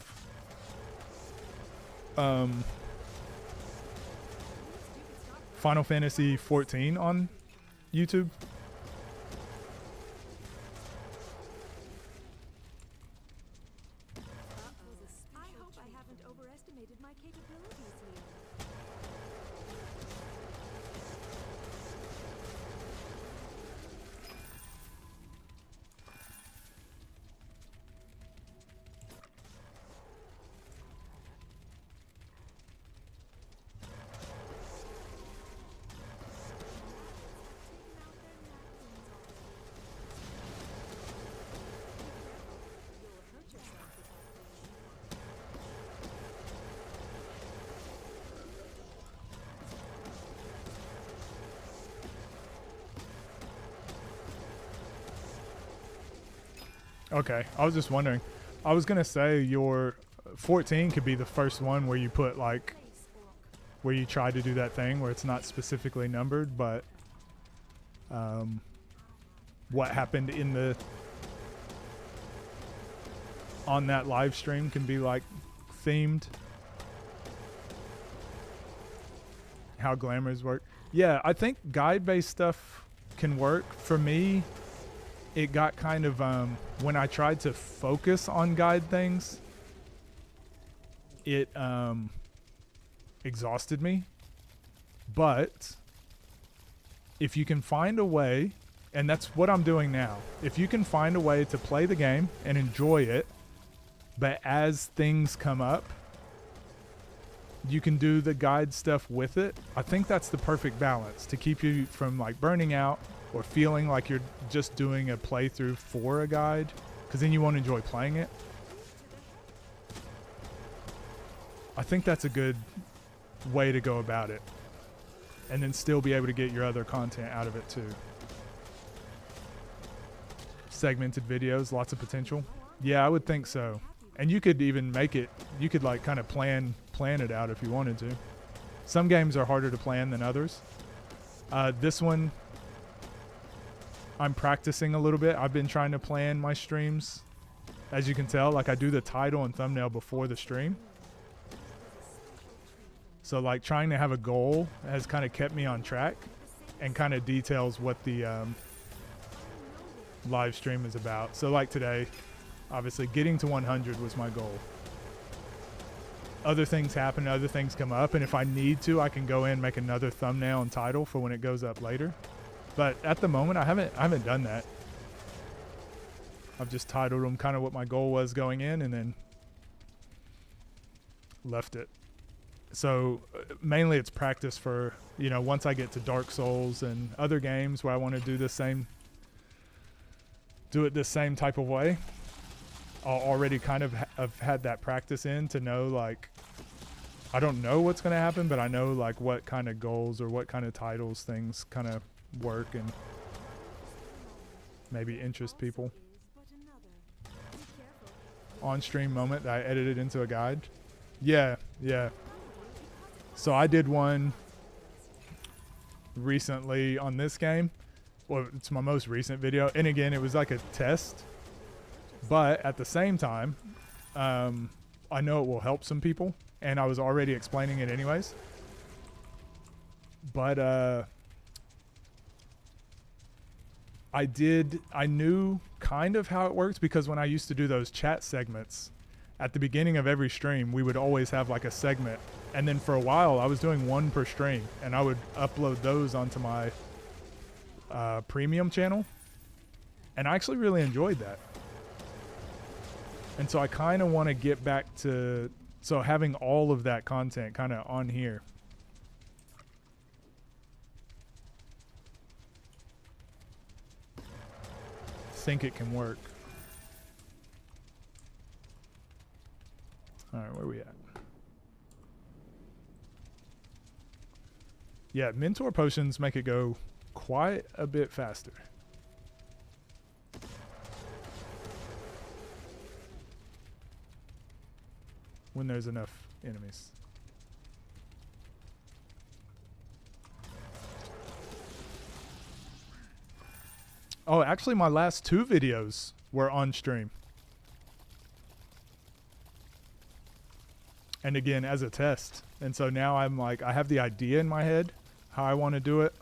Final Fantasy 14 on YouTube? I hope I haven't overestimated my capabilities here. Okay, I was just wondering. I was gonna say your 14 could be the first one where you put like, where you try to do that thing where it's not specifically numbered, but what happened in the on that live stream can be like themed. How glamours work. Yeah, I think guide-based stuff can work. For me, it got kind of when I tried to focus on guide things, it exhausted me. But if you can find a way, and that's what I'm doing now, if you can find a way to play the game and enjoy it, but as things come up, you can do the guide stuff with it. I think that's the perfect balance to keep you from like burning out or feeling like you're just doing a playthrough for a guide, because then you won't enjoy playing it. I think that's a good way to go about it, and then still be able to get your other content out of it too. Segmented videos, lots of potential. Yeah, I would think so. And you could even make it, you could like kind of plan it out if you wanted to. Some games are harder to plan than others. This one, I'm practicing a little bit. I've been trying to plan my streams. As you can tell, like I do the title and thumbnail before the stream. So like trying to have a goal has kind of kept me on track and kind of details what the live stream is about. So like today, obviously getting to 100 was my goal. Other things happen, other things come up, and if I need to, I can go in and make another thumbnail and title for when it goes up later. But at the moment, I haven't done that. I've just titled them kind of what my goal was going in and then left it. So mainly it's practice for, you know, once I get to Dark Souls and other games where I want to do it the same type of way. I'll already kind of have had that practice in to know, like, I don't know what's going to happen, but I know like what kind of goals or what kind of titles things kind of work and maybe interest people. On stream moment that I edited into a guide. Yeah. So I did one recently on this game. Well, it's my most recent video. And again, it was like a test. But at the same time, I know it will help some people. And I was already explaining it anyways. But I knew kind of how it works because when I used to do those chat segments, at the beginning of every stream, we would always have like a segment. And then for a while, I was doing one per stream. And I would upload those onto my premium channel. And I actually really enjoyed that. And so I kind of want to get back to... So having all of that content kind of on here. Think it can work. All right, where are we at? Yeah, mentor potions make it go quite a bit faster. When there's enough enemies. Oh, actually my last 2 videos were on stream. And again, as a test. And so now I'm like, I have the idea in my head, how I want to do it.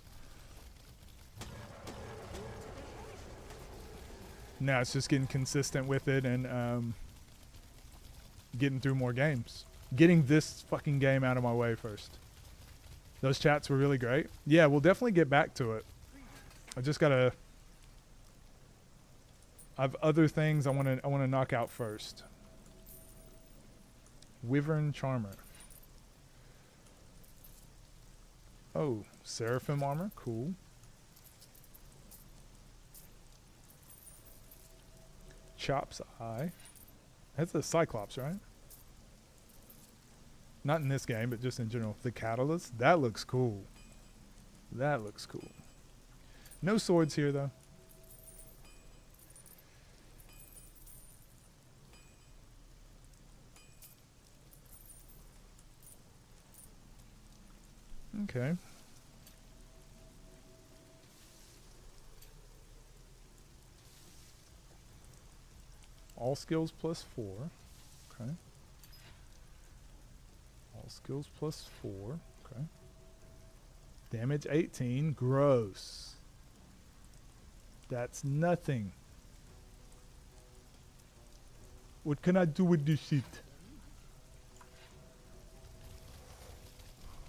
Now it's just getting consistent with it and getting through more games. Getting this fucking game out of my way first. Those chats were really great. Yeah, we'll definitely get back to it. I just gotta... I have other things I want to knock out first. Wyvern Charmer. Oh, Seraphim armor, cool. Chop's Eye. That's a Cyclops, right? Not in this game, but just in general. The Catalyst, that looks cool. That looks cool. No swords here though. Okay. All skills plus 4. Okay. All skills plus 4. Okay. Damage 18. Gross. That's nothing. What can I do with this shit?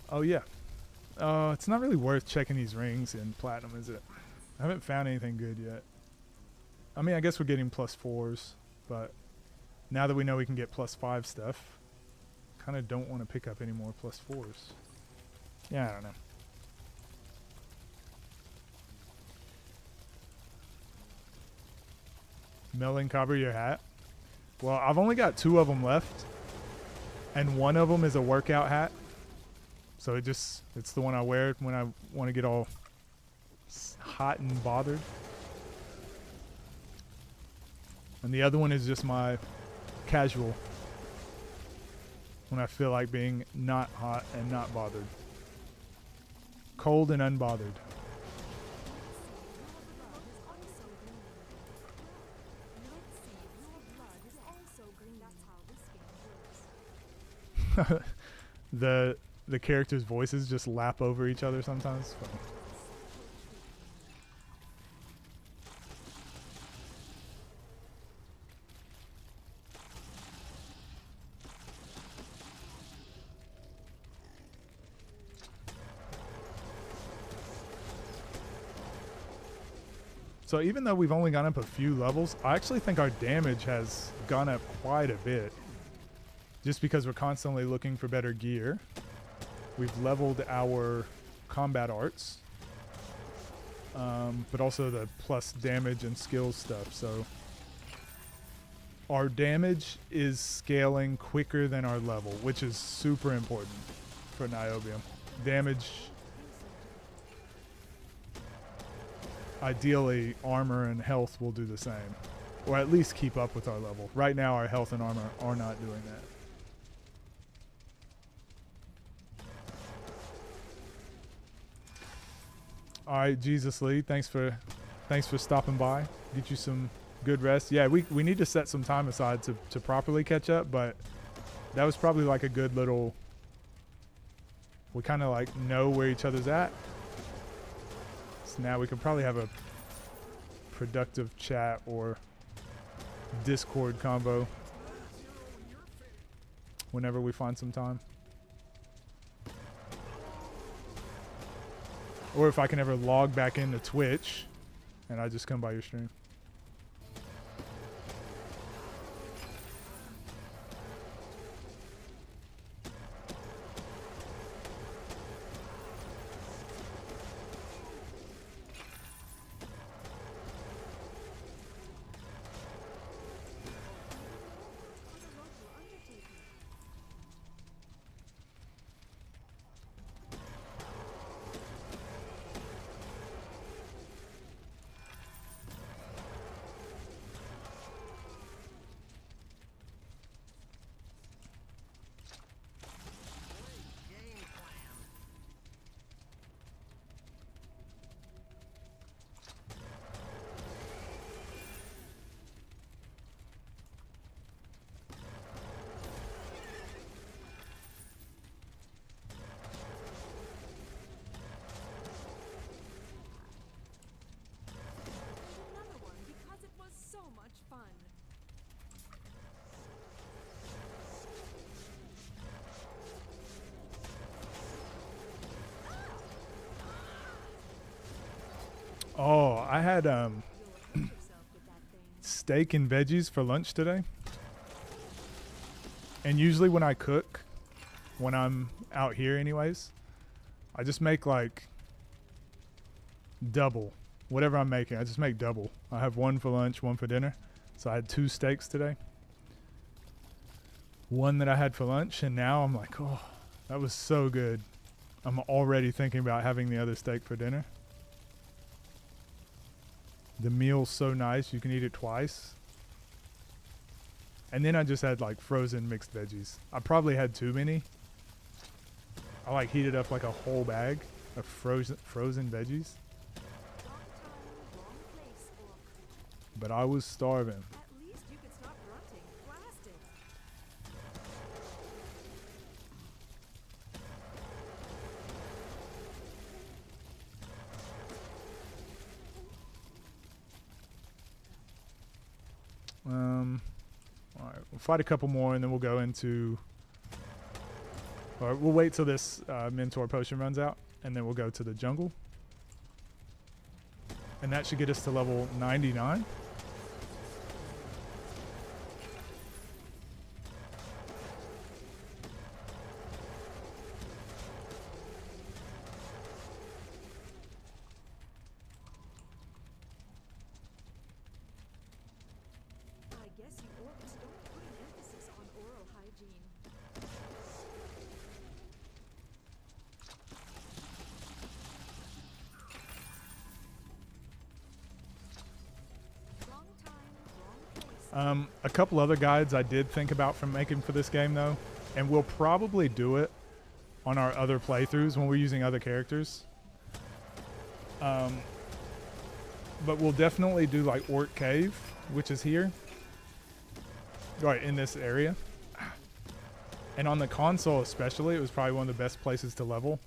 Oh yeah. It's not really worth checking these rings in platinum, is it? I haven't found anything good yet. I mean, I guess we're getting plus 4s, but now that we know we can get plus 5 stuff, kind of don't want to pick up any more plus 4s. Yeah, I don't know. Melon cover your hat. Well, I've only got 2 of them left, and one of them is a workout hat. So it's the one I wear when I want to get all hot and bothered. And the other one is just my casual when I feel like being not hot and not bothered. Cold and unbothered. The characters' voices just lap over each other sometimes. Funny. So even though we've only gone up a few levels, I actually think our damage has gone up quite a bit. Just because we're constantly looking for better gear. We've leveled our combat arts, but also the plus damage and skills stuff. So our damage is scaling quicker than our level, which is super important for Niobium. Damage, ideally, armor and health will do the same, or at least keep up with our level. Right now, our health and armor are not doing that. All right, Jesus Lee, thanks for stopping by. Get you some good rest. Yeah, we need to set some time aside to properly catch up, but that was probably like a good little, we kind of like know where each other's at. So now we can probably have a productive chat or Discord convo whenever we find some time. Or if I can ever log back into Twitch and I just come by your stream. Oh, I had steak and veggies for lunch today. And usually when I cook, when I'm out here anyways, I just make like double. Whatever I'm making, I just make double. I have one for lunch, one for dinner. So I had 2 steaks today. One that I had for lunch, and now I'm like, oh, that was so good. I'm already thinking about having the other steak for dinner. The meal's so nice, you can eat it twice. And then I just had like frozen mixed veggies. I probably had too many. I like heated up like a whole bag of frozen veggies. But I was starving. At least you could stop grunting. Blast it. All right, we'll fight a couple more and then we'll go into, or we'll wait till this mentor potion runs out and then we'll go to the jungle. And that should get us to level 99. A couple other guides I did think about from making for this game though, and we'll probably do it on our other playthroughs when we're using other characters. But we'll definitely do like Orc Cave, which is here. Right, in this area. And on the console especially, it was probably one of the best places to level.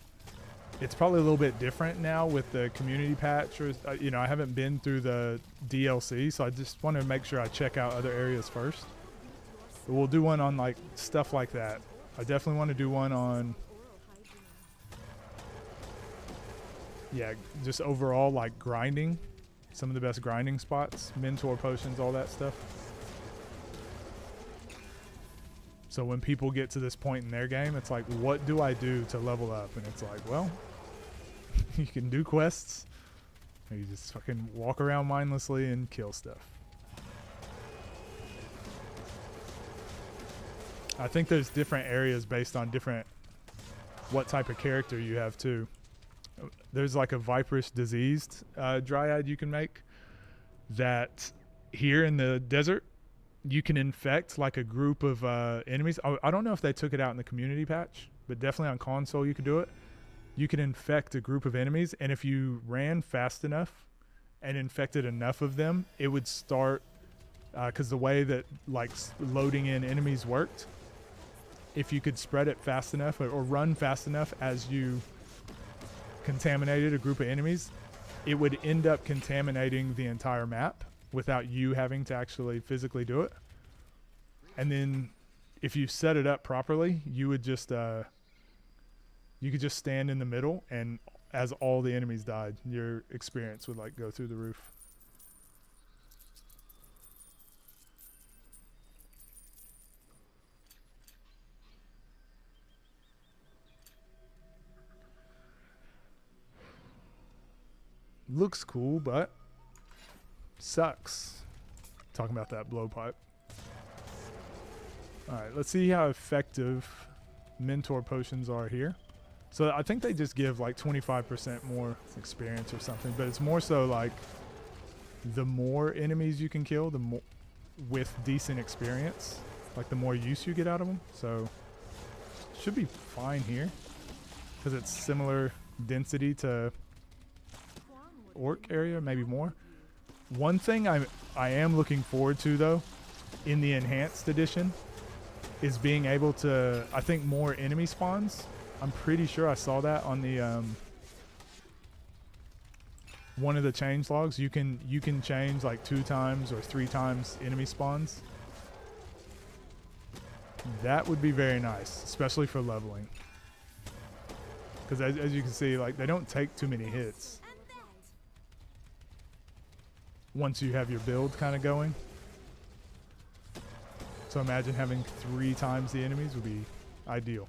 It's probably a little bit different now with the community patch, or you know, I haven't been through the DLC, so I just want to make sure I check out other areas first. But we'll do one on like stuff like that. I definitely want to do one on, yeah, just overall like grinding, some of the best grinding spots, mentor potions, all that stuff. So when people get to this point in their game, it's like, what do I do to level up? And it's like, well, you can do quests. Or you just fucking walk around mindlessly and kill stuff. I think there's different areas based on different what type of character you have too. There's like a viperish diseased dryad you can make that here in the desert you can infect like a group of enemies. I don't know if they took it out in the community patch, but definitely on console you could do it. You can infect a group of enemies, and if you ran fast enough and infected enough of them, it would start because the way that like loading in enemies worked, if you could spread it fast enough or run fast enough as you contaminated a group of enemies, it would end up contaminating the entire map without you having to actually physically do it. And then if you set it up properly, you would just you could just stand in the middle, and as all the enemies died, your experience would like go through the roof. Looks cool, but sucks. Talking about that blowpipe. Alright, let's see how effective mentor potions are here. So I think they just give like 25% more experience or something, but it's more so like the more enemies you can kill, the more with decent experience, like the more use you get out of them. So should be fine here because it's similar density to orc area, maybe more. One thing I am looking forward to though in the enhanced edition is being able to, I think, more enemy spawns. I'm pretty sure I saw that on the one of the change logs. You can change like 2 times or 3 times enemy spawns. That would be very nice, especially for leveling, because as you can see, like they don't take too many hits once you have your build kind of going. So imagine having 3 times the enemies would be ideal.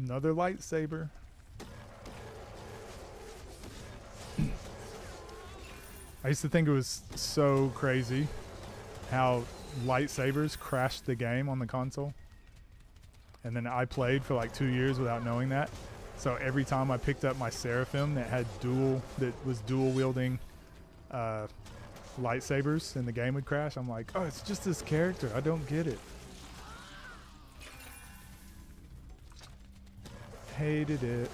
Another lightsaber. I used to think it was so crazy how lightsabers crashed the game on the console. And then I played for like 2 years without knowing that. So every time I picked up my Seraphim that was dual wielding lightsabers and the game would crash, I'm like, oh, it's just this character. I don't get it. Hated it.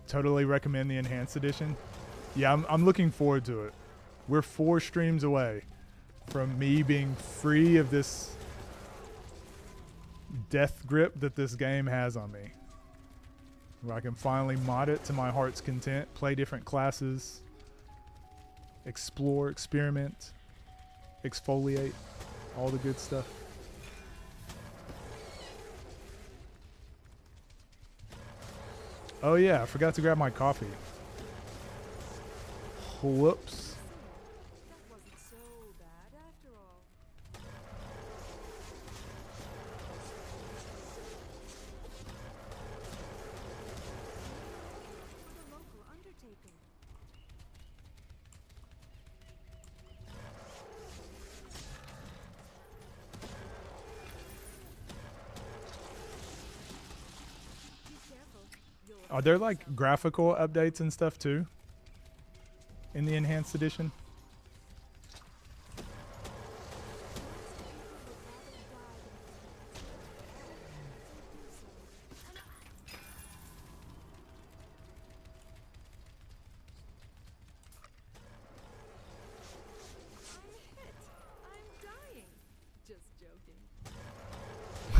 Totally recommend the enhanced edition. Yeah, I'm looking forward to it. We're 4 streams away from me being free of this death grip that this game has on me, where I can finally mod it to my heart's content, play different classes, explore, experiment, exfoliate, all the good stuff. Oh yeah, I forgot to grab my coffee. Whoops. That wasn't so bad after all. For the local undertaker. Be careful. You'll Are there like graphical updates and stuff too in the enhanced edition?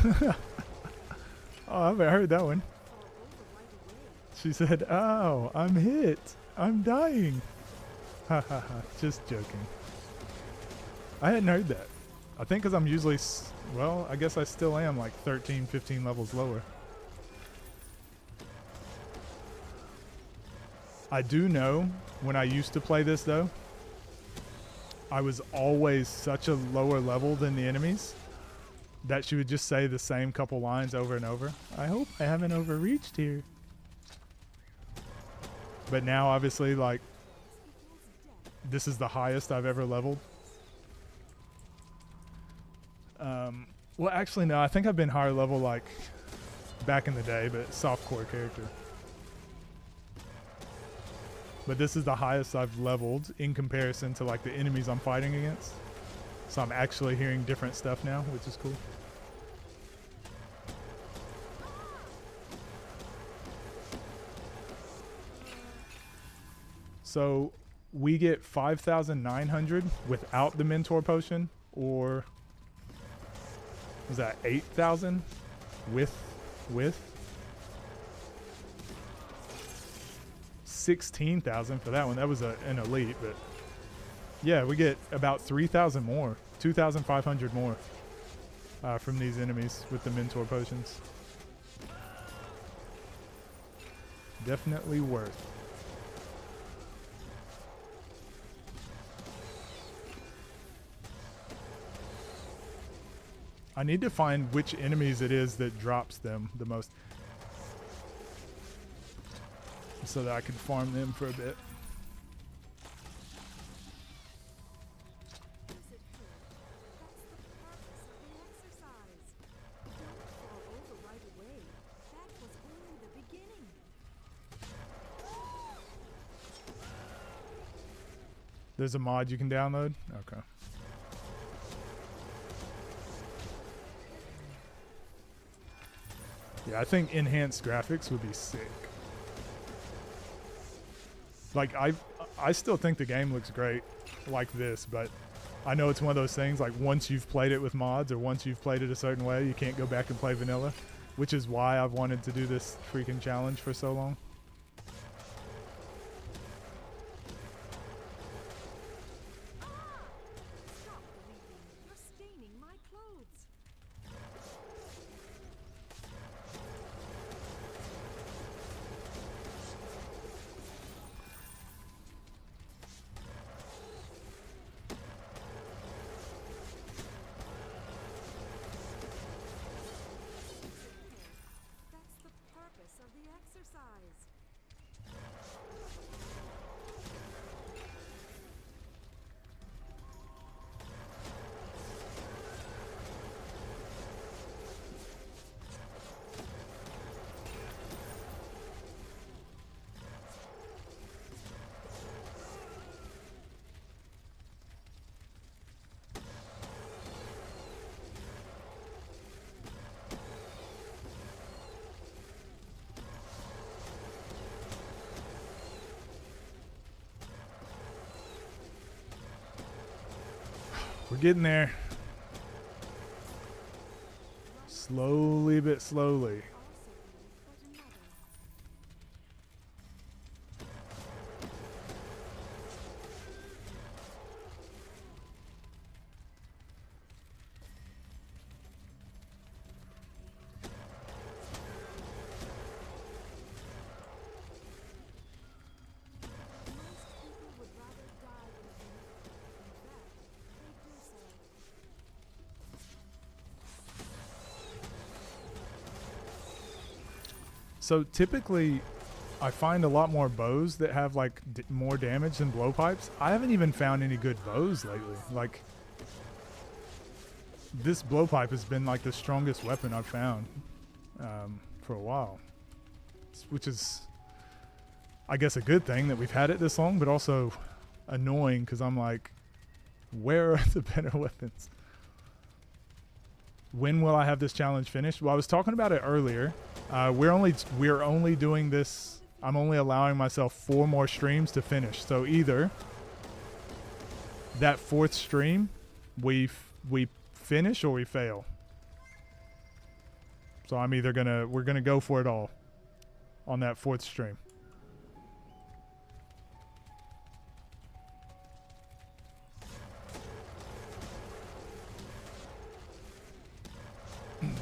Oh, I haven't heard that one. She said, "Oh, I'm hit. I'm dying." Ha ha ha. Just joking. I hadn't heard that. I think because I'm usually, well, I guess I still am like 13, 15 levels lower. I do know when I used to play this though, I was always such a lower level than the enemies that she would just say the same couple lines over and over. I hope I haven't overreached here. But now obviously like this is the highest I've ever leveled. Well, actually, no. I think I've been higher level like back in the day, but softcore character. But this is the highest I've leveled in comparison to like the enemies I'm fighting against. So I'm actually hearing different stuff now, which is cool. So we get 5,900 without the mentor potion, or was that 8,000 with 16,000 for that one. That was an elite, but yeah, we get about 3,000 more, 2,500 more from these enemies with the mentor potions. Definitely worth. I need to find which enemies it is that drops them the most, so that I can farm them for a bit. There's a mod you can download? Okay. Yeah, I think enhanced graphics would be sick. Like, I still think the game looks great like this, but I know it's one of those things, like once you've played it with mods or once you've played it a certain way, you can't go back and play vanilla, which is why I've wanted to do this freaking challenge for so long. We're getting there. Slowly but slowly. So typically, I find a lot more bows that have like more damage than blowpipes. I haven't even found any good bows lately. Like, this blowpipe has been like the strongest weapon I've found for a while, which is, I guess, a good thing that we've had it this long, but also annoying because I'm like, where are the better weapons? When will I have this challenge finished? Well, I was talking about it earlier. We're only doing this. I'm only allowing myself 4 more streams to finish. So either that 4th stream, we finish or we fail. So I'm either we're gonna go for it all on that 4th stream.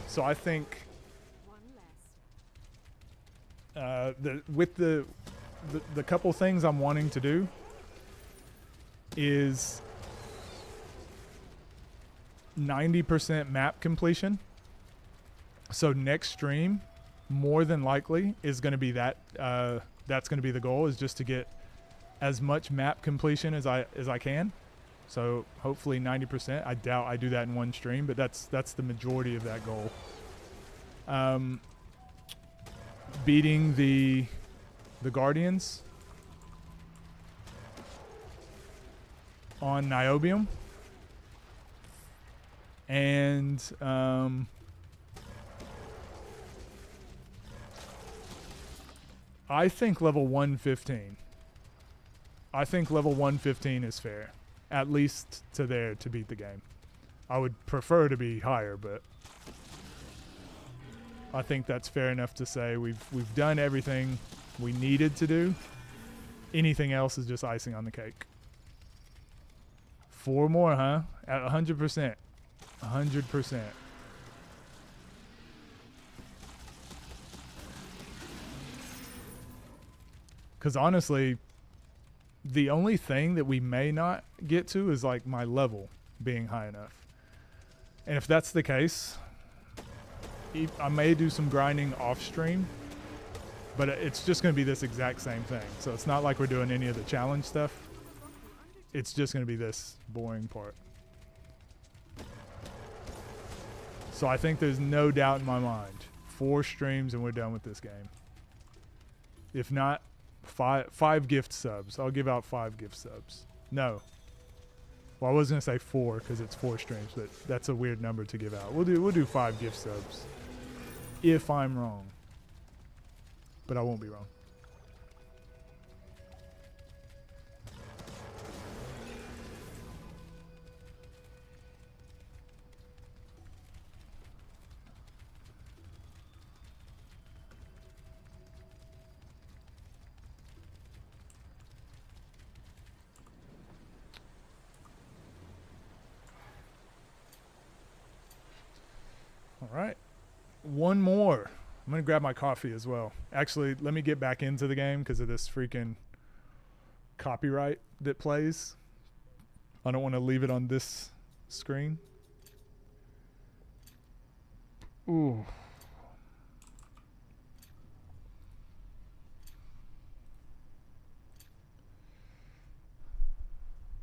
So I think with the couple things I'm wanting to do is 90% map completion. So next stream, more than likely, is going to be that. That's going to be the goal, is just to get as much map completion as I can. So hopefully 90%. I doubt I do that in one stream, but that's the majority of that goal. Beating the Guardians on Niobium, and I think level 115. I think level 115 is fair, at least to beat the game. I would prefer to be higher, but I think that's fair enough to say we've done everything we needed to do. Anything else is just icing on the cake. 4 more, huh? At 100%. 100%. Because honestly, the only thing that we may not get to is like my level being high enough. And if that's the case, I may do some grinding off stream, but it's just going to be this exact same thing. So it's not like we're doing any of the challenge stuff. It's just going to be this boring part. So I think there's no doubt in my mind. 4 streams and we're done with this game. If not, five gift subs. I'll give out 5 gift subs. No. Well, I was gonna say 4 because it's 4 streams, but that's a weird number to give out. We'll do 5 gift subs. If I'm wrong. But I won't be wrong. All right. One more. I'm going to grab my coffee as well. Actually, let me get back into the game because of this freaking copyright that plays. I don't want to leave it on this screen. Ooh.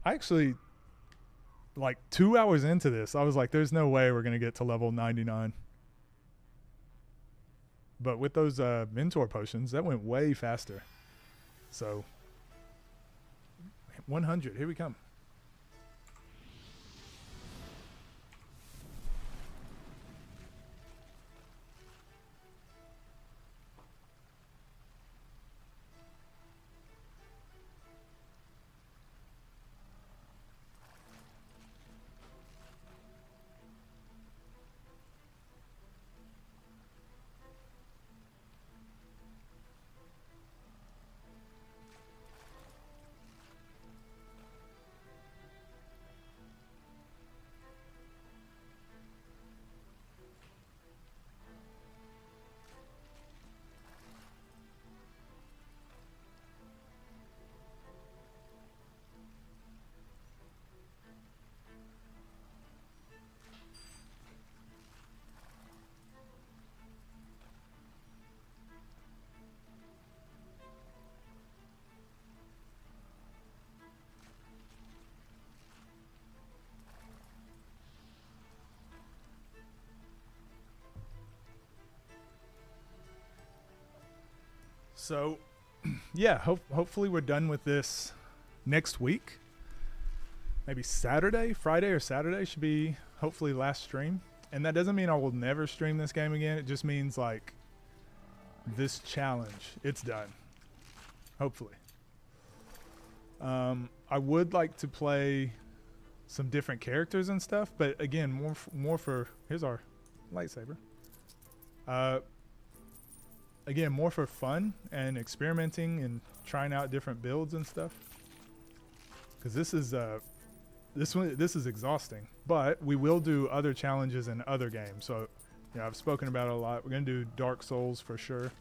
I actually, like 2 hours into this, I was like, there's no way we're going to get to level 99. But with those mentor potions, that went way faster. So, 100, here we come. So, yeah, hopefully we're done with this next week. Maybe Saturday, Friday or Saturday should be hopefully last stream. And that doesn't mean I will never stream this game again. It just means like this challenge, it's done. Hopefully. I would like to play some different characters and stuff, but again, more for here's our lightsaber. Uh, again, more for fun and experimenting and trying out different builds and stuff. Because this is this is exhausting. But we will do other challenges in other games. So, yeah, I've spoken about it a lot. We're gonna do Dark Souls for sure.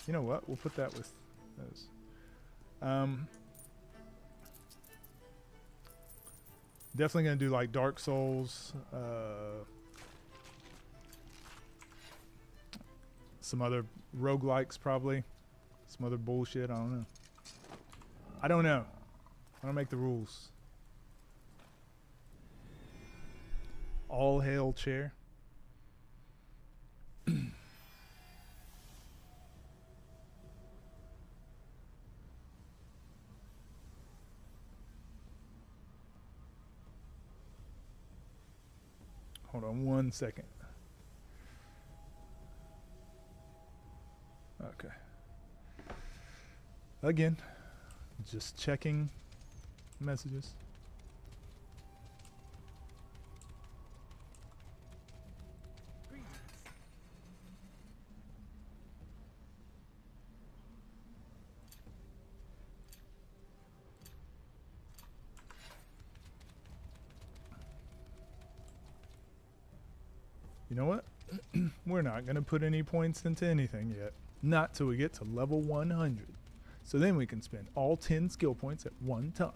You know what? We'll put that with those. Definitely gonna do like Dark Souls. Some other roguelikes probably. Some other bullshit. I don't know. I don't know. I don't make the rules. All hail chair. Hold on 1 second. Okay. Again, just checking messages. You know what? We're not going to put any points into anything yet. Not till we get to level 100. So then we can spend all 10 skill points at one time.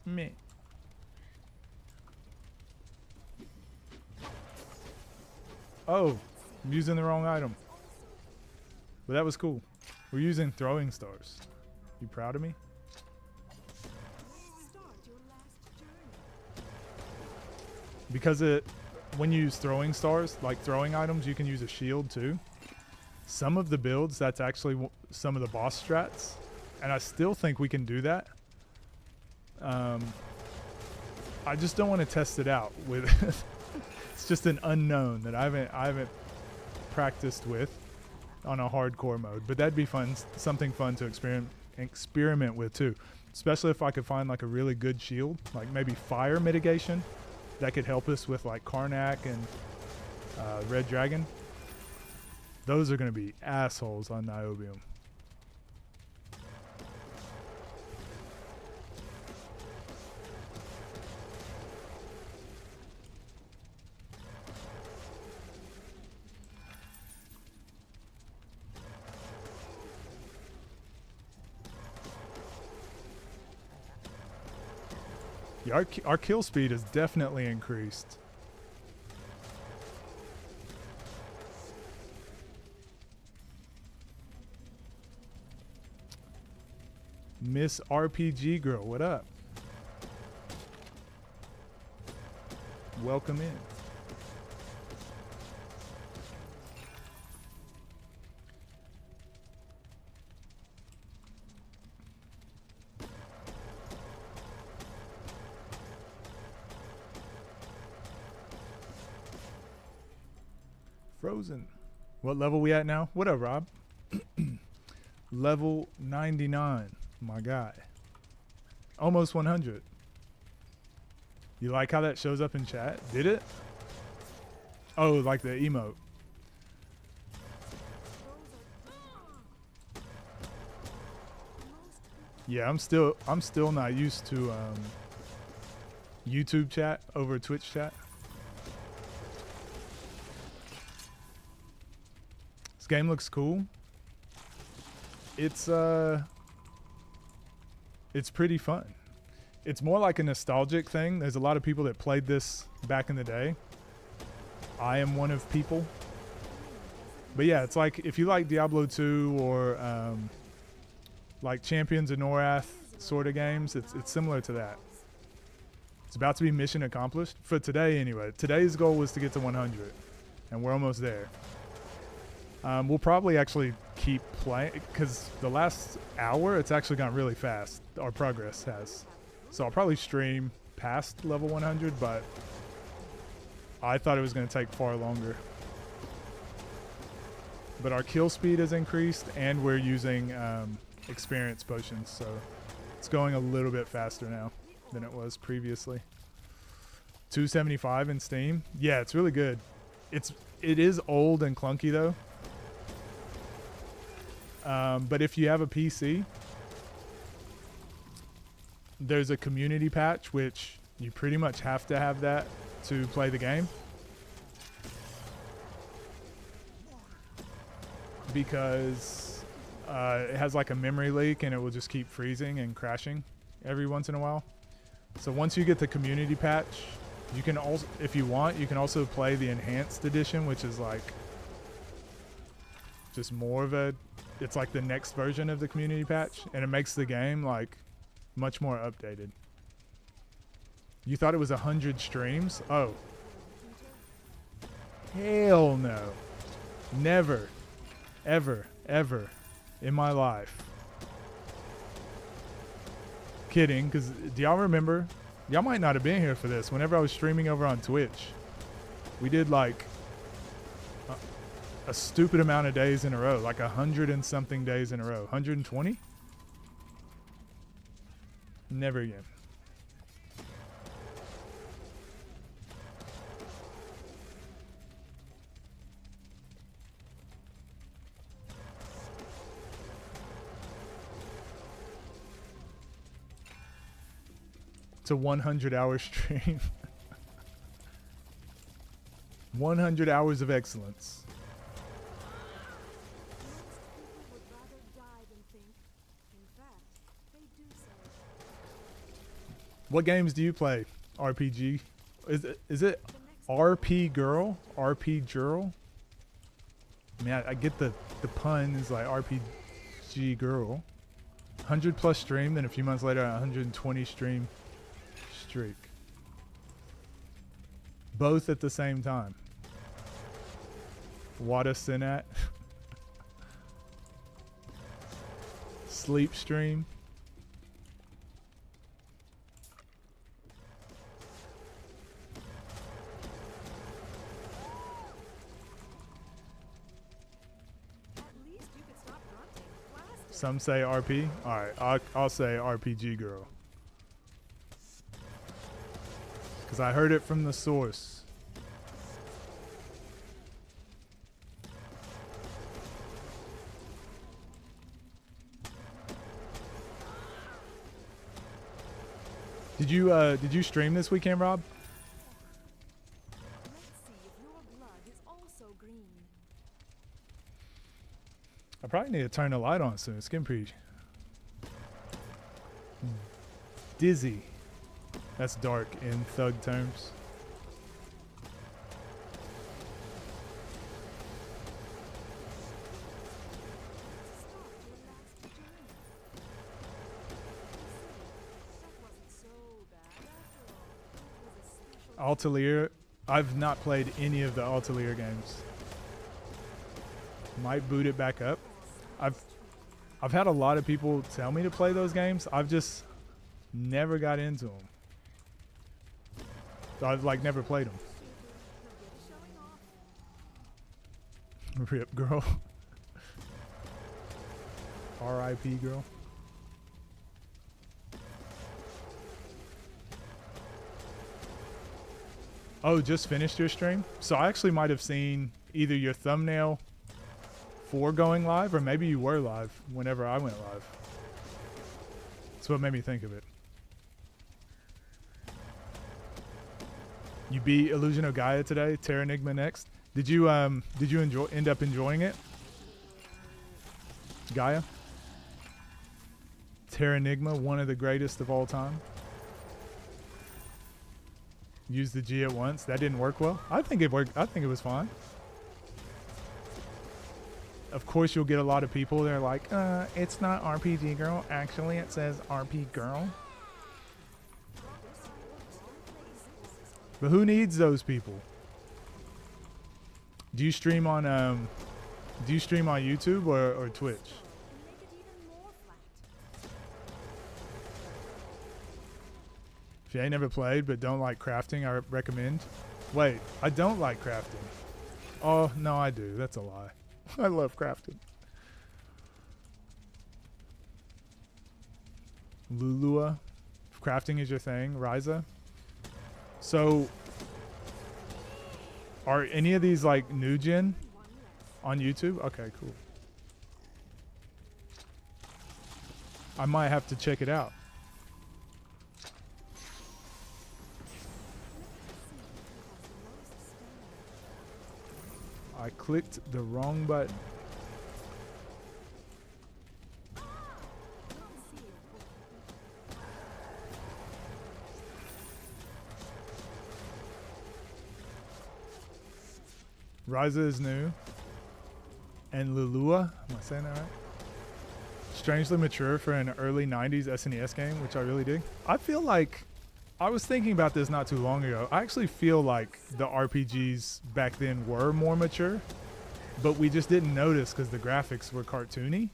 Meh. Oh, I'm using the wrong item. But that was cool. We're using throwing stars. You proud of me? Because when you use throwing stars, like throwing items, you can use a shield too. Some of the builds, that's actually some of the boss strats. And I still think we can do that. I just don't want to test it out with it's just an unknown that I haven't practiced with on a hardcore mode, but that'd be fun, something fun to experiment with too, especially if I could find like a really good shield, like maybe fire mitigation that could help us with like Karnak and Red Dragon. Those are going to be assholes on Niobium. Yeah, our kill speed has definitely increased. Miss RPG Girl, what up? Welcome in. Frozen. What level we at now? What up, Rob? Level 99. My guy. Almost 100. You like how that shows up in chat? Did it? Oh, like the emote. Yeah, I'm still not used to YouTube chat over Twitch chat. This game looks cool. It's pretty fun. It's more like a nostalgic thing. There's a lot of people that played this back in the day. I am one of people. But yeah, it's like if you like Diablo 2 or like Champions of Norath sort of games, it's similar to that. It's about to be mission accomplished for today anyway. Today's goal was to get to 100 and we're almost there. We'll probably actually keep playing because the last hour it's actually gone really fast. Our progress has. So I'll probably stream past level 100, but I thought it was going to take far longer. But our kill speed has increased and we're using experience potions, so it's going a little bit faster now than it was previously. 275 in Steam. Yeah, it's really good. It is old and clunky though. But if you have a PC, there's a community patch, which you pretty much have to have that to play the game. Because it has like a memory leak and it will just keep freezing and crashing every once in a while. So once you get the community patch, you can also, if you want, you can also play the enhanced edition, which is like just more of a, it's like the next version of the community patch, and it makes the game like much more updated. You thought it was 100 streams? Oh. Hell no. Never, ever, ever in my life. Kidding, because do y'all remember? Y'all might not have been here for this. Whenever I was streaming over on Twitch, we did like a stupid amount of days in a row, like 100 and something days in a row. 120? Never again. It's a 100-hour stream. 100 hours of excellence. Most people would rather die than think. In fact, they do so. What games do you play? RPG? Is it RP Girl? RP Girl? I mean, I get the pun is like RPG Girl. 100 plus stream, then a few months later, 120 stream streak. Both at the same time. Wada Sinat. Sleep stream. At least you could stop grunting. Blast it. Some say RP. All right, I'll say RPG Girl. Because I heard it from the source. Did you stream this weekend, Rob? Let's see if your blood is also green. I probably need to turn the light on soon. It's getting pretty dizzy. That's dark in thug terms. Stop your last journey. That wasn't so bad after all. It was a special Altelier. I've not played any of the Altelier games. Might boot it back up. I've had a lot of people tell me to play those games. I've just never got into them. So I've like never played them. Rip girl. R.I.P. girl. Oh, just finished your stream? So I actually might have seen either your thumbnail for going live, or maybe you were live whenever I went live. That's what made me think of it. You beat Illusion of Gaia today, Terranigma next. Did you end up enjoying it? Gaia? Terranigma, one of the greatest of all time. Use the G at once. That didn't work well. I think it worked. I think it was fine. Of course, you'll get a lot of people. They're like, it's not RPG Girl. Actually, it says RP Girl. But who needs those people? Do you stream on YouTube or Twitch? make it even more flat. If you ain't never played but don't like crafting, I recommend. Wait, I don't like crafting. Oh, no, I do. That's a lie. I love crafting. Lulua, if crafting is your thing. Ryza. So, Are any of these like new gen One less. on YouTube? Okay, cool. I might have to check it out. I clicked the wrong button. Ryza is new. And Lulua, am I saying that right? Strangely mature for an early 90s SNES game, which I really dig. I feel like, I was thinking about this not too long ago. I actually feel like the RPGs back then were more mature, but we just didn't notice because the graphics were cartoony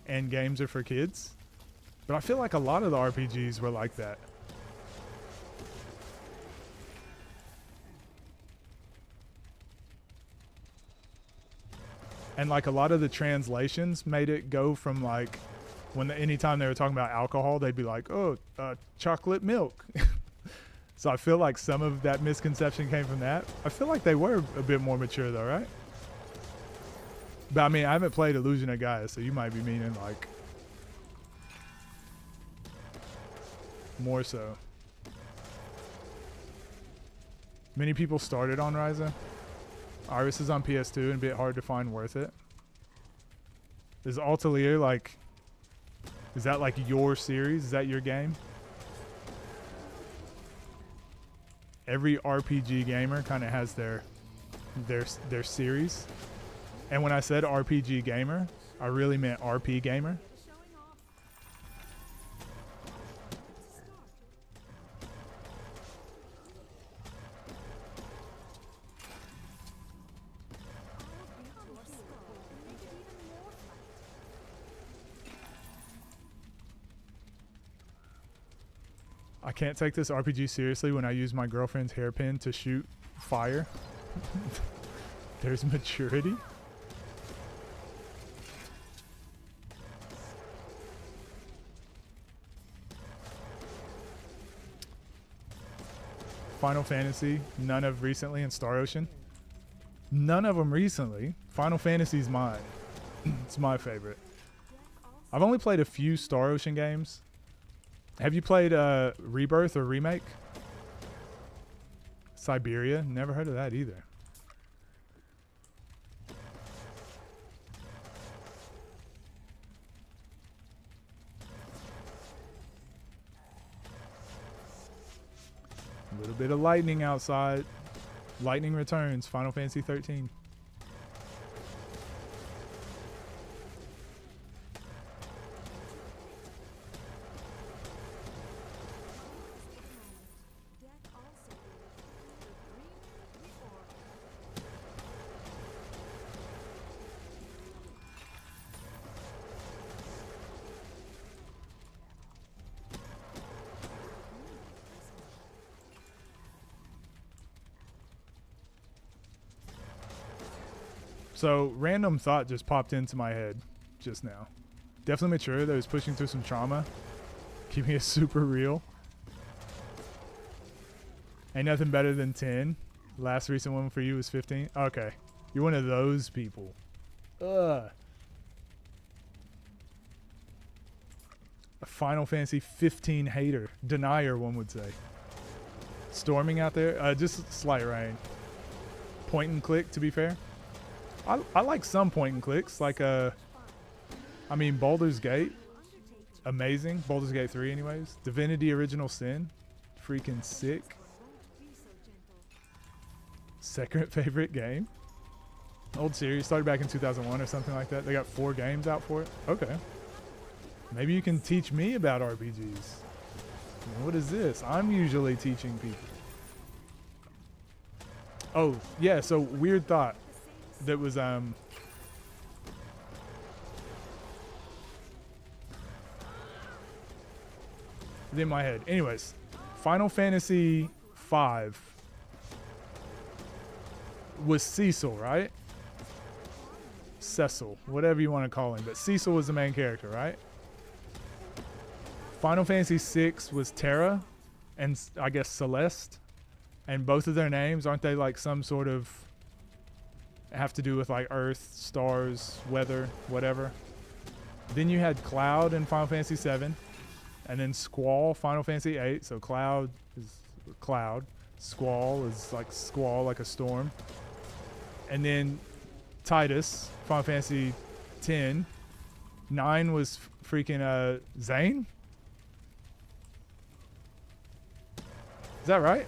and games are for kids. But I feel like a lot of the RPGs were like that. And like a lot of the translations made it go from like, anytime they were talking about alcohol, they'd be like, oh, chocolate milk. So I feel like some of that misconception came from that. I feel like they were a bit more mature though, right? But I mean, I haven't played Illusion of Gaia, so you might be meaning like more so. Many people started on Ryza. Iris is on PS2 and a bit hard to find worth it. Is Altair like, is that like your series? Is that your game? Every RPG gamer kind of has their series. And when I said RPG gamer, I really meant RP gamer. Showing off. I can't take this RPG seriously when I use my girlfriend's hairpin to shoot fire. There's maturity. Final Fantasy, none of recently, and Star Ocean. None of them recently. Final Fantasy's mine. It's my favorite. I've only played a few Star Ocean games. Have you played Rebirth or Remake? Siberia? Never heard of that either. A little bit of lightning outside. Lightning returns. Final Fantasy 13. So, random thought just popped into my head just now. Definitely mature, that was pushing through some trauma. Keeping it super real. Ain't nothing better than 10. Last recent one for you was 15. Okay. You're one of those people. Ugh. A Final Fantasy 15 hater. Denier, one would say. Storming out there? Just slight rain. Point and click, to be fair. I like some point and clicks, like I mean Baldur's Gate, amazing. Baldur's Gate 3 anyways. Divinity Original Sin, freaking sick. Second favorite game. Old series, started back in 2001 or something like that. They got 4 games out for it. Okay. Maybe you can teach me about RPGs. What is this? I'm usually teaching people. Oh, yeah, so weird thought. That was in my head. Anyways, Final Fantasy 5 was Cecil, right? Cecil, whatever you want to call him, but Cecil was the main character, right? Final Fantasy 6 was Terra and I guess Celeste, and both of their names, aren't they like some sort of have to do with like Earth, stars, weather, whatever. Then you had Cloud in Final Fantasy 7, and then Squall Final Fantasy 8. So Cloud is cloud, Squall is like squall, like a storm. And then Titus Final Fantasy 10. 9 was freaking Zane. Is that right?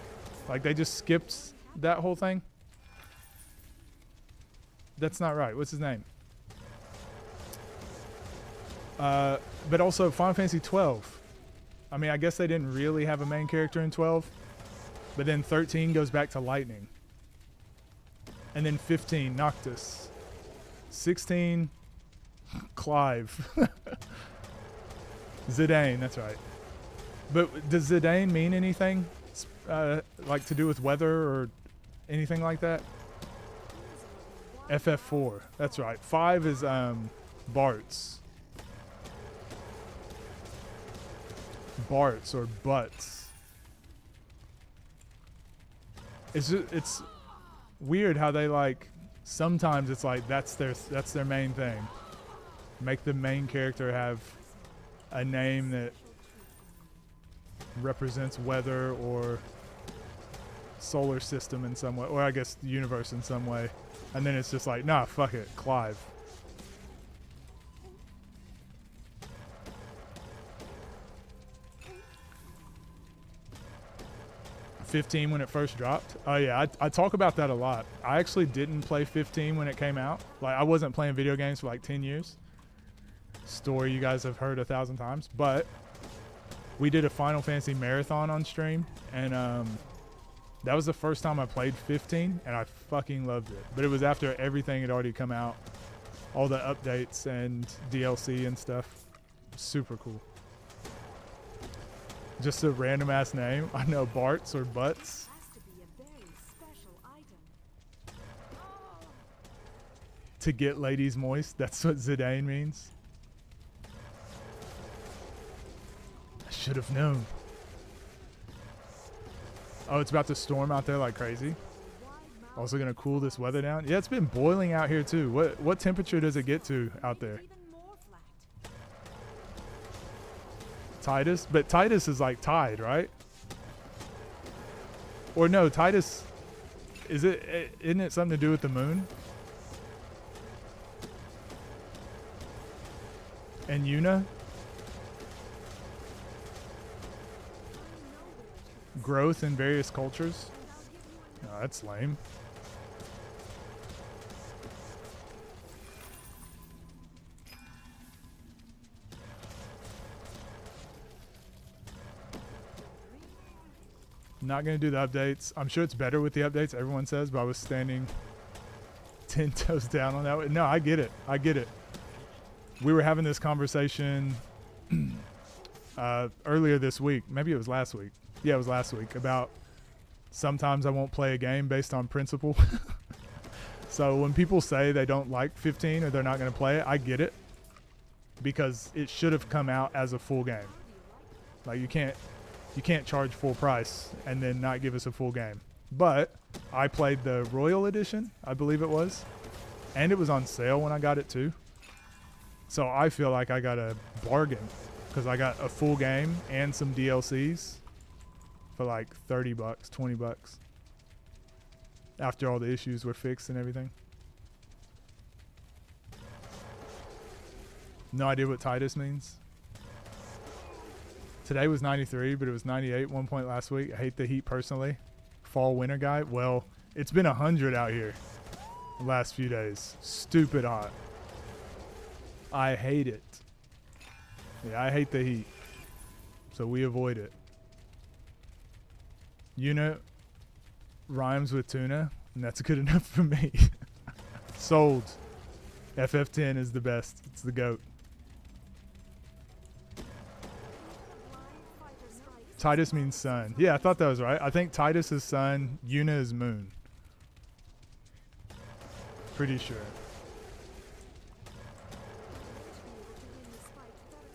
Like they just skipped that whole thing? That's not right. What's his name? But also Final Fantasy 12. I mean, I guess they didn't really have a main character in 12. But then 13 goes back to Lightning. And then 15, Noctis. 16, Clive. Zidane, that's right. But does Zidane mean anything? Like to do with weather or anything like that? FF4, that's right. 5 is Bart's. Bart's or Butts. It's weird how they like sometimes it's like that's their main thing. Make the main character have a name that represents weather or solar system in some way, or I guess the universe in some way. And then it's just like, nah, fuck it, Clive. '15 when it first dropped. Oh yeah, I talk about that a lot. I actually didn't play 15 when it came out. Like I wasn't playing video games for like 10 years. Story you guys have heard 1,000 times. But we did a Final Fantasy marathon on stream, and that was the first time I played 15, and I fucking loved it. But it was after everything had already come out, all the updates and DLC and stuff. Super cool. Just a random ass name. I know, Bart's or Butts. Has to be a very special item. To get ladies moist. That's what Zidane means. I should have known. Oh, it's about to storm out there like crazy. Also gonna cool this weather down. Yeah, it's been boiling out here too. What temperature does it get to out there? Even more flat. Titus? But Titus is like tide, right? Or no, Titus, isn't it something to do with the moon? And Yuna? Growth in various cultures? Oh, that's lame. Not going to do the updates. I'm sure it's better with the updates, everyone says, but I was standing 10 toes down on that. No, I get it. I get it. We were having this conversation earlier this week. Maybe it was last week. Yeah, it was last week. About sometimes I won't play a game based on principle. So when people say they don't like 15 or they're not going to play it, I get it. Because it should have come out as a full game. Like you can't charge full price and then not give us a full game. But I played the Royal Edition, I believe it was. And it was on sale when I got it too. So I feel like I got a bargain because I got a full game and some DLCs for like 30 bucks, 20 bucks. After all the issues were fixed and everything. No idea what Titus means. Today was 93, but it was 98 at one point last week. I hate the heat personally. Fall winter guy. Well, it's been 100 out here the last few days. Stupid hot. I hate it. Yeah, I hate the heat. So we avoid it. Unit rhymes with tuna, and that's good enough for me. Sold. FF10 is the best. It's the GOAT. Titus means sun. Yeah, I thought that was right. I think Titus is sun, Yuna is moon. Pretty sure.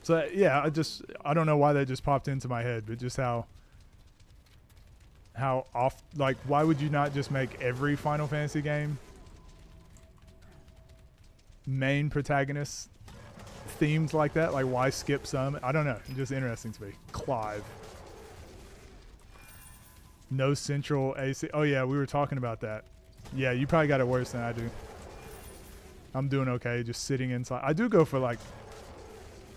So yeah, I don't know why that just popped into my head, but just how off, like why would you not just make every Final Fantasy game main protagonist themes like that. Like, why skip some? I don't know. It's just interesting to me. Clive. No central AC. Oh, yeah, we were talking about that. Yeah, you probably got it worse than I do. I'm doing okay, just sitting inside. I do go for like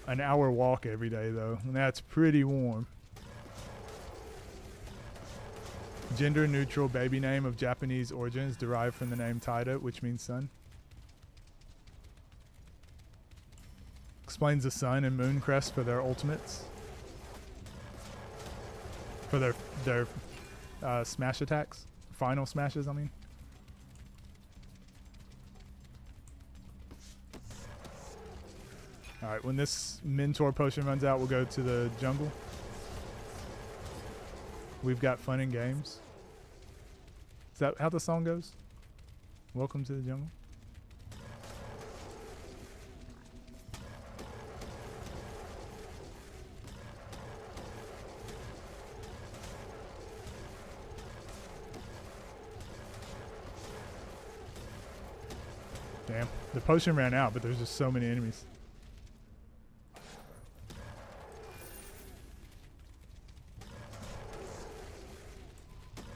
an hour walk every day, though, and that's pretty warm. Gender neutral baby name of Japanese origins derived from the name Taida, which means sun. Explains the sun and moon crest for their ultimates. For their smash attacks. Final smashes, I mean. Alright, when this mentor potion runs out, we'll go to the jungle. We've got fun and games. Is that how the song goes? Welcome to the jungle. Damn, the potion ran out, but there's just so many enemies.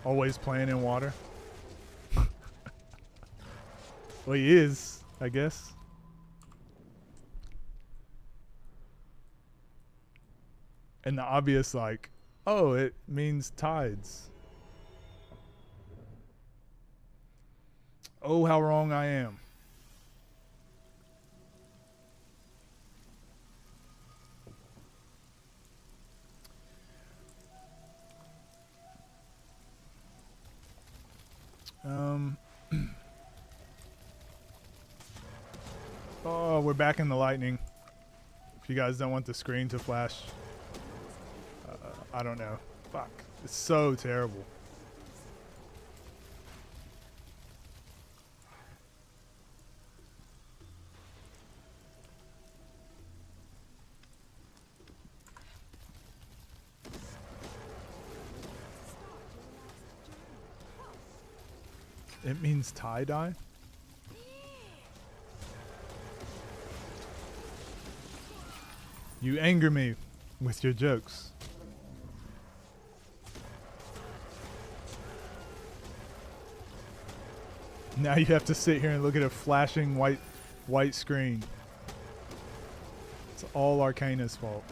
Always playing in water. Well, he is, I guess. And the obvious, like, oh, it means tides. Oh, how wrong I am. Oh, we're back in the lightning. If you guys don't want the screen to flash, I don't know. Fuck. It's so terrible. It means tie-dye? You anger me with your jokes. Now you have to sit here and look at a flashing white screen. It's all Arcana's fault.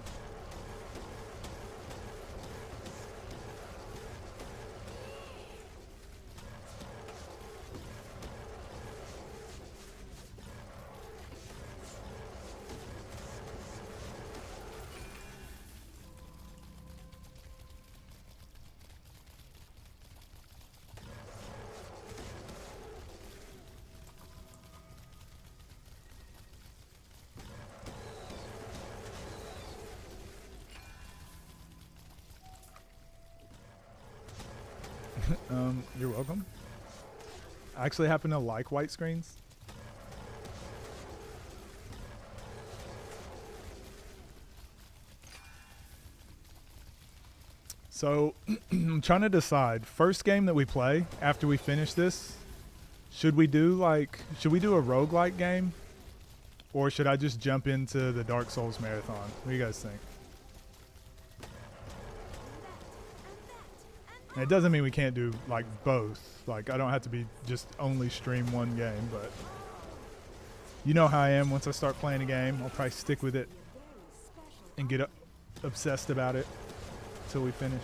You're welcome. I actually happen to like white screens. So I'm trying to decide. First game that we play after we finish this, should we do a roguelike game? Or should I just jump into the Dark Souls marathon? What do you guys think? And it doesn't mean we can't do like both. Like, I don't have to be just only stream one game, but you know how I am. Once I start playing a game, I'll probably stick with it and get obsessed about it until we finish.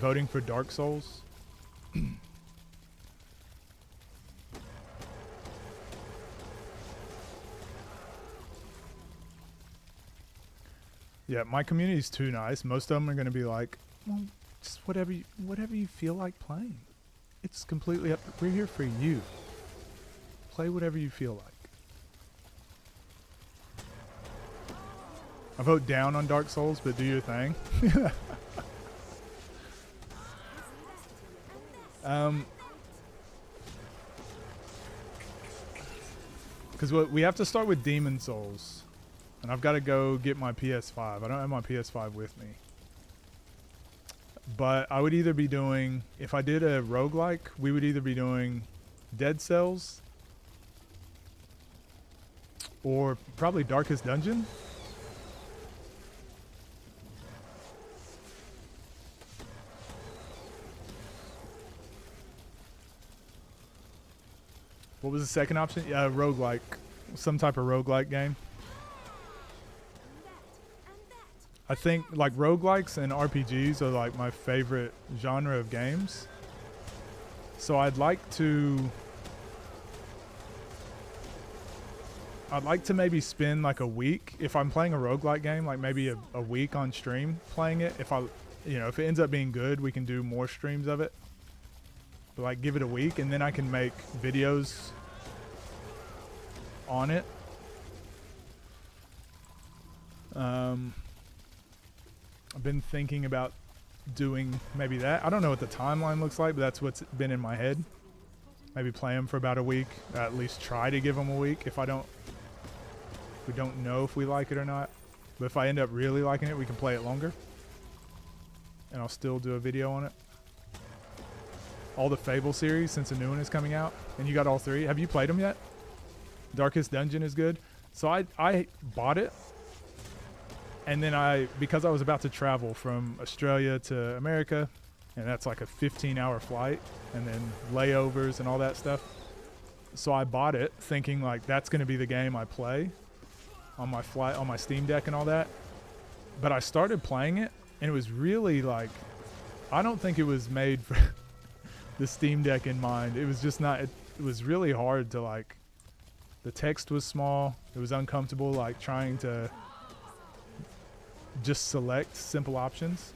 Voting for Dark Souls? Yeah, my community's too nice. Most of them are going to be like, well, just whatever you feel like playing. It's completely up. We're here for you. Play whatever you feel like. I vote down on Dark Souls, but do your thing. Because we have to start with Demon Souls. And I've got to go get my PS5. I don't have my PS5 with me. But I would either be doing, if I did a roguelike, we would either be doing Dead Cells or probably Darkest Dungeon. What was the second option? Yeah, roguelike. Some type of roguelike game. I think like roguelikes and RPGs are like my favorite genre of games. So I'd like to maybe spend like a week, if I'm playing a roguelike game, like maybe a week on stream playing it. If if it ends up being good, we can do more streams of it. But like give it a week and then I can make videos on it. I've been thinking about doing maybe that. I don't know what the timeline looks like, but that's what's been in my head. Maybe play them for about a week. At least try to give them a week. If we don't know if we like it or not. But if I end up really liking it, we can play it longer. And I'll still do a video on it. All the Fable series, since a new one is coming out. And you got all three. Have you played them yet? Darkest Dungeon is good. So I bought it. And then because I was about to travel from Australia to America, and that's like a 15-hour flight, and then layovers and all that stuff. So I bought it thinking like that's going to be the game I play on my flight, on my Steam Deck and all that. But I started playing it, and it was really like, I don't think it was made for the Steam Deck in mind. It was just not, it was really hard to like, the text was small. It was uncomfortable, like trying to just select simple options.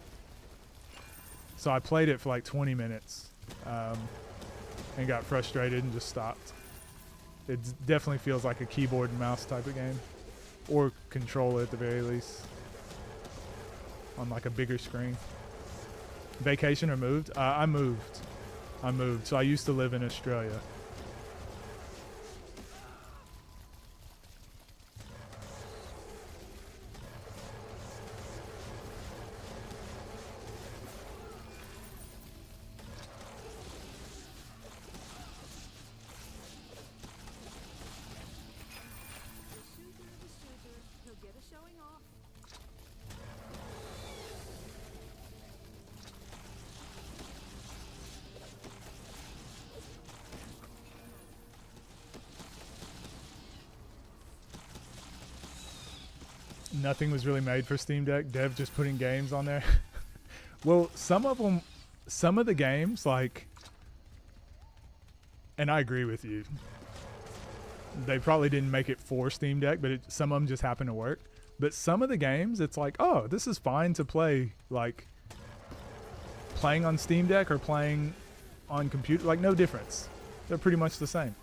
So I played it for like 20 minutes and got frustrated and just stopped. It definitely feels like a keyboard and mouse type of game, or controller at the very least, on like a bigger screen. Vacation or moved? I moved. So I used to live in Australia. Nothing was really made for Steam Deck. Dev just putting games on there. Well, some of the games, like, and I agree with you, they probably didn't make it for Steam Deck, but some of them just happen to work. But some of the games, it's like, oh, this is fine to play, like, playing on Steam Deck or playing on computer, like, no difference. They're pretty much the same.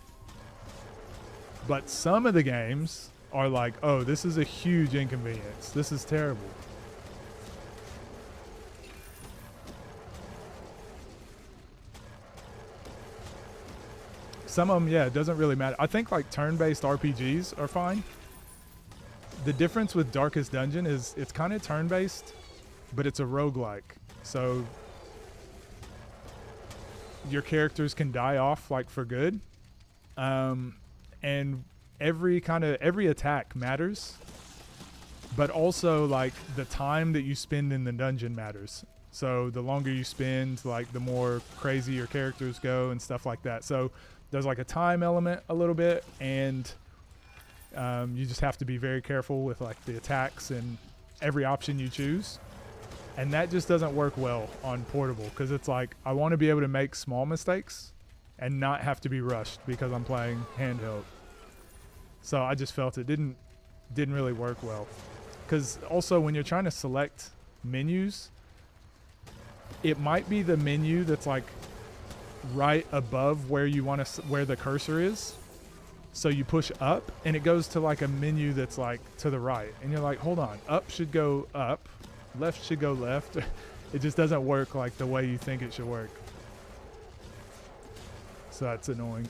But some of the games are like, oh, this is a huge inconvenience. This is terrible. Some of them, yeah, it doesn't really matter. I think like turn-based RPGs are fine. The difference with Darkest Dungeon is it's kind of turn-based, but it's a roguelike. So your characters can die off like for good. And every attack matters, but also like the time that you spend in the dungeon matters. So the longer you spend, like the more crazy your characters go and stuff like that. So there's like a time element a little bit, and you just have to be very careful with like the attacks and every option you choose. And that just doesn't work well on portable, because it's like I want to be able to make small mistakes and not have to be rushed because I'm playing handheld. So I just felt it didn't really work well. Because also when you're trying to select menus, it might be the menu that's like right above where you want to, where the cursor is. So you push up and it goes to like a menu that's like to the right. And you're like, hold on, up should go up, left should go left. It just doesn't work like the way you think it should work. So that's annoying.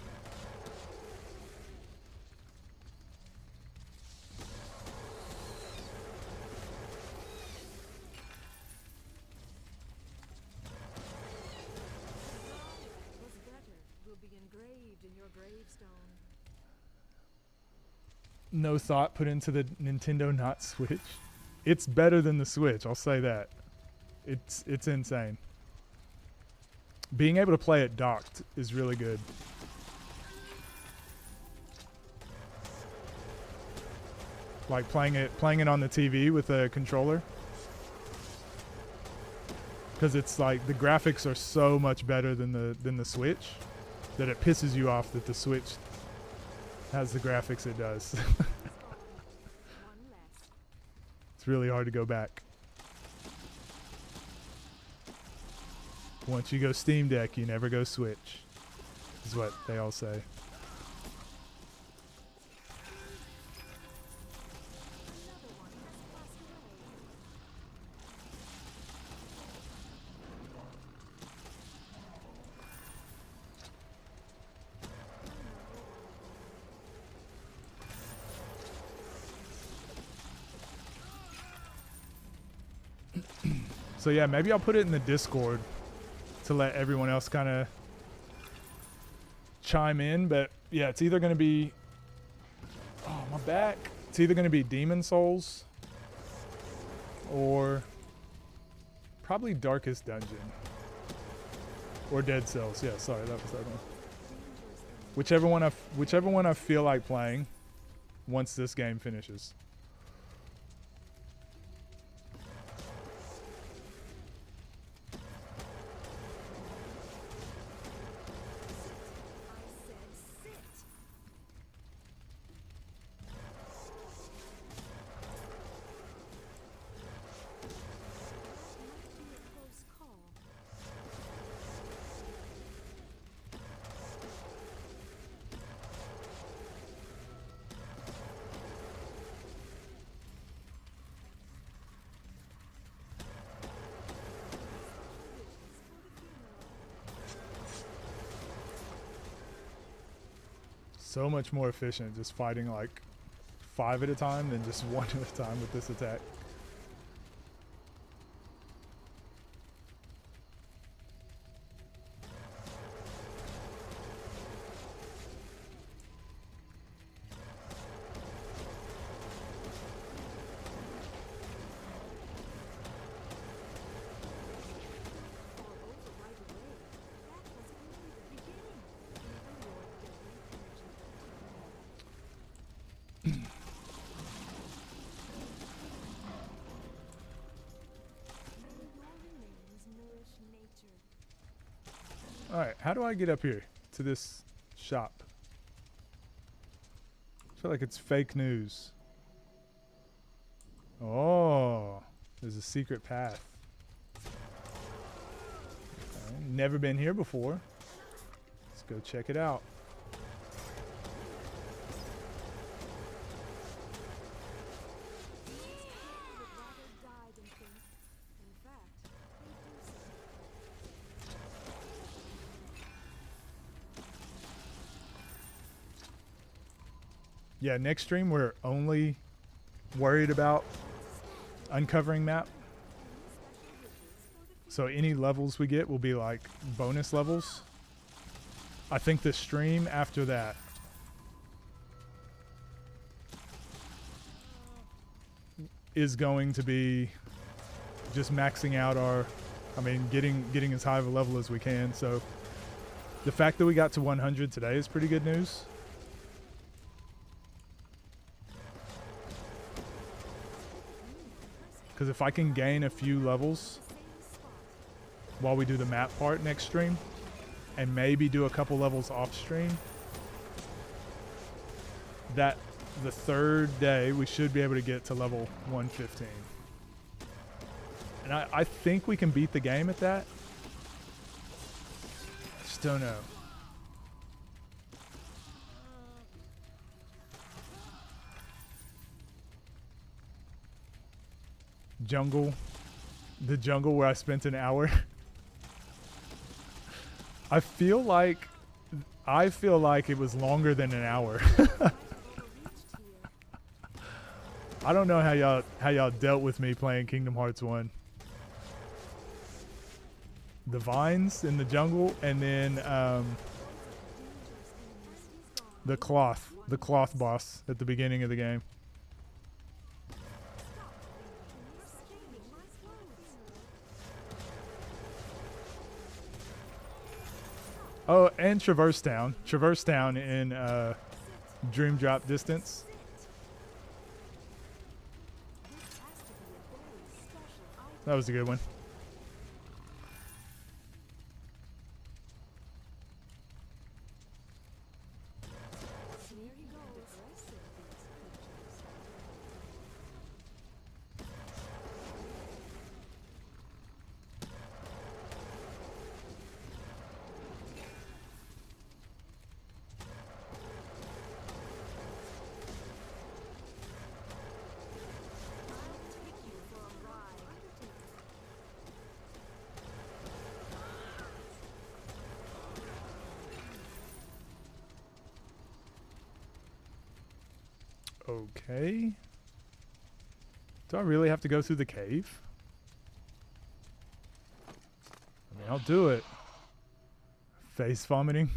in your gravestone. No thought put into the Nintendo not Switch. It's better than the Switch, I'll say that. It's insane. Being able to play it docked is really good. Like playing it on the TV with a controller. Because it's like the graphics are so much better than the Switch that it pisses you off that the Switch has the graphics it does. One less. It's really hard to go back. Once you go Steam Deck, you never go Switch, is what they all say. Another one has passed away. So yeah, maybe I'll put it in the Discord to let everyone else kind of chime in. But yeah, it's either going to be, oh, my back. It's either going to be Demon Souls or probably Darkest Dungeon or Dead Cells. Yeah, sorry, that was that one. Whichever one I feel like playing once this game finishes. I said sit. Might be a close call. So much more efficient just fighting like 5 at a time than just 1 at a time with this attack. Fall over right away. That was only the beginning. Even your deadly energy. Your remains nourish nature. Alright, how do I get up here to this shop? I feel like it's fake news. Oh, there's a secret path. Okay, never been here before. Let's go check it out. People would rather die than think. In fact, they do so. Yeah, next stream we're only worried about uncovering map. So any levels we get will be like bonus levels. I think the stream after that is going to be just maxing out our, getting as high of a level as we can. So the fact that we got to 100 today is pretty good news. Because if I can gain a few levels while we do the map part next stream, and maybe do a couple levels off stream, that the third day we should be able to get to level 115. And I think we can beat the game at that. Just don't know. Jungle. The jungle where I spent an hour. I feel like it was longer than an hour. I don't know how y'all dealt with me playing Kingdom Hearts 1. The vines in the jungle, and then The cloth boss at the beginning of the game. You're scaling my clothes. Oh, and traverse down in Dream Drop Distance. This has to be a very special item. That was a good one. Here he goes. Aggressive, these creatures. I'll take you for a ride. Okay. Do I really have to go through the cave? I mean, I'll do it. Face vomiting.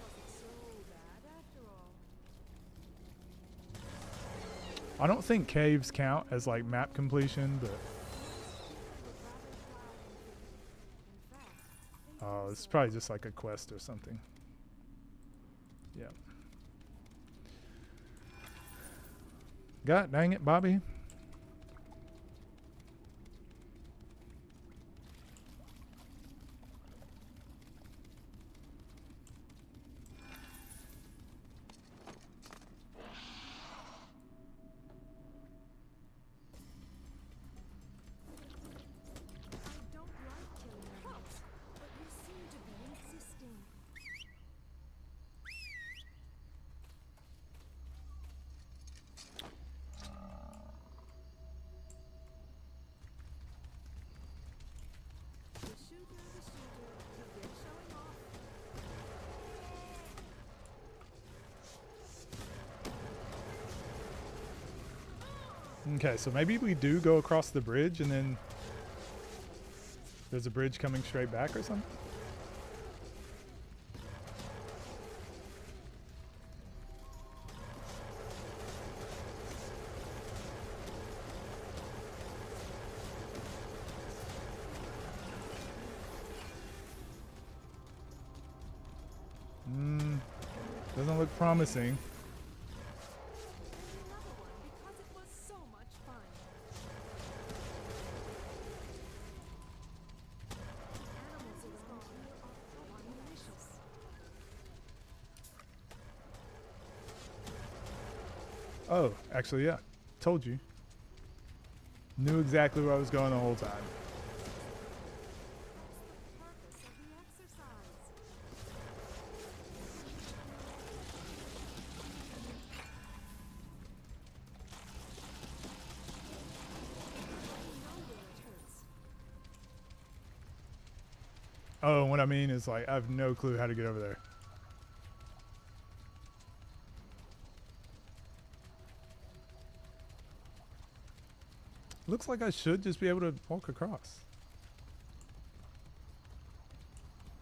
Wasn't so bad after all. I don't think caves count as like map completion, but oh, it's probably just like a quest or something. Yeah. God dang it, Bobby. I don't like killing animals, but you seem to be insisting. The shooter, you've been showing off. Okay, so maybe we do go across the bridge and then there's a bridge coming straight back or something? Doesn't look promising. Another one because it was so much fun. Animals around here are quite malicious. Oh, actually, yeah. Told you. Knew exactly where I was going the whole time. Purpose of the exercise. You know where it hurts. Oh, what I mean is like I have no clue how to get over there. Looks like I should just be able to walk across.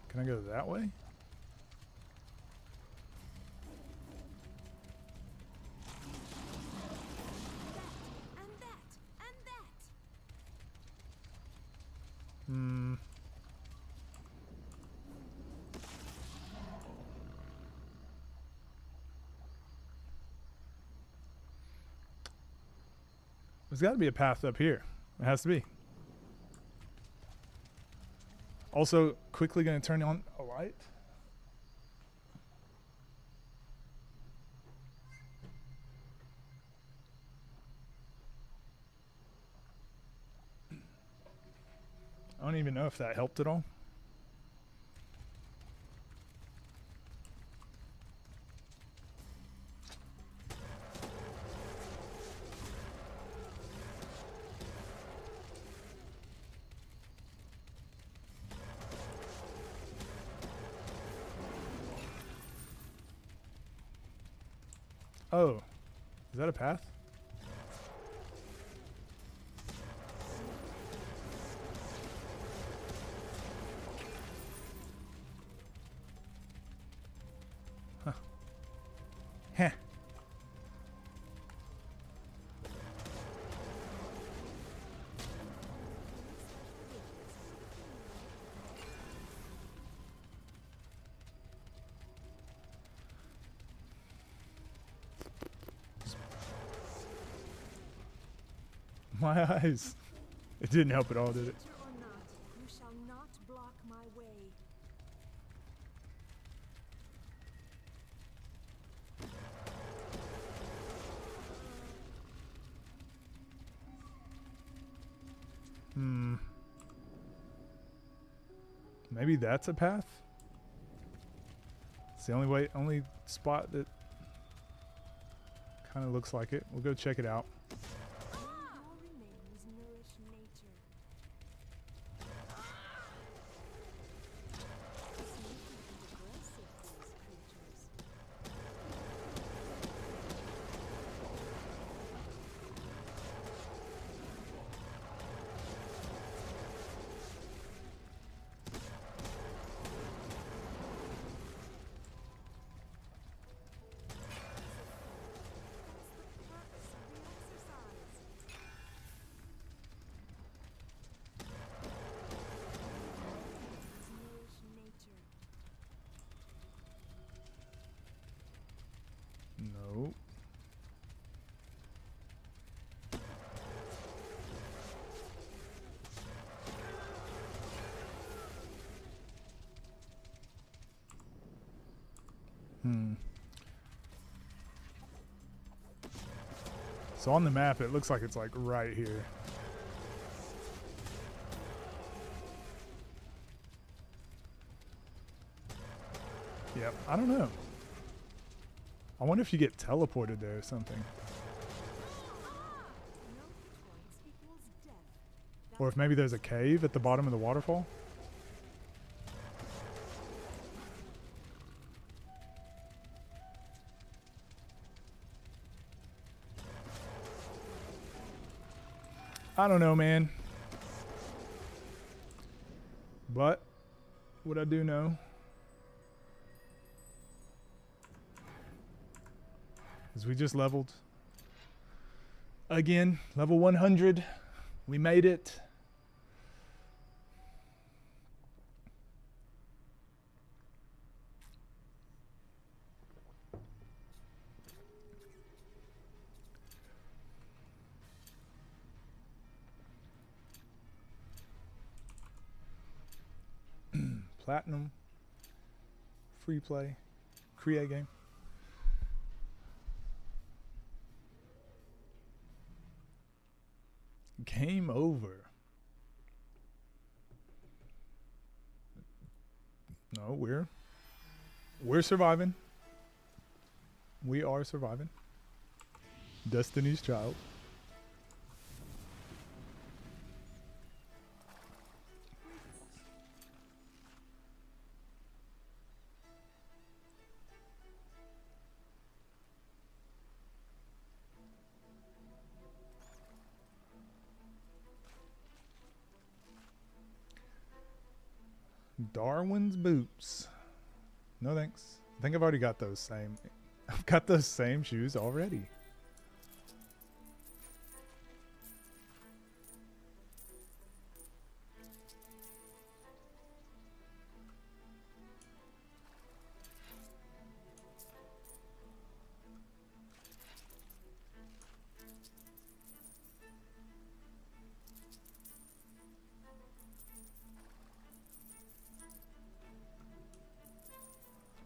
Can I go that way? And that, and that. Hmm. There's got to be a path up here. It has to be. Also, quickly going to turn on a light. I don't even know if that helped at all. Oh, Is that a path? Huh. Heh. My eyes. It didn't help at all, did it? Creature or not, you shall not block my way. Maybe that's a path? It's the only spot that kind of looks like it. We'll go check it out. Your remains nourish nature. Sneaky and aggressive, these creatures. That's the purpose of the exercise. Nourish nature. No. So on the map, it looks like it's like right here. Yep, I don't know. I wonder if you get teleported there or something. No hit points equals death. Or if maybe there's a cave at the bottom of the waterfall. I don't know, man. But what I do know is we just leveled again, level 100. We made it. Platinum, free play, create game. Game over. No, we're surviving. We are surviving. Destiny's Child. Darwin's boots. No thanks. I think I've already got those same. I've got those same shoes already.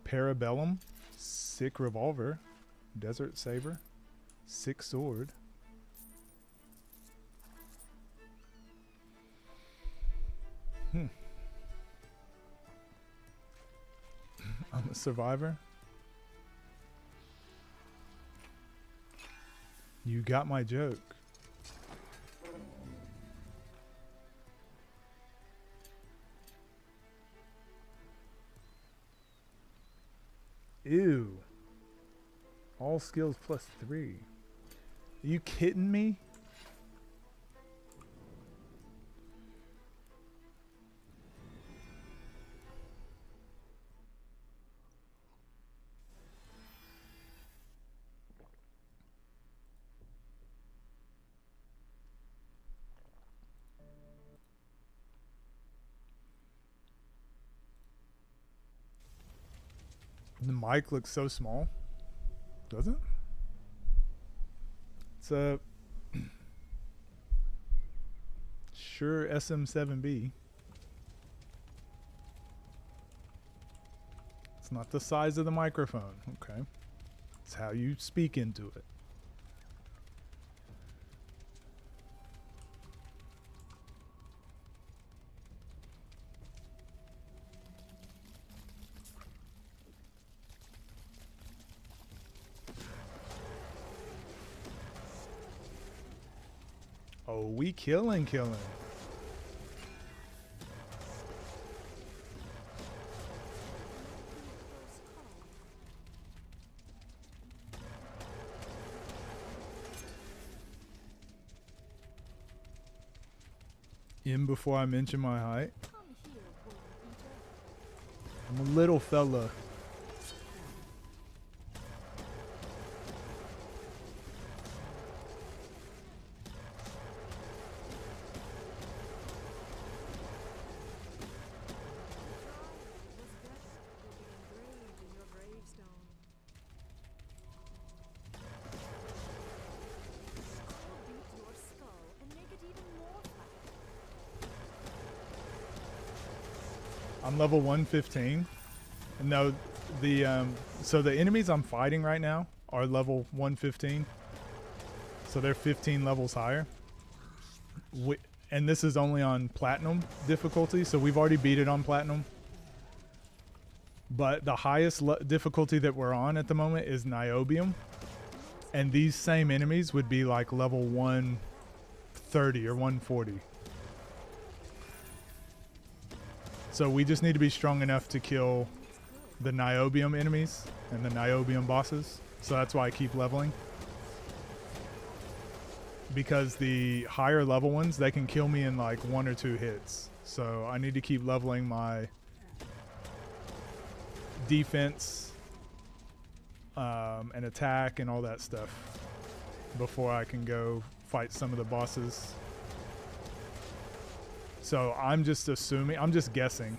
Parabellum, sick revolver, desert saber, sick sword. I'm a survivor. You got my joke. Ew. All skills +3. Are you kidding me? The mic looks so small. Does it? It's a Shure SM7B. It's not the size of the microphone, okay? It's how you speak into it. Oh, we killing. In before I mention my height. Come here, worm eater. I'm a little fella. I'm level 115. No, so the enemies I'm fighting right now are level 115. So they're 15 levels higher. And this is only on platinum difficulty, so we've already beat it on platinum. But the highest difficulty that we're on at the moment is niobium. And these same enemies would be like level 130 or 140. So we just need to be strong enough to kill the niobium enemies and the niobium bosses. So that's why I keep leveling. Because the higher level ones, they can kill me in like 1 or 2 hits. So I need to keep leveling my defense and attack and all that stuff before I can go fight some of the bosses. So I'm just guessing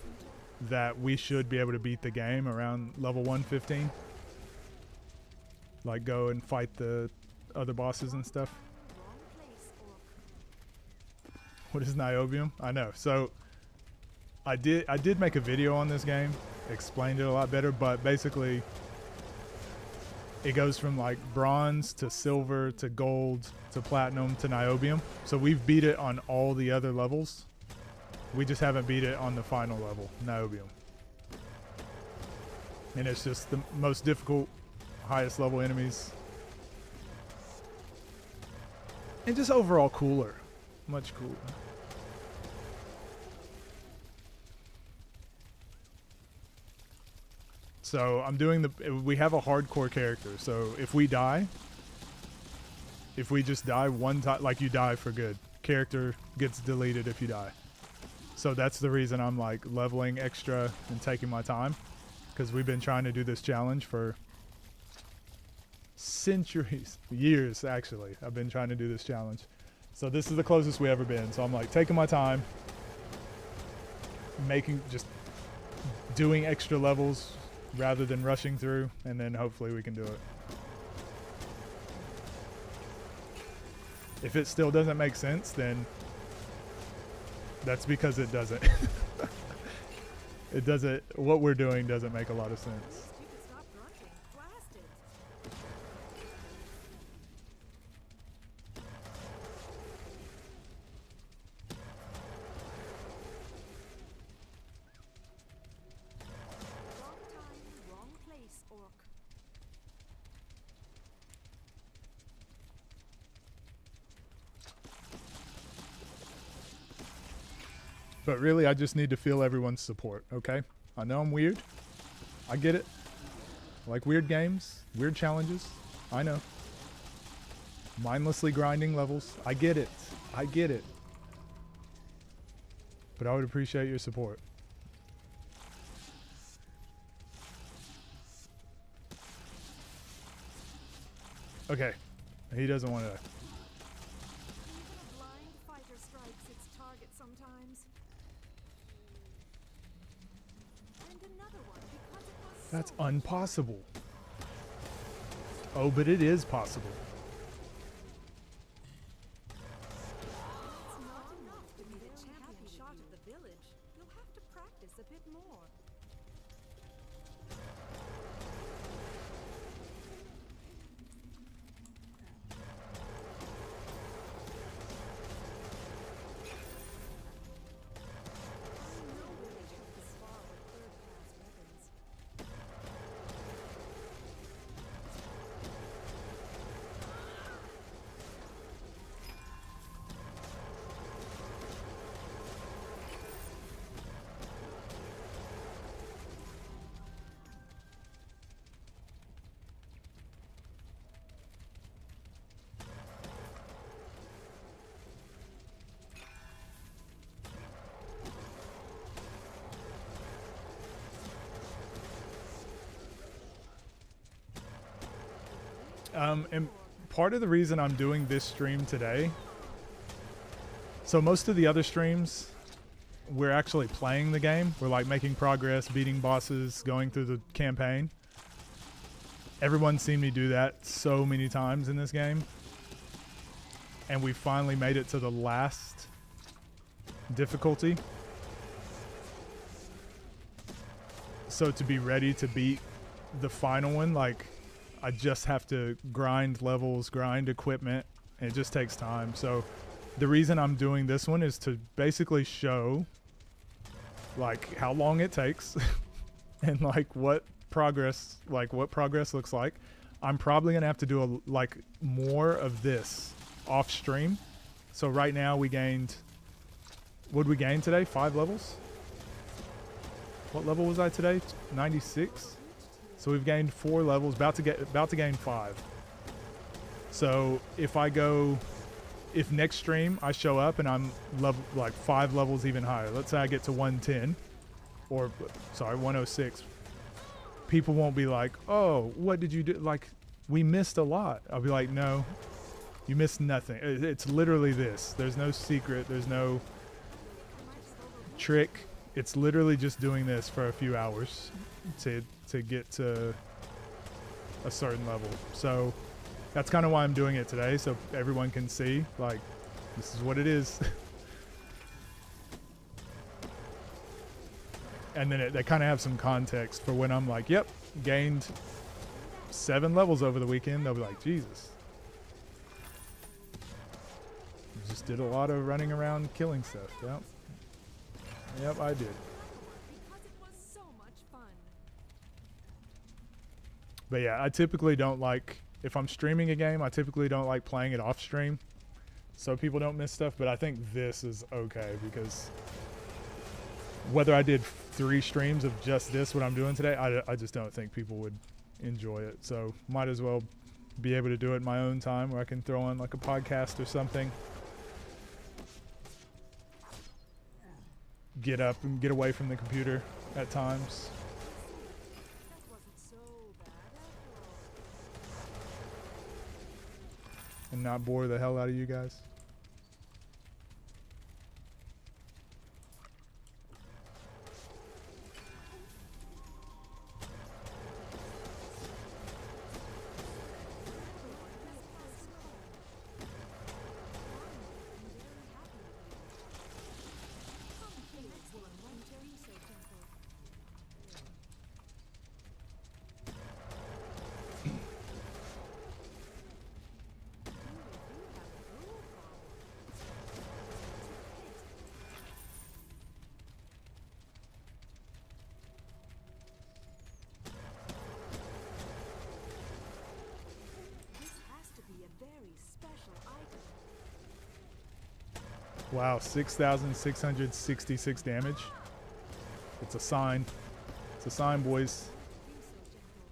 that we should be able to beat the game around level 115. Like go and fight the other bosses and stuff. What is niobium? I know. So I did make a video on this game, explained it a lot better, but basically it goes from like bronze to silver to gold to platinum to niobium. So we've beat it on all the other levels. We just haven't beat it on the final level, niobium. And it's just the most difficult, highest level enemies. And just overall cooler. Much cooler. So I'm doing we have a hardcore character. So if we just die one time, like you die for good, character gets deleted if you die. So that's the reason I'm like leveling extra and taking my time, because we've been trying to do this challenge for centuries, years actually. I've been trying to do this challenge. So this is the closest we ever been. So I'm like taking my time, just doing extra levels rather than rushing through, and then hopefully we can do it. If it still doesn't make sense, then that's because it doesn't. It doesn't. What we're doing doesn't make a lot of sense. But really, I just need to feel everyone's support, okay? I know I'm weird. I get it. I like weird games, weird challenges. I know. Mindlessly grinding levels. I get it. I get it. But I would appreciate your support. Okay. He doesn't want to. Even a blind fighter strikes its target sometimes. And another one because it was That's so impossible. Oh, but it is possible. It's not enough to be the champion shot of the village. You'll have to practice a bit more. No village has this far with third-class weapons. And part of the reason I'm doing this stream today, so most of the other streams, we're actually playing the game. We're like making progress, beating bosses, going through the campaign. Everyone's seen me do that so many times in this game. And we finally made it to the last difficulty. So to be ready to beat the final one, like, I just have to grind levels, grind equipment, and it just takes time. So the reason I'm doing this one is to basically show like how long it takes and like what progress looks like. I'm probably gonna have to do like more of this off stream. So right now we gained, what did we gain today? 5 levels? What level was I today? 96? So we've gained 4 levels, about to gain 5. So if next stream I show up and I'm level like 5 levels even higher, let's say I get to 110, or sorry, 106, people won't be like, oh, what did you do? Like, we missed a lot. I'll be like, no, you missed nothing. It's literally this. There's no secret. There's no trick. It's literally just doing this for a few hours to get to a certain level. So that's kind of why I'm doing it today, so everyone can see, like, this is what it is. And then they kind of have some context for when I'm like, yep, gained 7 levels over the weekend. They'll be like, Jesus. Just did a lot of running around killing stuff. Yep. Yep, I did. Because it was so much fun. But yeah, I typically don't like, if I'm streaming a game, I typically don't like playing it off stream so people don't miss stuff. But I think this is okay, because whether I did 3 streams of just this, what I'm doing today, I just don't think people would enjoy it. So might as well be able to do it in my own time, where I can throw on like a podcast or something. Get up and get away from the computer at times. That wasn't so bad after all. And not bore the hell out of you guys. Very special item. Wow, 6,666 damage. It's a sign. It's a sign, boys. Be so gentle.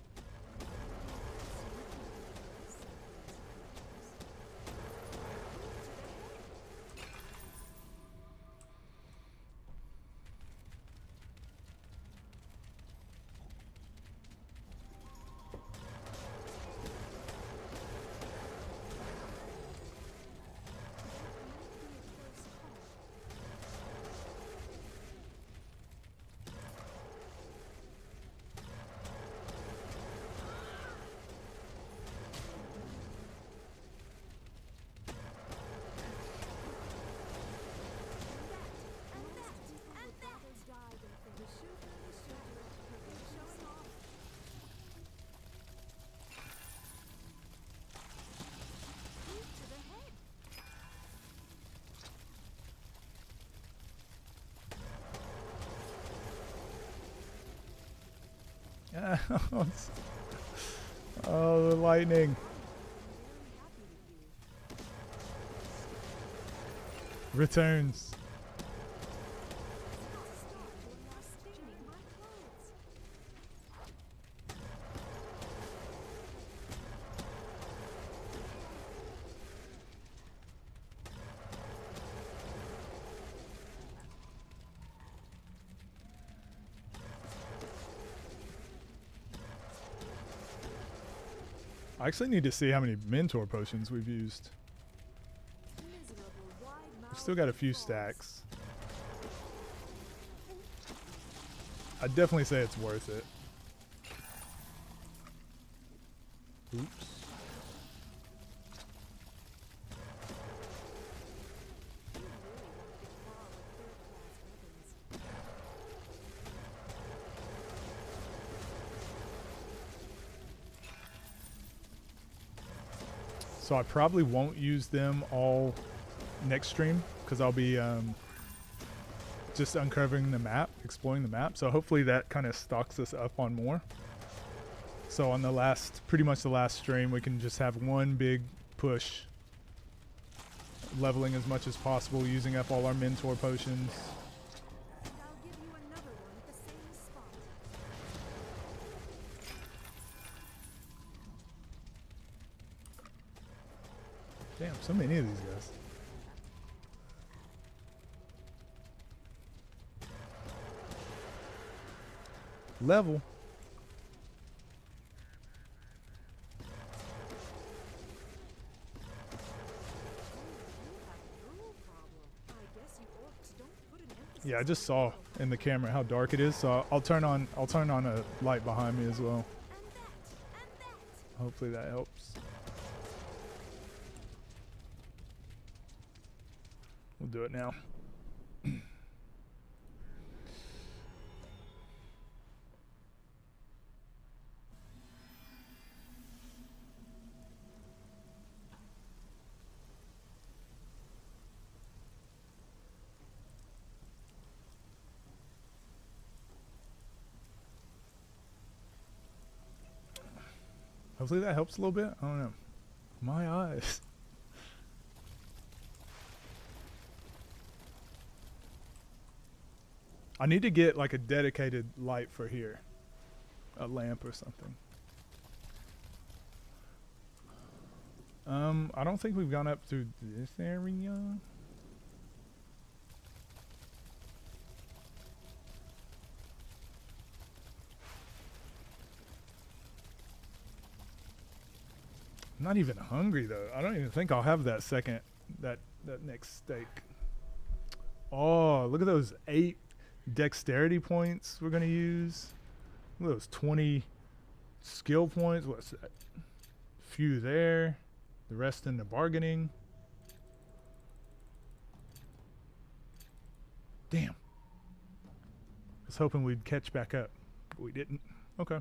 Oh, the lightning. Returns. I actually need to see how many mentor potions we've used. We've still got a few stacks. I'd definitely say it's worth it. Oops. So I probably won't use them all next stream because I'll be just uncovering the map, exploring the map. So hopefully that kind of stocks us up on more. So on the last, pretty much the last stream, we can just have one big push, leveling as much as possible, using up all our mentor potions. Damn, so many of these guys. Level. Yeah, I just saw in the camera how dark it is, so I'll turn on a light behind me as well. Hopefully that helps. We'll do it now. Hopefully that helps a little bit. I don't know. My eyes. I need to get like a dedicated light for here. A lamp or something. I don't think we've gone up through this area. I'm not even hungry though. I don't even think I'll have that second, that next steak. Oh, look at those 8 dexterity points we're gonna use. Look at those 20 skill points. What's that? Few there. The rest in the bargaining. Damn. I was hoping we'd catch back up, but we didn't. Okay.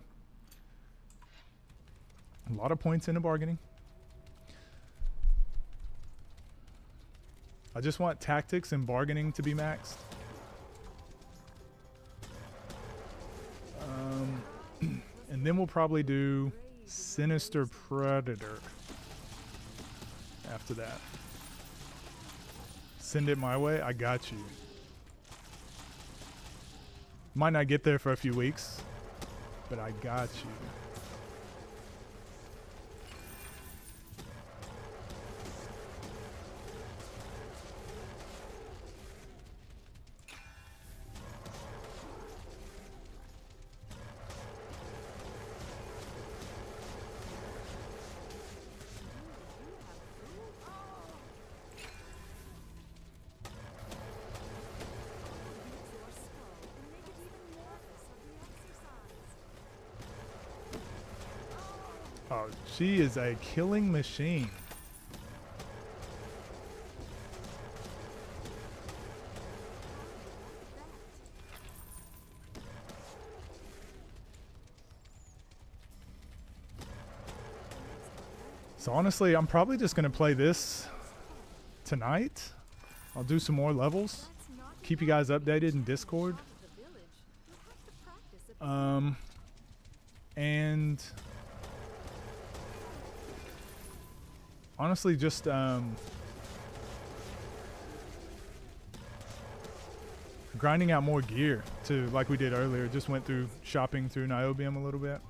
A lot of points in the bargaining. I just want tactics and bargaining to be maxed. And then we'll probably do Sinister Predator after that. Send it my way. I got you. Might not get there for a few weeks, but I got you. Oh, she is a killing machine. So honestly, I'm probably just going to play this tonight. I'll do some more levels. Keep you guys updated in Discord. And honestly, just grinding out more gear too, like we did earlier. Just went through shopping through Niobium a little bit.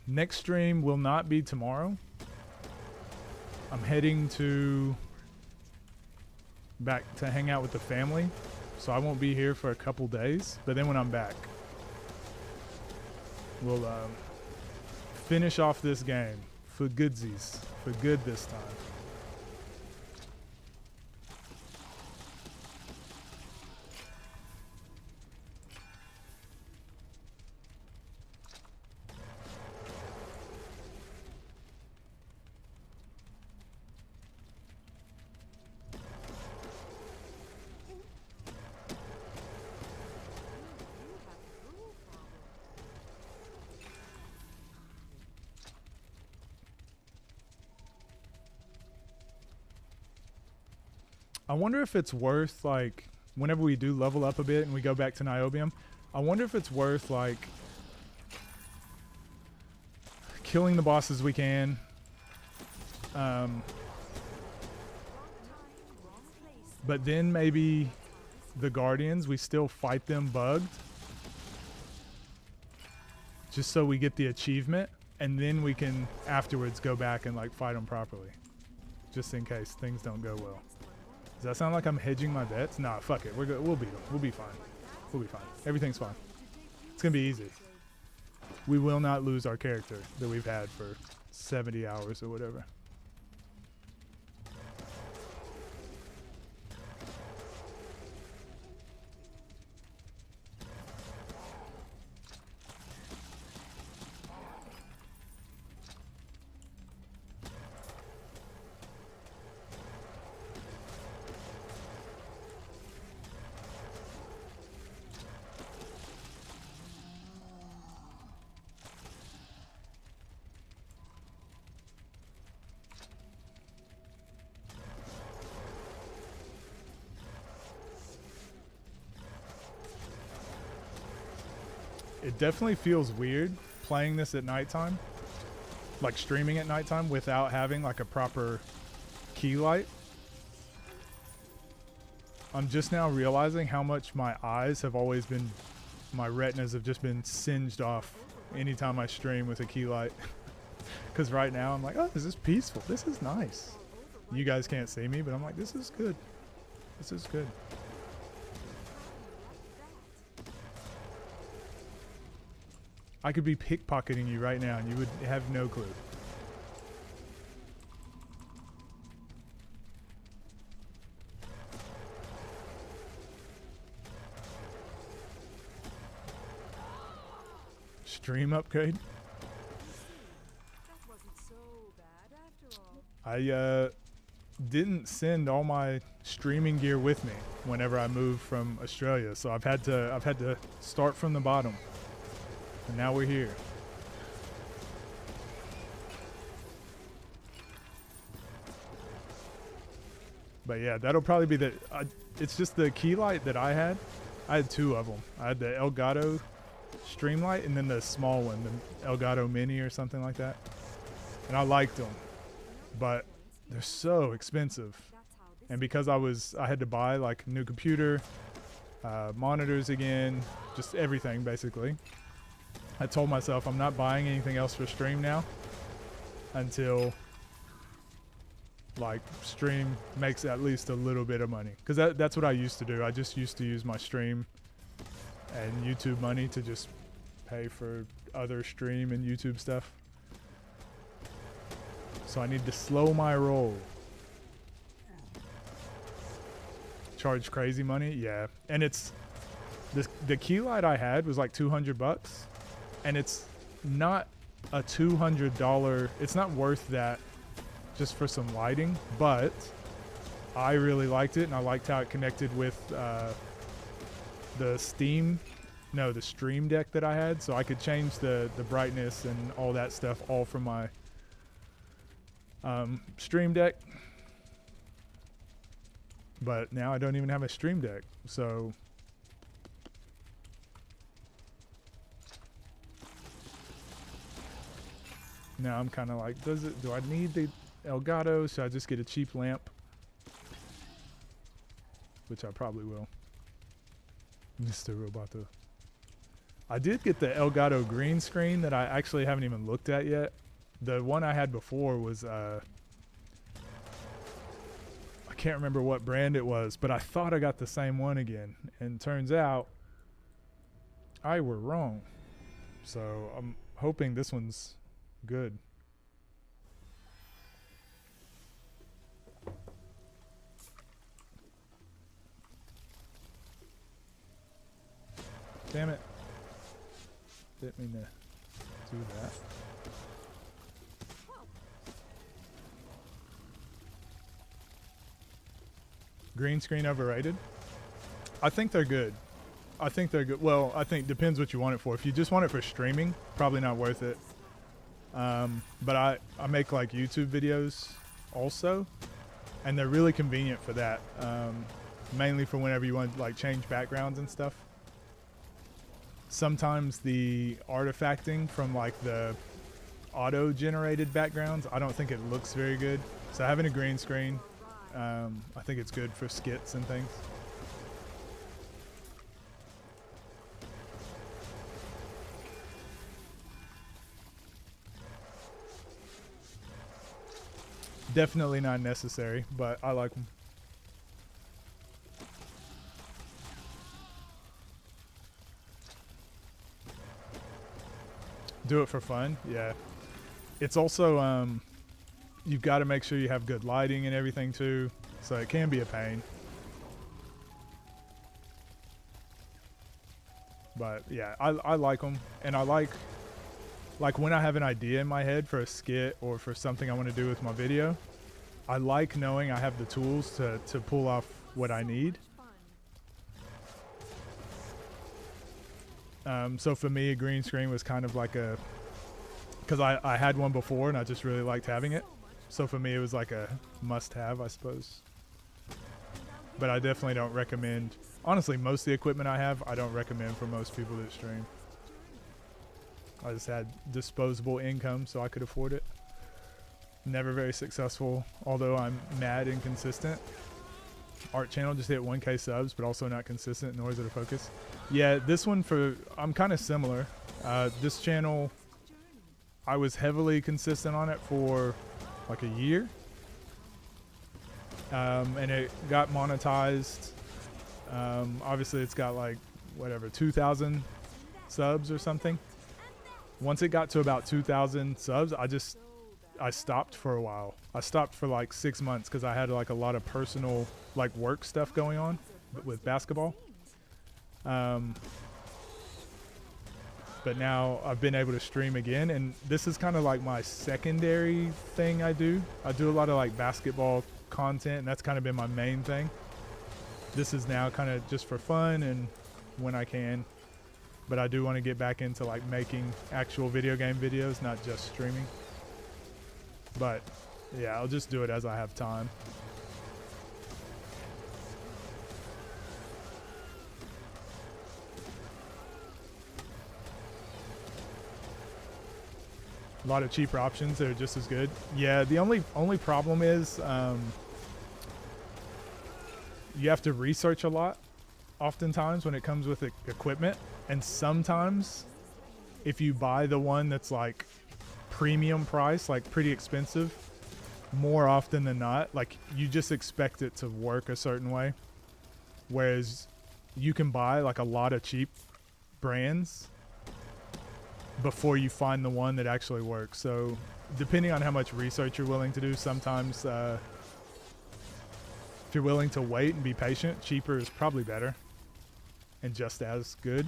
Next stream will not be tomorrow. I'm heading back to hang out with the family, so I won't be here for a couple days. But then when I'm back, we'll finish off this game for goodsies, for good this time. I wonder if it's worth, like, whenever we do level up a bit and we go back to Niobium, I wonder if it's worth, like, killing the bosses we can, but then maybe the Guardians, we still fight them bugged, just so we get the achievement, and then we can afterwards go back and, like, fight them properly, just in case things don't go well. Does that sound like I'm hedging my bets? Nah, fuck it. We're good. We'll beat them. We'll be fine. We'll be fine. Everything's fine. It's gonna be easy. We will not lose our character that we've had for 70 hours or whatever. It definitely feels weird playing this at nighttime, like streaming at nighttime without having like a proper key light. I'm just now realizing how much my eyes have always been, my retinas have just been singed off anytime I stream with a key light. Because right now I'm like, oh, this is peaceful. This is nice. You guys can't see me, but I'm like, this is good. This is good. I could be pickpocketing you right now and you would have no clue. Stream upgrade? That wasn't so bad after all. I didn't send all my streaming gear with me whenever I moved from Australia, so I've had to start from the bottom. And now we're here. But yeah, that'll probably be it's just the key light that I had. I had two of them. I had the Elgato Streamlight and then the small one, the Elgato Mini or something like that. And I liked them, but they're so expensive. And because I had to buy like new computer, monitors again, just everything basically. I told myself I'm not buying anything else for stream now until like stream makes at least a little bit of money, because that's what I used to do. I just used to use my stream and YouTube money to just pay for other stream and YouTube stuff. So I need to slow my roll. Charge crazy money, yeah. And it's the key light I had was like $200, and it's not a $200. It's not worth that just for some lighting, but I really liked it, and I liked how it connected with the Stream Deck that I had, so I could change the brightness and all that stuff all from my Stream Deck. But now I don't even have a Stream Deck, so now I'm kind of like, do I need the Elgato? Should I just get a cheap lamp? Which I probably will. Mr. Roboto. I did get the Elgato green screen that I actually haven't even looked at yet. The one I had before was I can't remember what brand it was, but I thought I got the same one again, and turns out I were wrong. So I'm hoping this one's good. Damn it. Didn't mean to do that. Green screen overrated? I think they're good. I think they're good. Well, I think depends what you want it for. If you just want it for streaming, probably not worth it. But I make like YouTube videos also, and they're really convenient for that. Mainly for whenever you want to like change backgrounds and stuff. Sometimes the artifacting from like the auto-generated backgrounds, I don't think it looks very good. So having a green screen, I think it's good for skits and things. Definitely not necessary, but I like them. Do it for fun, yeah. It's also, you've got to make sure you have good lighting and everything too, so it can be a pain. But yeah, I like them, and I like when I have an idea in my head for a skit or for something I want to do with my video, I like knowing I have the tools to pull off what I need. So for me, a green screen was kind of like a, because I had one before and I just really liked having it. So for me, it was like a must-have, I suppose. But I definitely don't recommend, honestly, most of the equipment I have, I don't recommend for most people that stream. I just had disposable income, so I could afford it. Never very successful, although I'm mad inconsistent. Art channel just hit 1K subs, but also not consistent, nor is it a focus. Yeah, this one I'm kind of similar. This channel, I was heavily consistent on it for like a year. And it got monetized. Obviously it's got like, whatever, 2,000 subs or something. Once it got to about 2,000 subs, I stopped for a while. I stopped for like 6 months because I had like a lot of personal like work stuff going on with basketball. But now I've been able to stream again, and this is kind of like my secondary thing I do. I do a lot of like basketball content, and that's kind of been my main thing. This is now kind of just for fun and when I can. But I do want to get back into like making actual video game videos, not just streaming. But yeah, I'll just do it as I have time. A lot of cheaper options that are just as good. Yeah, the only problem is you have to research a lot oftentimes when it comes with equipment, and sometimes if you buy the one that's like premium price, like pretty expensive, more often than not, like you just expect it to work a certain way, whereas you can buy like a lot of cheap brands before you find the one that actually works. So depending on how much research you're willing to do, sometimes if you're willing to wait and be patient, cheaper is probably better and just as good.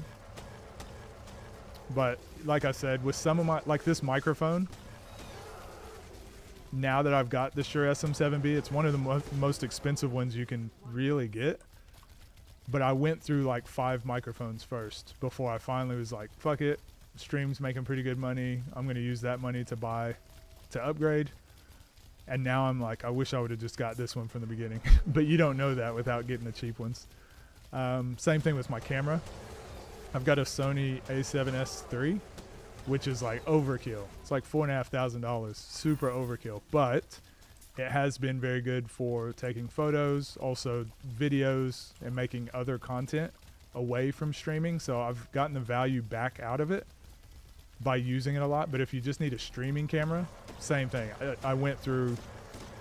But like I said, with some of my, like this microphone, now that I've got the Shure SM7B, it's one of the most expensive ones you can really get. But I went through like 5 microphones first before I finally was like, fuck it. Stream's making pretty good money. I'm going to use that money to upgrade. And now I'm like, I wish I would have just got this one from the beginning. But you don't know that without getting the cheap ones. Same thing with my camera. I've got a Sony A7S III, which is like overkill. It's like $4,500, super overkill. But it has been very good for taking photos, also videos, and making other content away from streaming. So I've gotten the value back out of it by using it a lot. But if you just need a streaming camera, same thing. I went through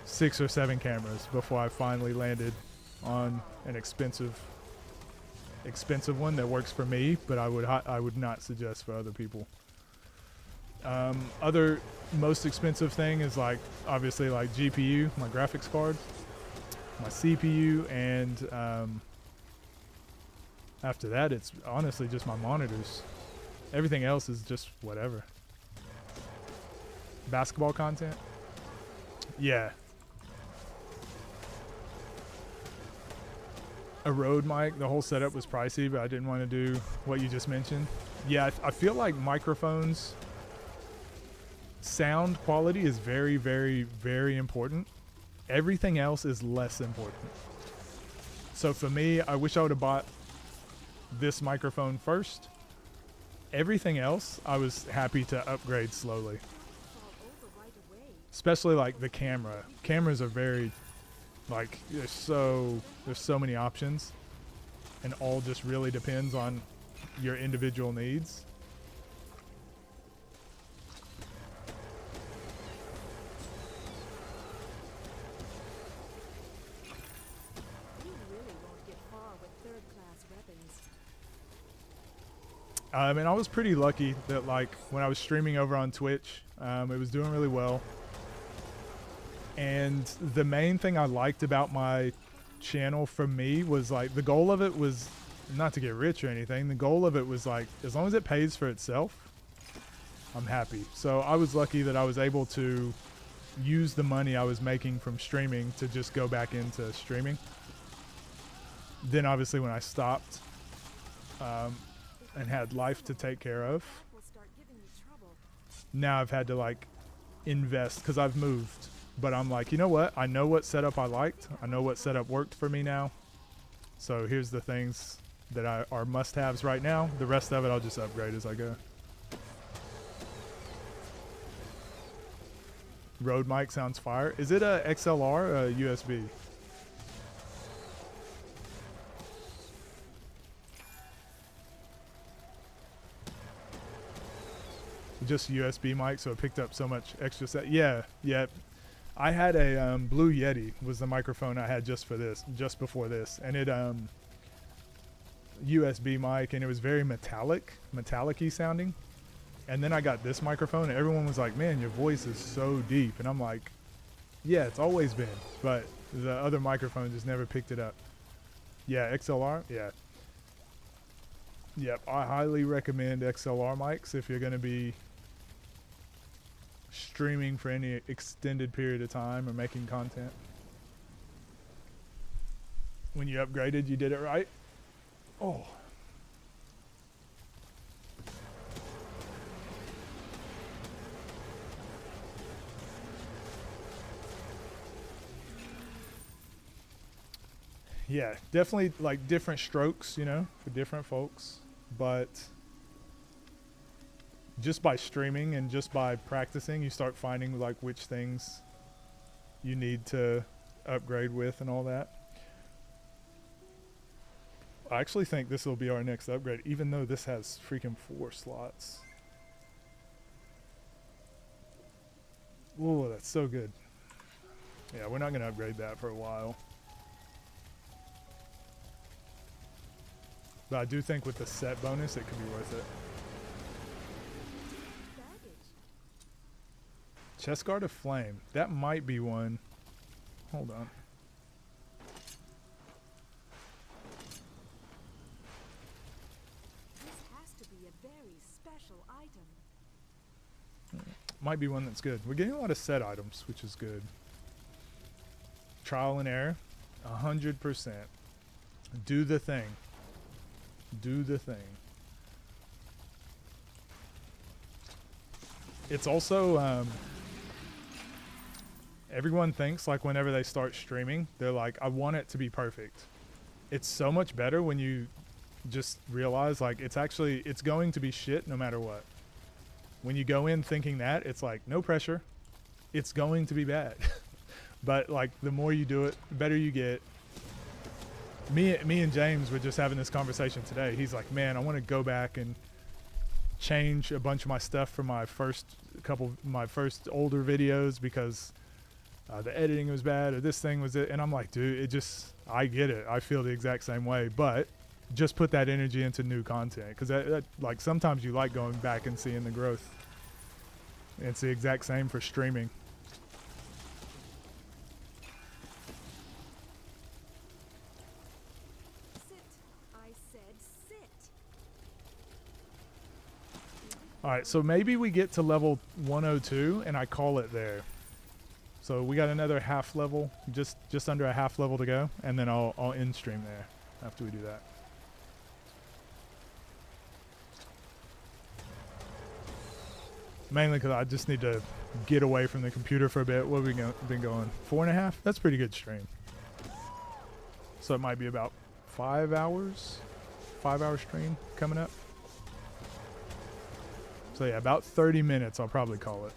6 or 7 cameras before I finally landed on an expensive one that works for me, but I would not suggest for other people. Other most expensive thing is like obviously like GPU, my graphics card, my CPU, and after that it's honestly just my monitors. Everything else is just whatever. Basketball content? Yeah. A Rode mic, the whole setup was pricey, but I didn't want to do what you just mentioned. Yeah, I feel like microphones, sound quality is very, very, very important. Everything else is less important. So for me, I wish I would have bought this microphone first. Everything else, I was happy to upgrade slowly. Especially like the camera. Cameras are very, like, there's so many options, and all just really depends on your individual needs. You really won't get far with third-class weapons. And I was pretty lucky that like when I was streaming over on Twitch, it was doing really well. And the main thing I liked about my channel for me was like the goal of it was not to get rich or anything. The goal of it was like, as long as it pays for itself, I'm happy. So I was lucky that I was able to use the money I was making from streaming to just go back into streaming. Then obviously when I stopped and had life to take care of, Will start giving you trouble. now I've had to like invest because I've moved. But I'm like, you know what? I know what setup I liked. I know what setup worked for me now. So here's the things that are must-haves right now. The rest of it I'll just upgrade as I go. Rode mic sounds fire. Is it a XLR or a USB? Just USB mic, so it picked up so much extra set. Yeah. I had a Blue Yeti was the microphone I had just before this, and it USB mic, and it was very metallic-y sounding. And then I got this microphone, and everyone was like, "Man, your voice is so deep," and I'm like, "Yeah, it's always been," but the other microphone just never picked it up. Yeah, XLR, yeah. Yep, I highly recommend XLR mics if you're going to be streaming for any extended period of time or making content. When you upgraded, you did it right. Oh. Yeah, definitely like different strokes, you know, for different folks, but just by streaming and just by practicing, you start finding like which things you need to upgrade with and all that. I actually think this will be our next upgrade, even though this has freaking 4 slots. Whoa, that's so good. Yeah, we're not going to upgrade that for a while. But I do think with the set bonus, it could be worth it. Chestguard of Flame. That might be one. Hold on. This has to be a very special item. Might be one that's good. We're getting a lot of set items, which is good. Trial and error. 100%. Do the thing. Do the thing. It's also Everyone thinks like whenever they start streaming, they're like, I want it to be perfect. It's so much better when you just realize like it's going to be shit no matter what. When you go in thinking that, it's like no pressure. It's going to be bad. But like the more you do it, the better you get. Me and James were just having this conversation today. He's like, man, I want to go back and change a bunch of my stuff from my first older videos because the editing was bad or this thing was it. And I'm like, dude, I get it. I feel the exact same way, but just put that energy into new content. Cause that like sometimes you like going back and seeing the growth. It's the exact same for streaming. Sit. I said sit. All right, so maybe we get to level 102 and I call it there. So we got another half level, just under a half level to go, and then I'll end stream there after we do that. Mainly because I just need to get away from the computer for a bit. What have we been going? 4.5? That's a pretty good stream. So it might be about 5 hours, 5-hour stream coming up. So yeah, about 30 minutes I'll probably call it.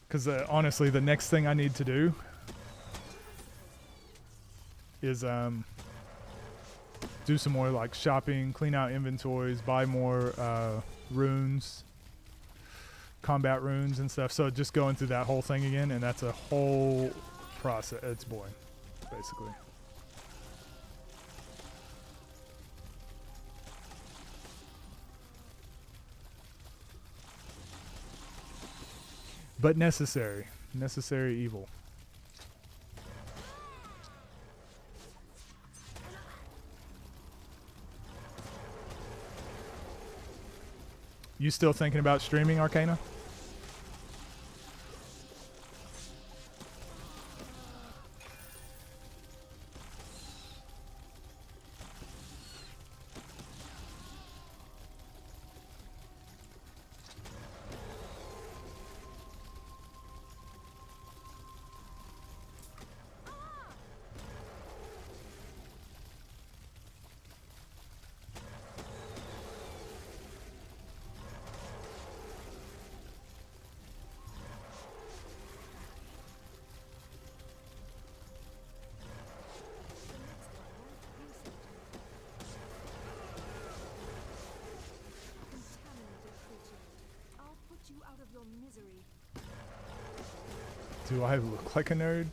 Because honestly, the next thing I need to do is do some more like shopping, clean out inventories, buy more runes, combat runes and stuff. So just going through that whole thing again, and that's a whole process. It's boring, basically. But necessary evil. You still thinking about streaming Arcana? Do I look like a nerd?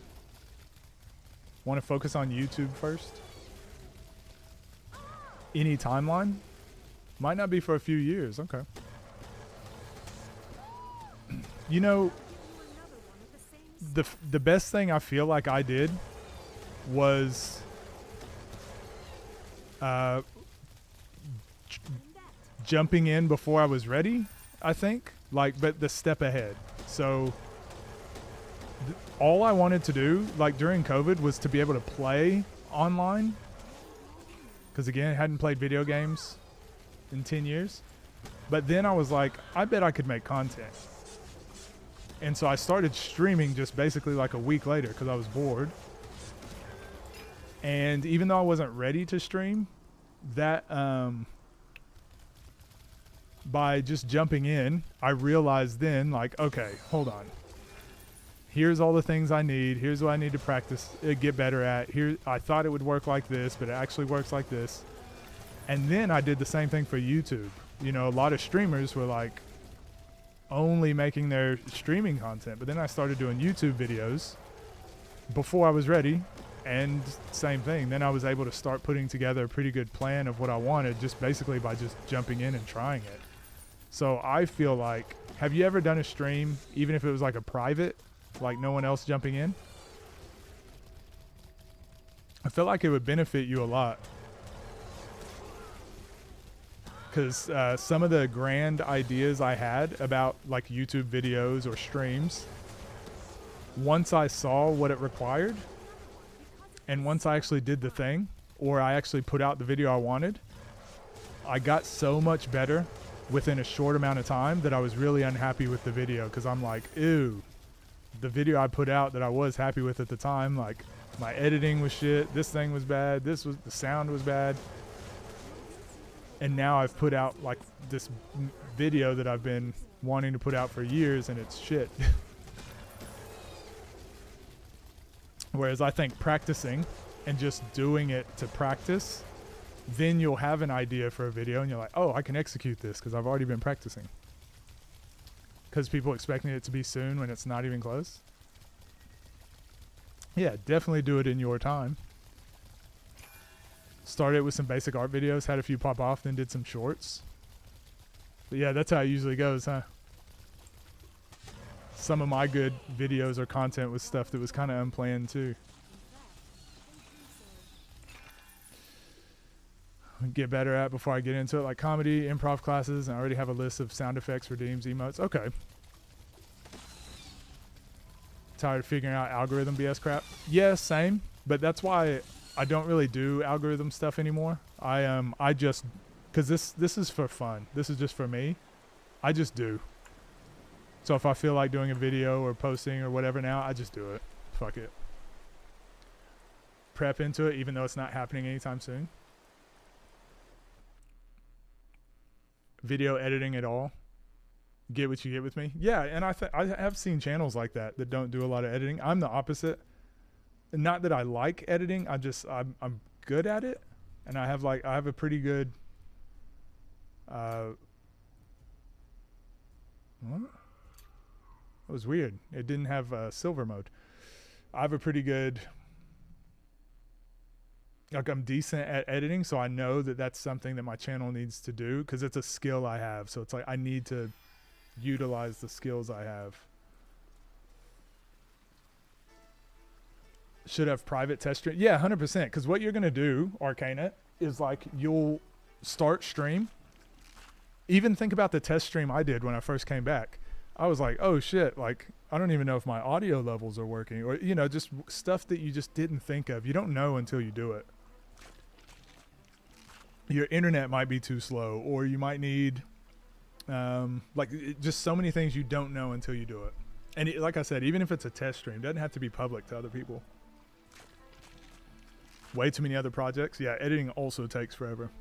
Want to focus on YouTube first? Any timeline? Might not be for a few years. Okay. You know, the best thing I feel like I did was jumping in before I was ready, I think. Like, but the step ahead. So all I wanted to do, like during COVID, was to be able to play online. Because again, I hadn't played video games in 10 years. But then I was like, I bet I could make content. And so I started streaming just basically like a week later because I was bored. And even though I wasn't ready to stream, that by just jumping in, I realized then, like, okay, hold on. Here's all the things I need. Here's what I need to practice, get better at. Here, I thought it would work like this, but it actually works like this. And then I did the same thing for YouTube. You know, a lot of streamers were like only making their streaming content, but then I started doing YouTube videos before I was ready, and same thing. Then I was able to start putting together a pretty good plan of what I wanted, just basically by just jumping in and trying it. So I feel like, have you ever done a stream, even if it was like a private, like no one else jumping in? I feel like it would benefit you a lot. Because some of the grand ideas I had about like YouTube videos or streams, once I saw what it required, and once I actually did the thing, or I actually put out the video I wanted, I got so much better within a short amount of time that I was really unhappy with the video, because I'm like, ew, the video I put out that I was happy with at the time, like my editing was shit, this thing was bad, the sound was bad, and now I've put out like this video that I've been wanting to put out for years, and it's shit. Whereas I think practicing and just doing it to practice, then you'll have an idea for a video and you're like, oh, I can execute this because I've already been practicing. Because people expecting it to be soon when it's not even close. Yeah, definitely do it in your time. Started with some basic art videos, had a few pop off, then did some shorts. But yeah, that's how it usually goes, huh? Some of my good videos or content was stuff that was kind of unplanned too. Get better at before I get into it, like comedy, improv classes, and I already have a list of sound effects, redeems, emotes. Okay. Tired of figuring out algorithm BS crap? Yeah, same. But that's why I don't really do algorithm stuff anymore. I just, because this is for fun. This is just for me. I just do. So if I feel like doing a video or posting or whatever now, I just do it. Fuck it. Prep into it, even though it's not happening anytime soon. Video editing at all. Get what you get with me. Yeah, and I have seen channels like that don't do a lot of editing. I'm the opposite. Not that I like editing. I'm good at it, and I have a pretty good. What? It was weird. It didn't have silver mode. I have a pretty good. Like, I'm decent at editing, so I know that that's something that my channel needs to do because it's a skill I have. So it's like I need to utilize the skills I have. Should have private test stream. Yeah, 100%. Because what you're going to do, Arcana, is like you'll start stream. Even think about the test stream I did when I first came back. I was like, oh shit, like I don't even know if my audio levels are working, or just stuff that you just didn't think of. You don't know until you do it. Your internet might be too slow, or you might need just so many things you don't know until you do it. And like I said, even if it's a test stream, it doesn't have to be public to other people. Way too many other projects. Yeah, editing also takes forever.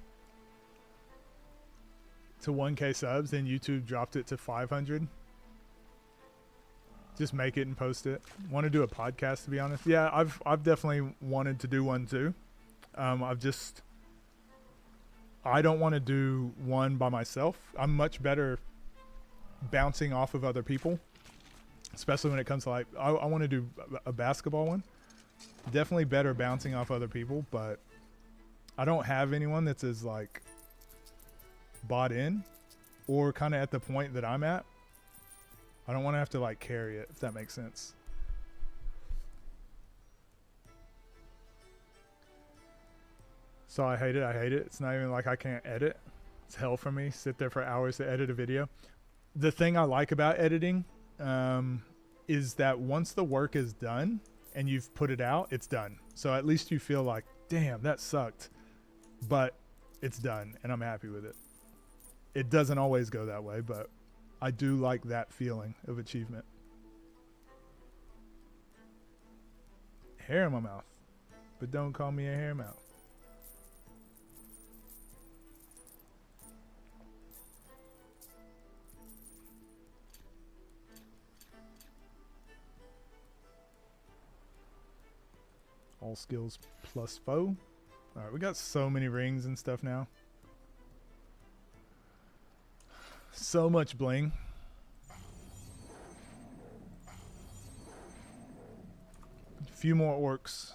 To 1K subs, then YouTube dropped it to 500. Just make it and post it. Want to do a podcast, to be honest. Yeah, I've definitely wanted to do one too. I don't want to do one by myself. I'm much better bouncing off of other people, especially when it comes to like, I want to do a basketball one. Definitely better bouncing off other people, but I don't have anyone that's as like bought in or kind of at the point that I'm at. I don't want to have to like carry it, if that makes sense. So I hate it. It's not even like I can't edit. It's hell for me. Sit there for hours to edit a video. The thing I like about editing is that once the work is done and you've put it out, it's done. So at least you feel like, damn, that sucked. But it's done and I'm happy with it. It doesn't always go that way, but I do like that feeling of achievement. Hair in my mouth. But don't call me a hair mouth. All skills plus foe. Alright, we got so many rings and stuff now. So much bling. Few more orcs.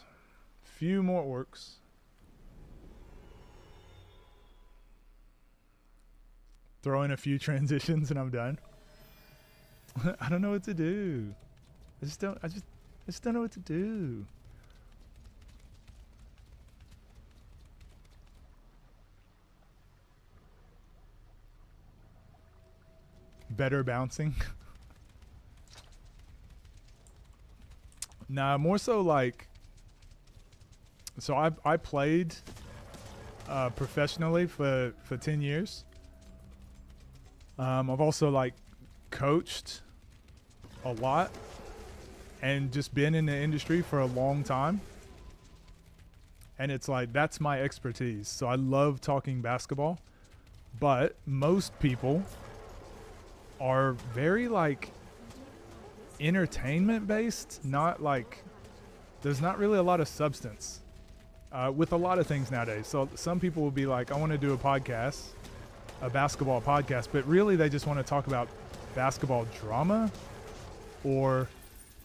Throw in a few transitions and I'm done. I don't know what to do. I just don't know what to do. Better bouncing. Nah, more so like. So I played professionally for 10 years. I've also like coached a lot and just been in the industry for a long time. And it's like, that's my expertise. So I love talking basketball, but most people are very like entertainment based, not like, there's not really a lot of substance with a lot of things nowadays. So some people will be like, I want to do a podcast, a basketball podcast, but really they just want to talk about basketball drama, or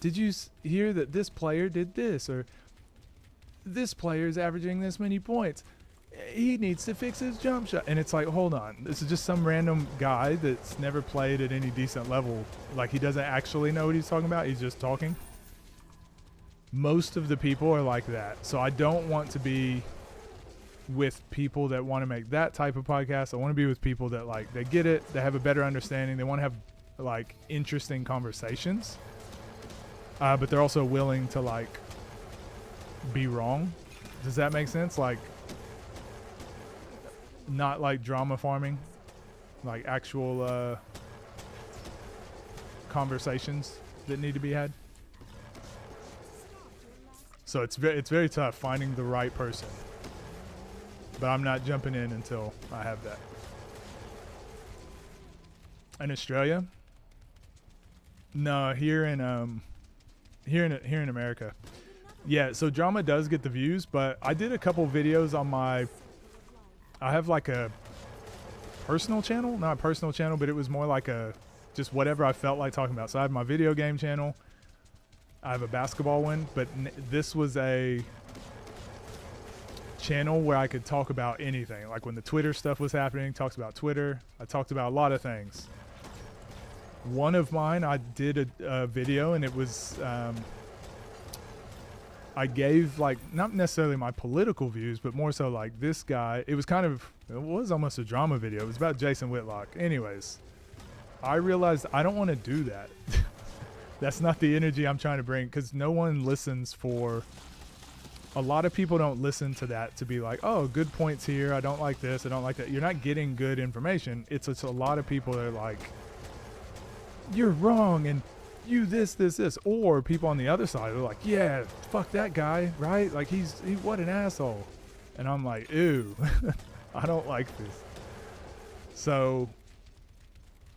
did you hear that this player did this, or this player is averaging this many points, he needs to fix his jump shot. And it's like, hold on, this is just some random guy that's never played at any decent level. Like, he doesn't actually know what he's talking about, he's just talking. Most of the people are like that. So I don't want to be with people that want to make that type of podcast. I want to be with people that like, they get it, they have a better understanding, they want to have like interesting conversations, but they're also willing to like be wrong. Does that make sense? Like, not like drama farming, like actual conversations that need to be had. So it's very tough finding the right person, but I'm not jumping in until I have that. In Australia? No, here in America. Yeah, so drama does get the views, but I did a couple videos on my, I have like a personal channel, not a personal channel, but it was more like a, just whatever I felt like talking about. So I have my video game channel, I have a basketball one, but this was a channel where I could talk about anything. Like when the Twitter stuff was happening, talks about Twitter. I talked about a lot of things. One of mine, I did a video, and it was, I gave like, not necessarily my political views, but more so like this guy, it was almost a drama video. It was about Jason Whitlock. Anyways, I realized I don't want to do that. That's not the energy I'm trying to bring, because no one listens for, a lot of people don't listen to that to be like, oh, good points here, I don't like this, I don't like that. You're not getting good information. It's a lot of people that are like, you're wrong, and you this. Or people on the other side are like, yeah, fuck that guy, right? Like, he what an asshole. And I'm like, ew, I don't like this. So,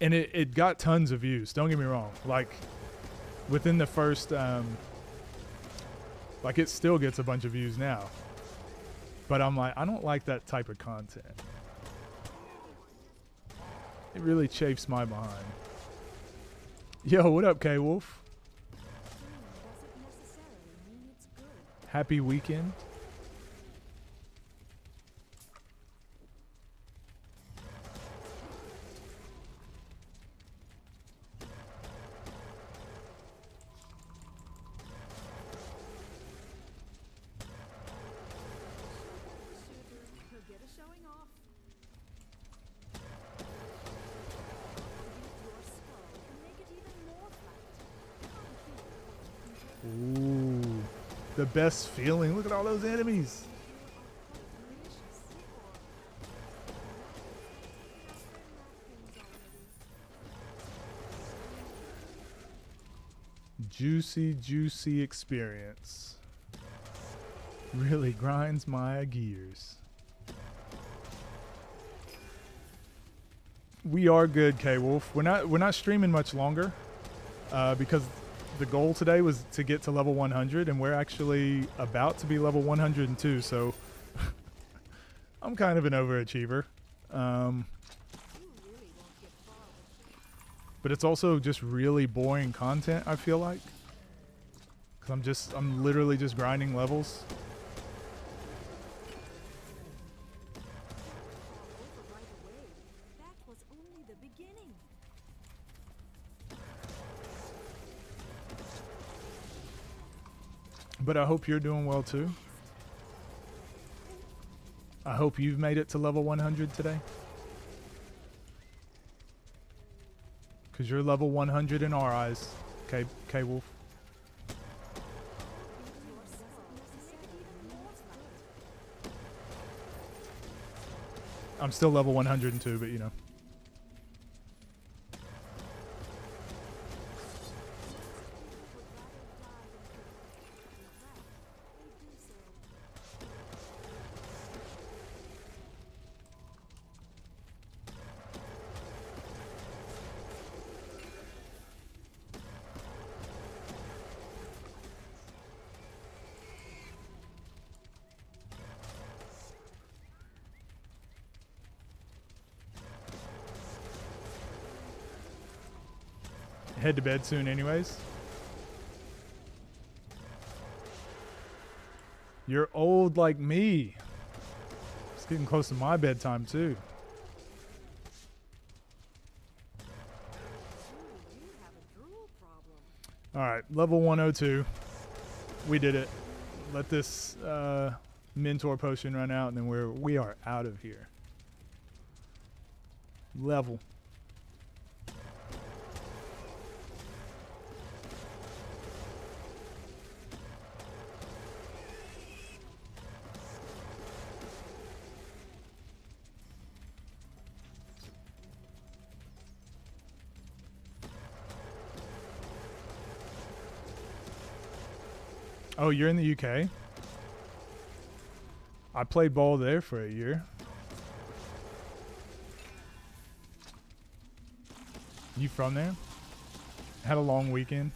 and it got tons of views, don't get me wrong. Like, within the first, like, it still gets a bunch of views now. But I'm like, I don't like that type of content. It really chafes my behind. Yo, what up, K-Wolf? Happy weekend. Ooh, the best feeling. Look at all those enemies. Juicy experience. Really grinds my gears. We are good, K-Wolf. We're not streaming much longer because the goal today was to get to level 100, and we're actually about to be level 102, so I'm kind of an overachiever. But it's also just really boring content, I feel like. Because I'm literally just grinding levels. But I hope you're doing well too. I hope you've made it to level 100 today. Because you're level 100 in our eyes, K-Wolf. I'm still level 102, but you know. Head to bed soon anyways. You're old like me. It's getting close to my bedtime too. Alright, level 102. We did it. Let this mentor potion run out and then we are out of here. Level. Oh, you're in the UK? I played ball there for a year. You from there? Had a long weekend.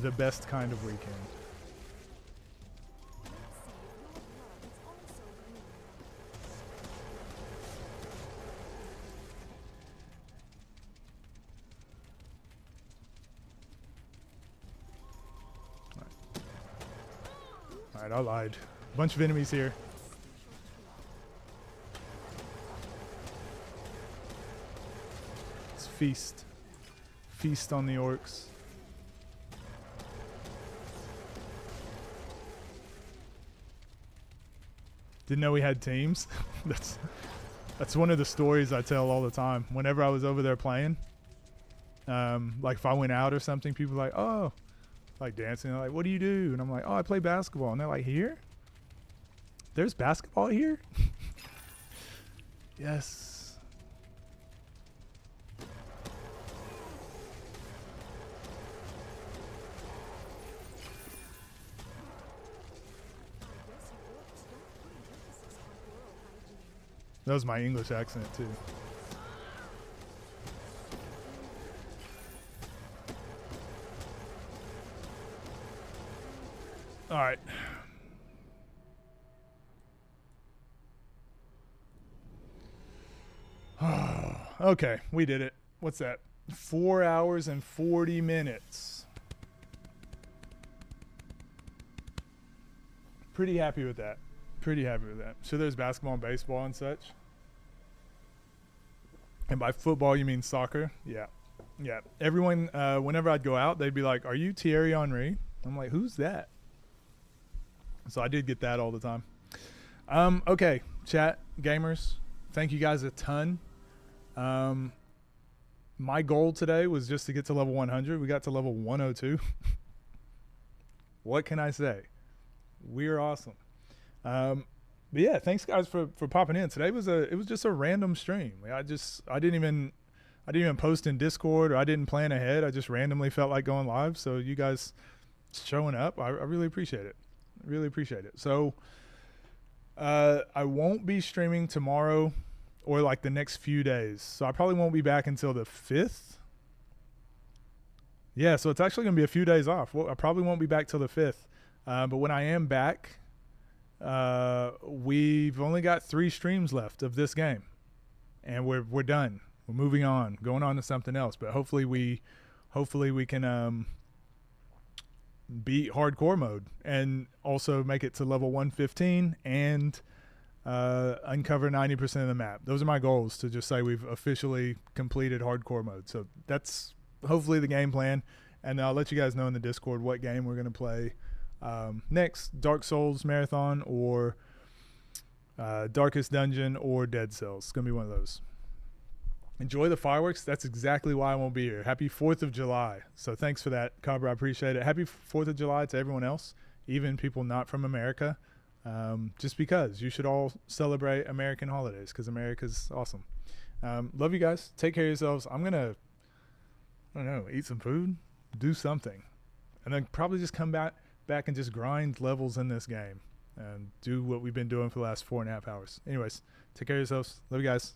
The best kind of weekend. Alright, I lied. Bunch of enemies here. Let's feast. Feast on the orcs. Didn't know we had teams. That's one of the stories I tell all the time. Whenever I was over there playing, like if I went out or something, people were like, oh, like dancing. They're like, what do you do? And I'm like, oh, I play basketball. And they're like, here? There's basketball here? Yes. That was my English accent too. All right. Okay, we did it. What's that? 4 hours and 40 minutes. Pretty happy with that. Pretty happy with that. So there's basketball and baseball and such. And by football, you mean soccer? Yeah. Yeah. Everyone, whenever I'd go out, they'd be like, are you Thierry Henry? I'm like, who's that? So I did get that all the time. Okay, chat, gamers, thank you guys a ton. My goal today was just to get to level 100. We got to level 102. What can I say? We're awesome. But yeah, thanks guys for popping in. Today it was just a random stream. I didn't even post in Discord, or I didn't plan ahead. I just randomly felt like going live. So you guys showing up, I really appreciate it. Really appreciate it. So I won't be streaming tomorrow or like the next few days. So I probably won't be back until the 5th. Yeah, so it's actually going to be a few days off. Well, I probably won't be back till the 5th. But when I am back, we've only got 3 streams left of this game. And we're done. We're moving on, going on to something else. But hopefully we can beat hardcore mode and also make it to level 115 and uncover 90% of the map. Those are my goals, to just say we've officially completed hardcore mode. So that's hopefully the game plan, and I'll let you guys know in the Discord what game we're going to play next. Dark Souls Marathon or Darkest Dungeon or Dead Cells. It's going to be one of those. Enjoy the fireworks. That's exactly why I won't be here. Happy 4th of July. So thanks for that, Cobra. I appreciate it. Happy 4th of July to everyone else, even people not from America. Just because you should all celebrate American holidays because America's awesome. Love you guys. Take care of yourselves. I'm going to, I don't know, eat some food, do something, and then probably just come back and just grind levels in this game and do what we've been doing for the last 4.5 hours. Anyways, take care of yourselves. Love you guys.